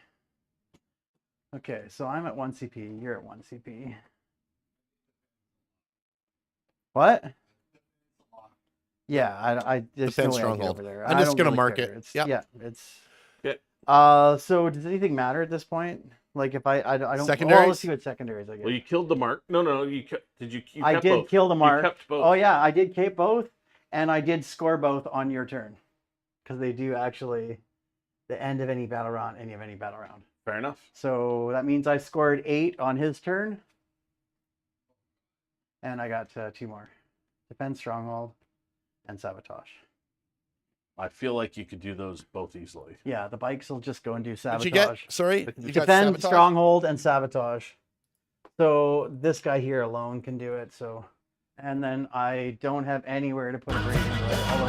S3: Okay, so I'm at 1 CP. You're at 1 CP. What? Yeah, I there's no
S2: Defense
S3: way I get
S2: stronghold.
S3: over there.
S2: I'm
S3: I
S2: just
S3: don't
S2: gonna
S3: really
S2: mark
S3: care.
S2: it.
S3: It's,
S2: Yep.
S3: Yeah, it's.
S4: Okay.
S3: So does anything matter at this point? Like if I don't. Well,
S2: Secondaries?
S3: let's see what secondaries I get.
S4: Well, you killed the mark. No. You did you? You
S3: I
S4: kept
S3: did
S4: both.
S3: kill the mark.
S4: You kept both.
S3: Oh yeah, I did keep both, and I did score both on your turn, because they do actually, the end of any battle round,
S4: Fair enough.
S3: So that means I scored 8 on his turn, and I got 2 more: defense, stronghold, and sabotage.
S4: I feel like you could do those both easily.
S3: Yeah, the bikes will just go and do
S2: Did
S3: sabotage.
S2: you get? Sorry, you got
S3: Defend,
S2: sabotage?
S3: stronghold, and sabotage. So this guy here alone can do it. So, and then I don't have anywhere to put a breathing blade. Although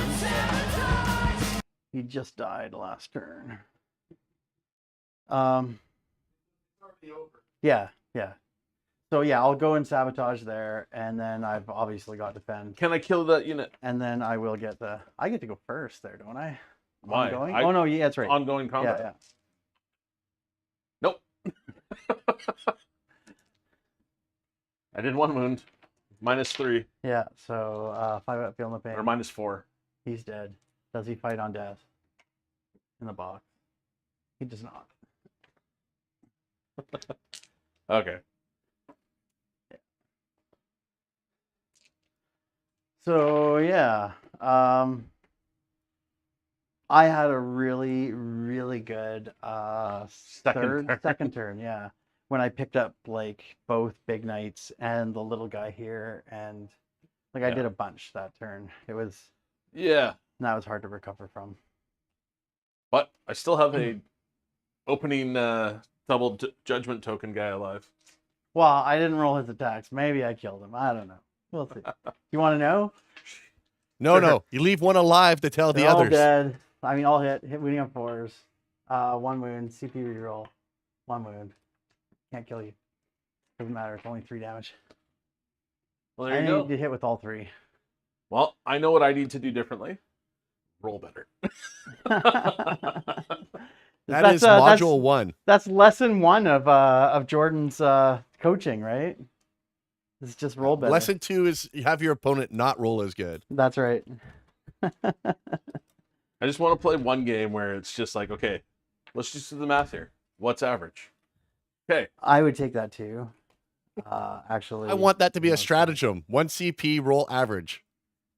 S3: he just died last turn. Yeah. So yeah, I'll go and sabotage there, and then I've obviously got defend,
S4: Can I kill that unit?
S3: and then I will get the. I get to go first there, don't I?
S4: Why?
S3: Ongoing? Oh no, yeah, that's right.
S4: Ongoing combat.
S3: Yeah.
S4: Nope. I did 1 wound. -3
S3: Yeah. So 5 up feeling the pain.
S4: or -4.
S3: He's dead. Does he fight on death? In the box. He does not.
S4: Okay.
S3: So yeah. I had a really, really good second turn, yeah. When I picked up like both big knights and the little guy here, and like I
S4: Yeah.
S3: did a bunch that turn. It was
S4: Yeah,
S3: that was hard to recover from.
S4: but I still have a opening double judgment token guy alive.
S3: Well, I didn't roll his attacks. Maybe I killed him. I don't know. We'll see. You want to know?
S2: No. You leave one alive to tell the
S3: They're all
S2: others.
S3: dead. I mean, all hit wounding on 4s. 1 wound. CP reroll. 1 wound. Can't kill you. Doesn't matter. It's only 3 damage.
S4: Well, there
S3: I
S4: you go.
S3: need to hit with all 3.
S4: Well, I know what I need to do differently. Roll better.
S2: That is module 1.
S3: That's lesson 1 of Jordan's coaching, right? It's just roll better.
S2: Lesson 2 is you have your opponent not roll as good.
S3: That's right.
S4: I just want to play one game where it's just like, okay, let's just do the math here. What's average? Okay.
S3: I would take that too. Actually,
S2: I want that to be a
S3: honestly.
S2: stratagem. 1 CP, roll average.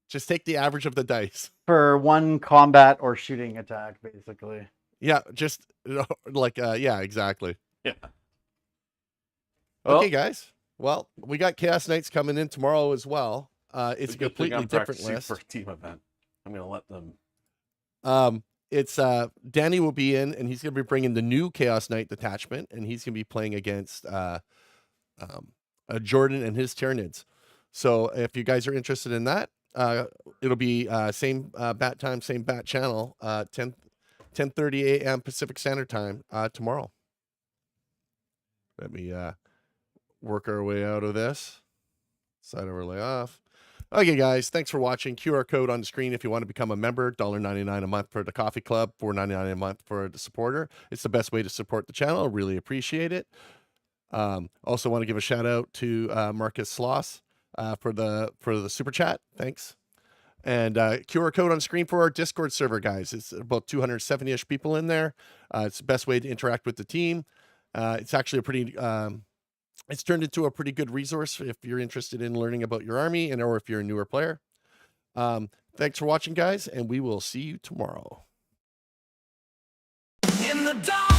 S2: Just take the average of the dice.
S3: For one combat or shooting attack, basically.
S2: Yeah, just like, yeah, exactly.
S4: Yeah.
S2: Okay, guys. Well, we got Chaos Knights coming in tomorrow as well. It's a
S4: Good thing
S2: completely
S4: I'm
S2: different
S4: practicing
S2: list.
S4: for a team event. I'm going to let them.
S2: It's Danny will be in, and he's going to be bringing the new Chaos Knight detachment, and he's going to be playing against Jordan and his Tyranids. So if you guys are interested in that, it'll be same bat time, same bat channel, 10:30 a.m. Pacific Standard Time tomorrow. Let me work our way out of this. Side overlay off. Okay, guys, thanks for watching. QR code on the screen if you want to become a member. $1.99 a month for the coffee club, $4.99 a month for the supporter. It's the best way to support the channel. Really appreciate it. Also want to give a shout out to Marcus Sloss for the super chat. Thanks. And QR code on screen for our Discord server, guys. It's about 270-ish people in there. It's the best way to interact with the team. It's actually a pretty it's turned into a pretty good resource if you're interested in learning about your army and or if you're a newer player. Thanks for watching, guys, and we will see you tomorrow.
S1: In the dark.